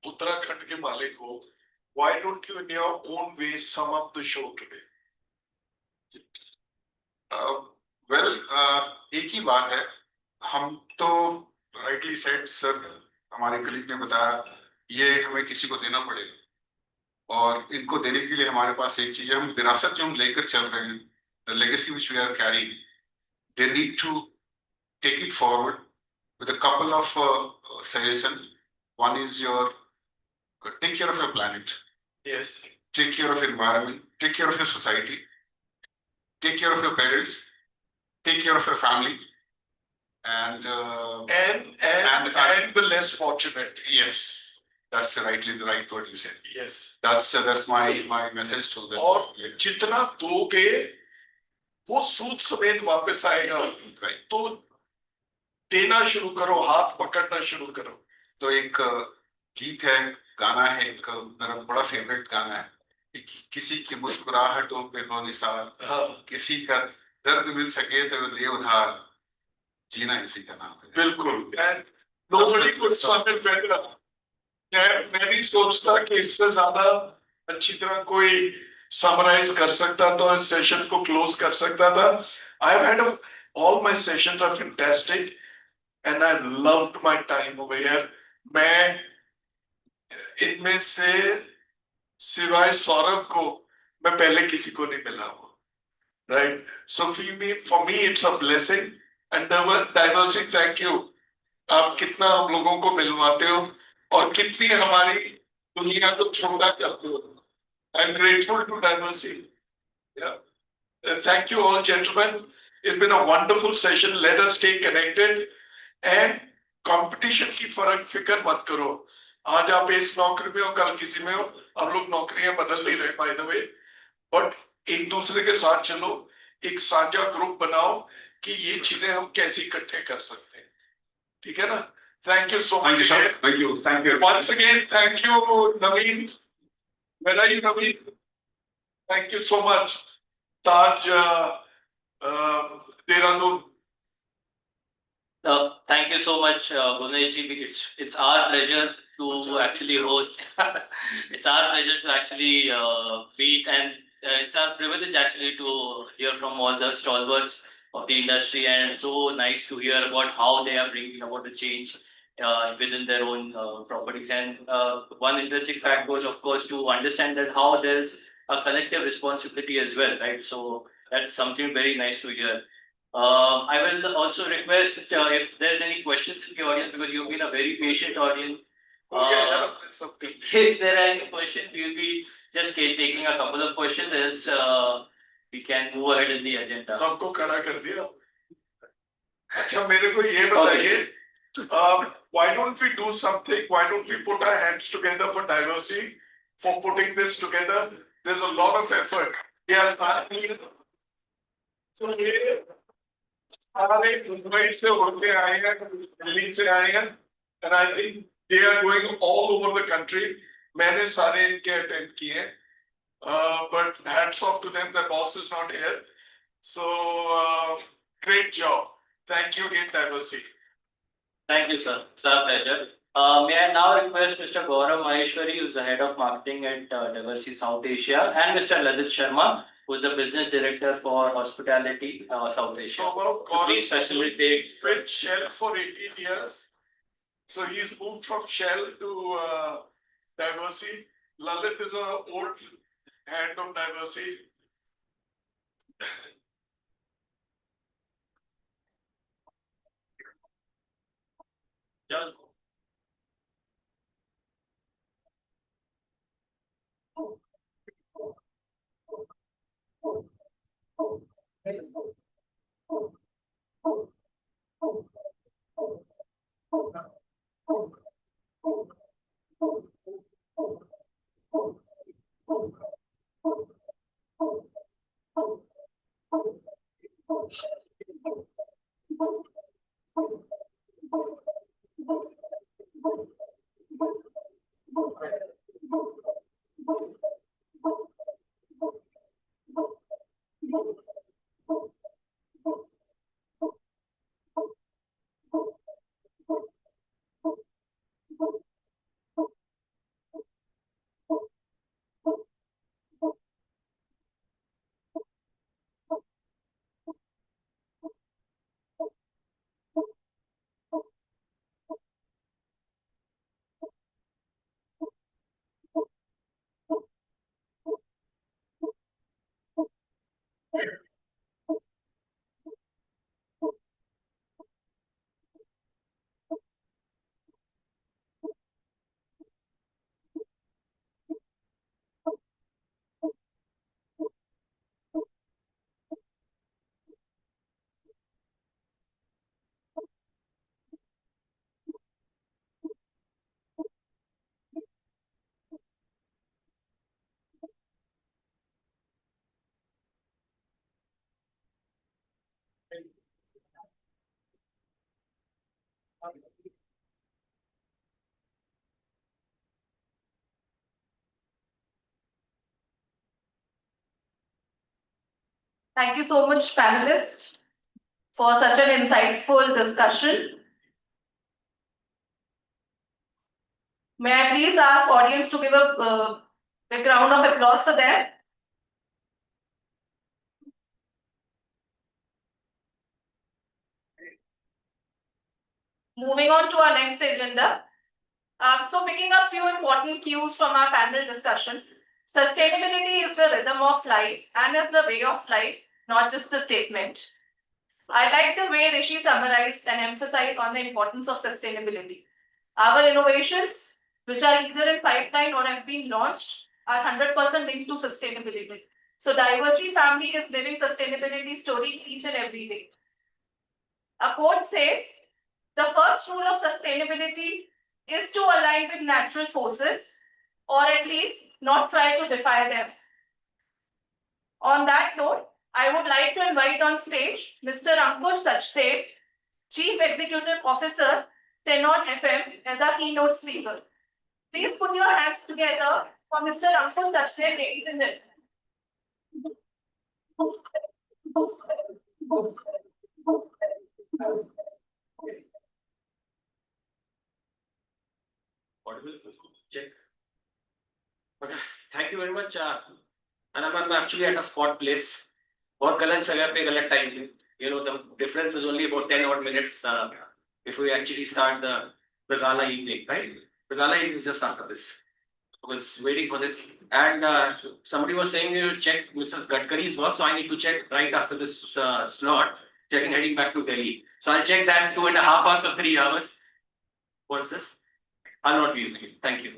उत्तराखंड के मालिक हो, why don't you in your own way sum up the show today? एक ही बात है, हम तो rightly said sir, हमारे कलीग ने बताया, ये हमें किसी को देना पड़ेगा और इनको देने के लिए हमारे पास एक चीज है, हम विरासत जो हम लेकर चल रहे हैं, the legacy which we are carrying, they need to take it forward with a couple of suggestions. One is your take care of your planet. Yes. Take care of environment. Take care of your society. Take care of your parents. Take care of your family. And the less fortunate. Yes, that's the right word you said. Yes. That's my message to them. और जितना दोगे वो सूद समेत वापस आएगा, तो देना शुरू करो, हाथ पकड़ना शुरू करो. तो एक गीत है, गाना है, एक मेरा बड़ा फेवरेट गाना है, किसी की मुस्कुराहटों पे हो निसार, किसी का दर्द मिल सके तो ले उधार, जीना इसी का नाम है. बिल्कुल. And nobody could sum it better. मैं भी सोचता कि इससे ज्यादा अच्छी तरह कोई समराइज कर सकता तो इस सेशन को क्लोज कर सकता था. I've had all my sessions are fantastic and I loved my time over here. मैं इनमें से सिवाय सौरभ को मैं पहले किसी को नहीं मिला हूँ. Right? So for me it's a blessing and diversity. Thank you. आप कितना हम लोगों को मिलवाते हो और कितनी हमारी दुनिया को छोटा करते हो. I'm grateful to diversity. Yeah. Thank you all, gentlemen. It's been a wonderful session. Let us stay connected and competition की फिक्र मत करो. आज आप इस नौकरी में हो, कल किसी में हो. अब लोग नौकरियां बदल नहीं रहे, by the way. But एक दूसरे के साथ चलो, एक साझा ग्रुप बनाओ कि ये चीजें हम कैसे इकट्ठे कर सकते हैं. ठीक है ना? Thank you so much. Thank you. Thank you. Once again, thank you, Naveen. Where are you, Naveen? Thank you so much. Taj Dehradun. Thank you so much, Guneshji. It's our pleasure to actually host. It's our pleasure to actually meet, and it's our privilege actually to hear from all the stalwarts of the industry, and it's so nice to hear about how they are bringing about the change within their own properties. And one interesting fact was, of course, to understand that how there's a collective responsibility as well, right? So that's something very nice to hear. I will also request if there's any questions in the audience, because you've been a very patient audience. Is there any question? We'll be just taking a couple of questions as we can move ahead in the agenda. सबको खड़ा कर दिया. अच्छा मेरे को ये बताइए, why don't we do something? Why don't we put our hands together for diversity, for putting this together? There's a lot of effort. Yes, so ये सारे मुंबई से होके आए हैं, दिल्ली से आए हैं, and I think they are going all over the country. मैंने सारे इनके अटेंड किए, but hats off to them. The boss is not here, so great job. Thank you again, diversity. Thank you, sir. It's our pleasure. May I now request Mr. Gaurav Maheshwari, who's the head of marketing at Diversity South Asia, and Mr. Lalit Sharma, who's the business director for hospitality South Asia. So Please facilitate. With Shell for 18 years. So he's moved from Shell to Diversity. Lalit is an old hand of Diversity. Yeah. Thank you so much, panelists, for such an insightful discussion. May I please ask audience to give a big round of applause for them? Moving on to our next agenda. So picking up few important cues from our panel discussion, sustainability is the rhythm of life and is the way of life, not just a statement. I like the way Rishi summarized and emphasized on the importance of sustainability. Our innovations, which are either in pipeline or have been launched, are 100% linked to sustainability. So Diversity family is living sustainability story each and every day. A quote says, the first rule of sustainability is to align with natural forces, or at least not try to defy them. On that note, I would like to invite on stage Mr. Ankush Sachdev, Chief Executive Officer, Tenon FM, as our keynote speaker. Please put your hands together for Mr. Ankush Sachdev, ladies and gentlemen. Check. Okay, thank you very much. And I'm actually at a spot place. और गलत जगह पे गलत time पे. You know, the difference is only about 10 odd minutes if we actually start the gala evening, right? The gala evening is just after this. I was waiting for this, and somebody was saying they will check Mr. Gadkari's work, so I need to check right after this slot, checking heading back to Delhi. So I'll check that 2.5 hours or 3 hours. What's this? I'll not be using it. Thank you.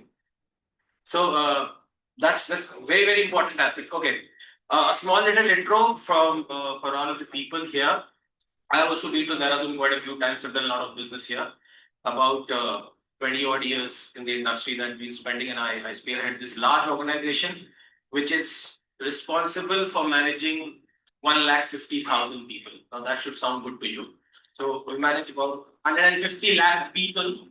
So that's very, very important aspect. Okay. A small little intro from for all of the people here. I also been to Dehradun quite a few times. I've done a lot of business here. About 20 odd years in the industry that I've been spending, and I spearhead this large organization, which is responsible for managing 150,000 people. Now that should sound good to you. So we manage about 150 lakh people,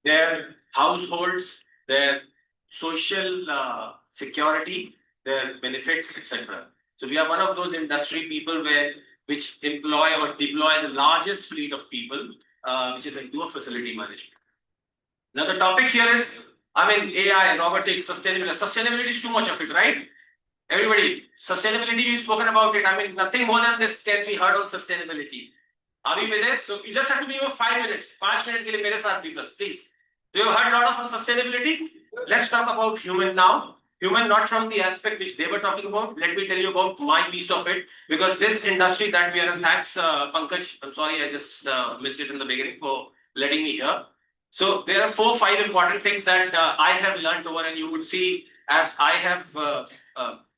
their households, their social security, their benefits, etc. So we are one of those industry people which employ or deploy the largest fleet of people, which is into a facility management. Now the topic here is, AI, robotics, sustainability. Sustainability is too much of it, right? Everybody, sustainability, we've spoken about it. Nothing more than this can be heard on sustainability. Are we with this? So you just have to be here 5 minutes. 5 minutes ke liye mere saath be plus, please. So you heard a lot of on sustainability. Let's talk about human now. Human not from the aspect which they were talking about. Let me tell you about my piece of it, because this industry that we are in, thanks Pankaj, I'm sorry I just missed it in the beginning for letting me hear. So there are 4 or 5 important things that I have learned over, and you would see as I have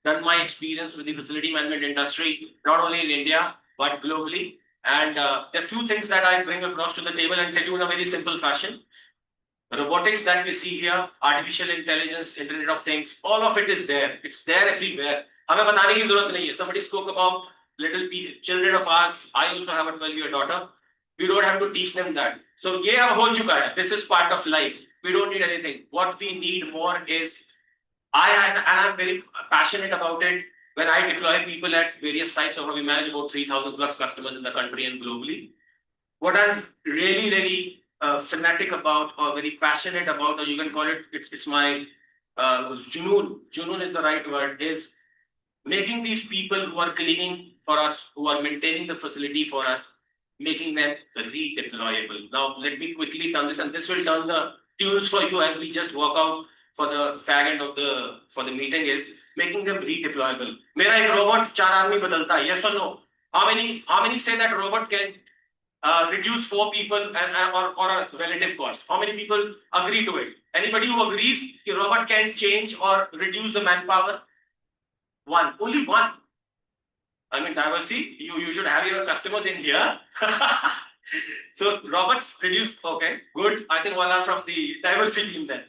done my experience with the facility management industry, not only in India, but globally. And there are few things that I bring across to the table and tell you in a very simple fashion. Robotics that we see here, artificial intelligence, Internet of Things, all of it is there. It's there everywhere. हमें बताने की जरूरत नहीं है. Somebody spoke about little children of ours. I also have a 12-year daughter. We don't have to teach them that. So ये अब हो चुका है. This is part of life. We don't need anything. What we need more is, I'm very passionate about it. When I deploy people at various sites, so we manage about 3,000 plus customers in the country and globally. What I'm really fanatic about, or very passionate about, or you can call it, it's my junoon is the right word, is making these people who are cleaning for us, who are maintaining the facility for us, making them redeployable. Now let me quickly turn this, and this will turn the tunes for you as we just walk out for the fag end of the meeting, is making them redeployable. Mera ek robot 4 aadmi badalta hai, yes or no? How many say that robot can reduce 4 people or a relative cost? How many people agree to it? Anybody who agrees the robot can change or reduce the manpower? One, only one. Diversity, you should have your customers in here. So robots reduce, okay, good. I think all are from the diversity team then.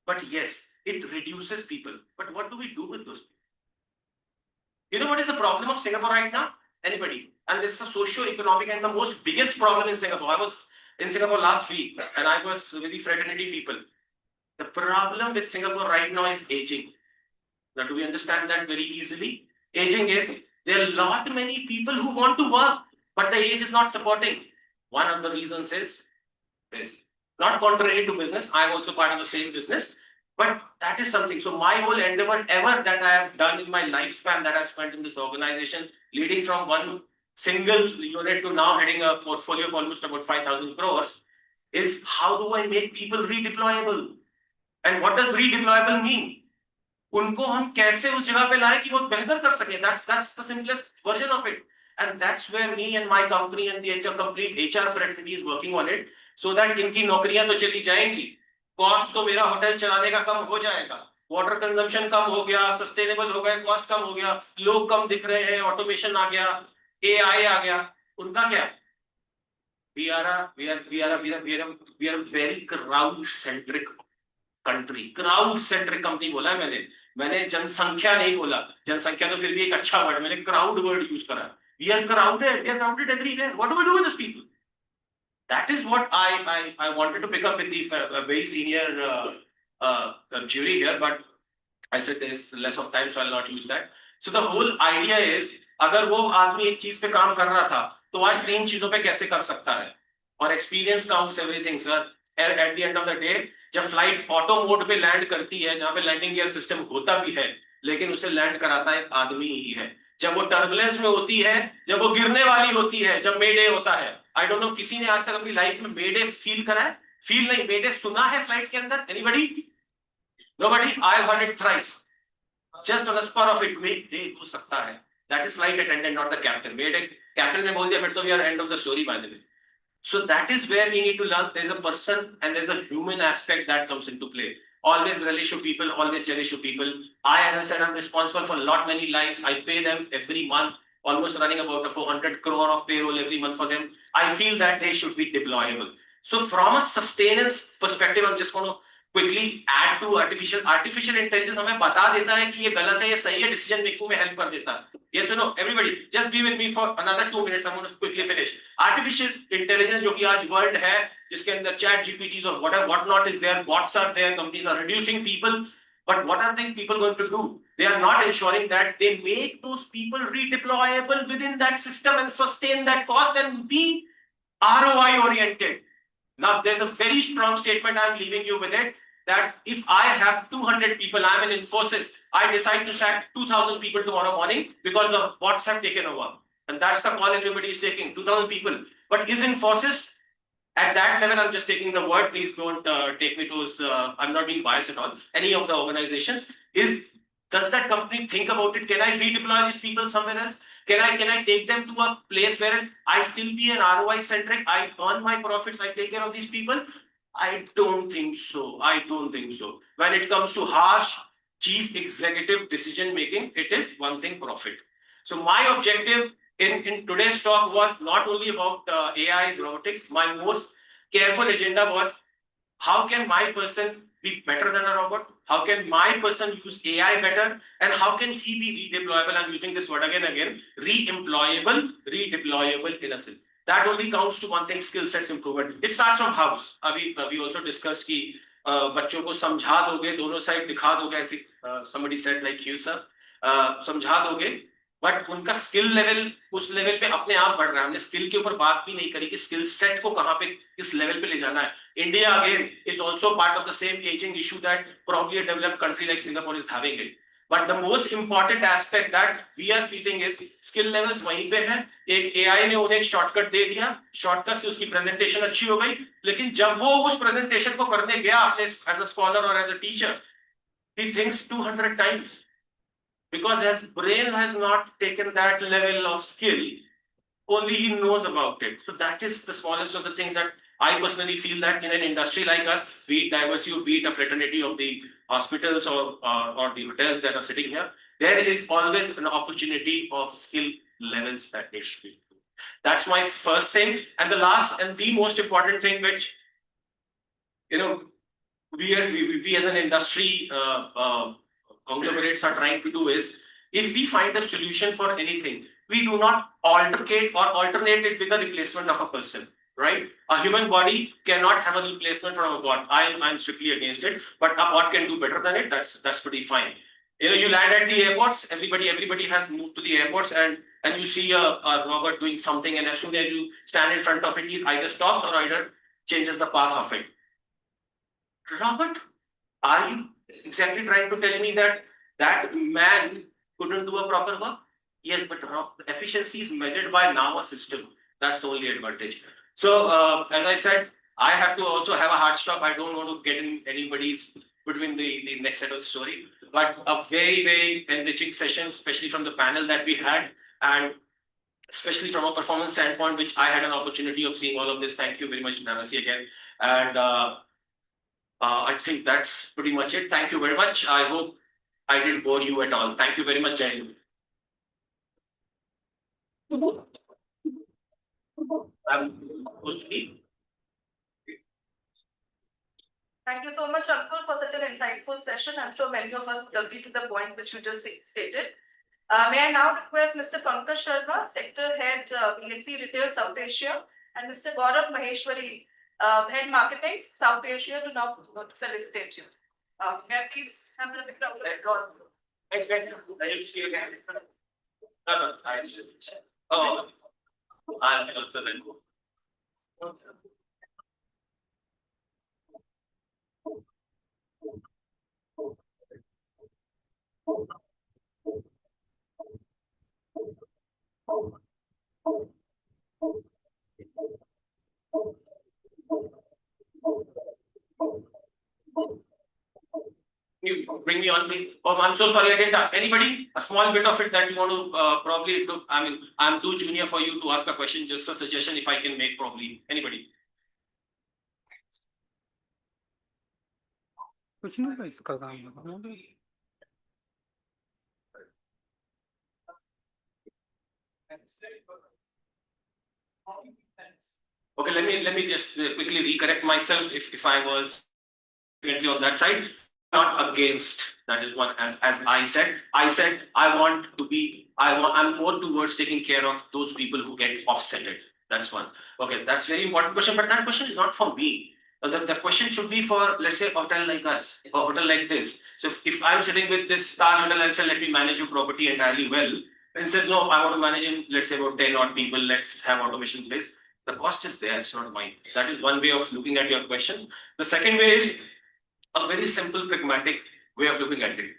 But yes, it reduces people. But what do we do with those people? You know what is the problem of Singapore right now? Anybody? And this is a socio-economic and the most biggest problem in Singapore. I was in Singapore last week, and I was with the fraternity people. The problem with Singapore right now is aging. Now, do we understand that very easily? Aging is, there are lot many people who want to work, but the age is not supporting. One of the reasons is not contrary to business. I'm also part of the same business, but that is something. So my whole endeavor ever that I have done in my lifespan that I've spent in this organization, leading from one single unit to now heading a portfolio of almost about 5,000 crores, is how do I make people redeployable? And what does redeployable mean? उनको हम कैसे उस जगह पे लाए कि वो बेहतर कर सके. That's the simplest version of it. And that's where me and my company and the HR complete HR fraternity is working on it, so that इनकी नौकरियां तो चली जाएंगी, कॉस्ट तो मेरा होटल चलाने का कम हो जाएगा, वाटर कंजम्पशन कम हो गया, सस्टेनेबल हो गया, कॉस्ट कम हो गया, लोग कम दिख रहे हैं, ऑटोमेशन आ गया, AI आ गया, उनका क्या? We are a very crowd centric country. Crowd centric company बोला है मैंने जनसंख्या नहीं बोला. जनसंख्या तो फिर भी एक अच्छा वर्ड, मैंने crowd word use करा. We are crowded everywhere. What do we do with these people? That is what I wanted to pick up with the very senior jury here, but I said there is less of time, so I'll not use that. So the whole idea is, अगर वो आदमी एक चीज पे काम कर रहा था, तो आज 3 चीजों पे कैसे कर सकता है? और experience counts everything, sir. At the end of the day, जब फ्लाइट ऑटो मोड पे लैंड करती है, जहां पे लैंडिंग गियर सिस्टम होता भी है, लेकिन उसे लैंड कराता है आदमी ही है. जब वो टर्बुलेंस में होती है, जब वो गिरने वाली होती है, जब मेडे होता है, आई डोंट नो किसी ने आज तक अपनी लाइफ में मेडे फील करा है? फील नहीं, मेडे सुना है फ्लाइट के अंदर? Anybody? Nobody? I have heard it thrice. Just on the spot of it mayday हो सकता है. That is flight attendant, not the captain. Mayday captain ने बोल दिया, फिर तो we are end of the story by the way. So that is where we need to learn. There's a person and there's a human aspect that comes into play. Always relish to people, always cherish to people. As I said, I'm responsible for many lives. I pay them every month, almost running about 400 crore of payroll every month for them. I feel that they should be deployable. So from a sustenance perspective, I'm just going to quickly add to artificial intelligence. हमें बता देता है कि ये गलत है, ये सही है, decision making में help कर देता है. Yes or no? Everybody, just be with me for another 2 minutes. I'm going to quickly finish. Artificial intelligence, जो कि आज world है, जिसके अंदर chat GPTs or what not is there, bots are there, companies are reducing people. But what are these people going to do? They are not ensuring that they make those people redeployable within that system and sustain that cost and be ROI oriented. Now, there's a very strong statement I'm leaving you with it, that if I have 200 people, I'm in Infosys, I decide to sack 2,000 people tomorrow morning because the bots have taken over. And that's the call everybody is taking, 2,000 people. But is Infosys at that level? I'm just taking the word, please don't take me to, I'm not being biased at all, any of the organizations. Does that company think about it? Can I redeploy these people somewhere else? Can I take them to a place where I still be an ROI centric? I earn my profits, I take care of these people? I don't think so. When it comes to harsh chief executive decision making, it is one thing, profit. So my objective in today's talk was not only about AI's robotics. My most careful agenda was, how can my person be better than a robot? How can my person use AI better? And how can he be redeployable? I'm using this word again, re-employable, redeployable in a sense. That only counts to one thing, skill sets improvement. It starts from house. We also discussed कि बच्चों को समझा दोगे, दोनों side दिखा दोगे, somebody said like you sir, समझा दोगे, बट उनका स्किल लेवल उस लेवल पे अपने आप बढ़ रहा है. हमने स्किल के ऊपर बात भी नहीं करी कि स्किल सेट को कहाँ पे किस लेवल पे ले जाना है. India again is also part of the same ageing issue that probably a developed country like Singapore is having it. But the most important aspect that we are feeling is skill levels वहीं पे हैं. एक AI ने उन्हें एक shortcut दे दिया, shortcut से उसकी प्रेजेंटेशन अच्छी हो गई, लेकिन जब वो उस प्रेजेंटेशन को करने गया अपने as a scholar or as a teacher, he thinks 200 times. Because his brain has not taken that level of skill, only he knows about it. So that is the smallest of the things that I personally feel that in an industry like us, be it diversity, be it a fraternity of the hospitals or the hotels that are sitting here, there is always an opportunity of skill levels that needs to be. That's my first thing. And the last and the most important thing, which, we as an industry, conglomerates are trying to do is, if we find a solution for anything, we do not alternate it with a replacement of a person. right? A human body cannot have a replacement from a bot. I'm strictly against it, but a bot can do better than it. That's pretty fine. You know, you land at the airports, everybody has moved to the airports, and you see a robot doing something, and as soon as you stand in front of it, it either stops or either changes the path of it. Robert, are you exactly trying to tell me that that man couldn't do a proper work? Yes, but efficiency is measured by now a system. That's the only advantage. So, as I said, I have to also have a hard stop. I don't want to get in anybody's between the next set of story. But a very enriching session, especially from the panel that we had, and especially from a performance standpoint, which I had an opportunity of seeing all of this. Thank you very much, Nanasi, again. And I think that's pretty much it. Thank you very much. I hope I didn't bore you at all. Thank you very much, Jai. Thank you so much, Ankur, for such an insightful session. I'm sure many of us would agree to the point which you just stated. May I now request Mr. Pankaj Sharma, Sector Head BSc Retail South Asia, and Mr. Gaurav Maheshwari, Head Marketing South Asia, to now felicitate you. May I please have the picture of the Gaurav? Thanks, man. I will see you again. Oh, I'll also then go. You bring me on, please. Oh, I'm so sorry, I didn't ask anybody. A small bit of it that you want to probably do. I mean, I'm too junior for you to ask a question. Just a suggestion if I can make, probably. Anybody? कुछ नहीं होगा इसका काम Okay, let me just quickly recorrect myself if I was currently on that side. Not against, that is one, as I said I want to be, I'm more towards taking care of those people who get offsetted. That's one. Okay, that's very important question, but that question is not for me. The question should be for, let's say, a hotel like us, a hotel like this. So if I'm sitting with this star hotel and say, let me manage your property entirely well, and says, no, I want to manage in, let's say, about 10 odd people, let's have automation in place. The cost is there, it's not mine. That is one way of looking at your question. The second way is a very simple, pragmatic way of looking at it.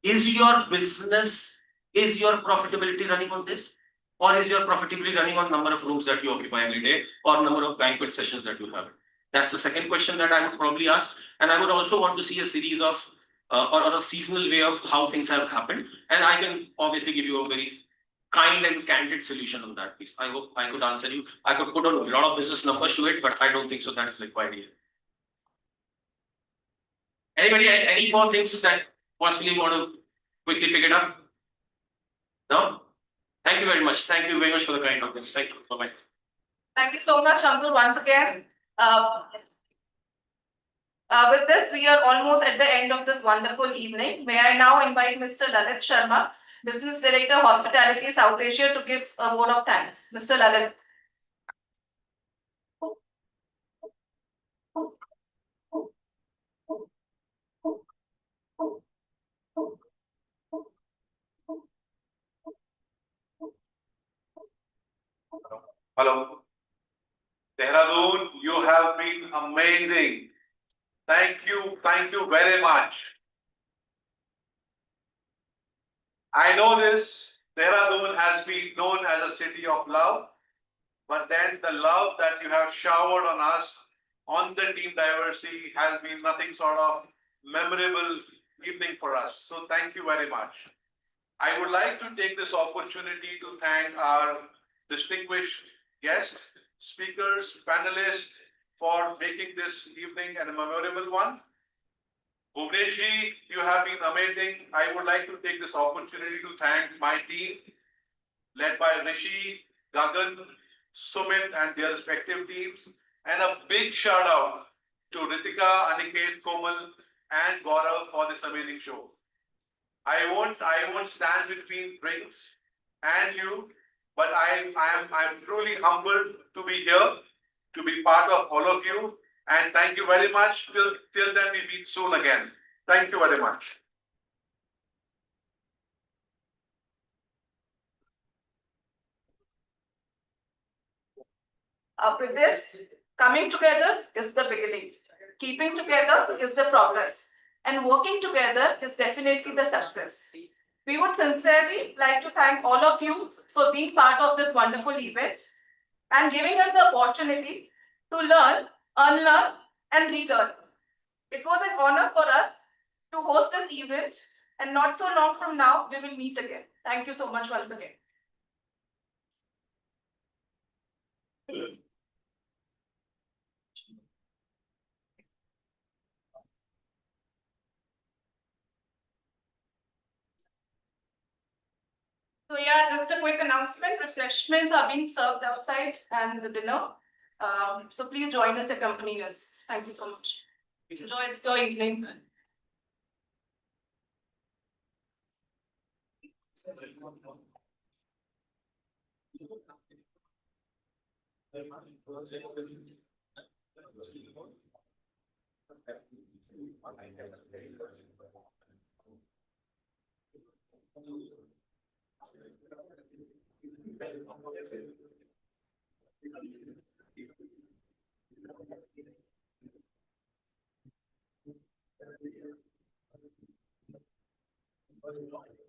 Is your business, is your profitability running on this? Or is your profitability running on number of rooms that you occupy every day, or number of banquet sessions that you have? That's the second question that I would probably ask. And I would also want to see a series of, or a seasonal way of how things have happened. And I can obviously give you a very kind and candid solution on that piece. I hope I could answer you. I could put on a lot of business numbers to it, but I don't think so that is required here. Anybody, any more things that possibly want to quickly pick it up? No? Thank you very much. Thank you very much for the kind of this. Thank you. Bye-bye. Thank you so much, Ankur, once again. With this, we are almost at the end of this wonderful evening. May I now invite Mr. Lalit Sharma, Business Director, Hospitality South Asia, to give a vote of thanks. Mr. Lalit. Hello. Dehradun, you have been amazing. Thank you very much. I know this, Dehradun has been known as a city of love, but then the love that you have showered on us, on the team diversity, has been nothing sort of memorable evening for us. So thank you very much. I would like to take this opportunity to thank our distinguished guests, speakers, panelists for making this evening a memorable one. Bhuvneshi, you have been amazing. I would like to take this opportunity to thank my team, led by Rishi, Gagan, Sumit and their respective teams. And a big shout out to Ritika, Aniket, Komal and Gaurav for this amazing show. I won't stand between drinks and you, but I'm truly humbled to be here. to be part of all of you. And thank you very much. Till then, we meet soon again. Thank you very much. With this, coming together is the beginning. Keeping together is the progress. And working together is definitely the success. We would sincerely like to thank all of you for being part of this wonderful event and giving us the opportunity to learn, unlearn, and relearn. It was an honor for us to host this event, and not so long from now, we will meet again. Thank you so much once again. So yeah, just a quick announcement. Refreshments are being served outside and the dinner. So please join us, accompany us. Thank you so much. Enjoy your evening. Thank you.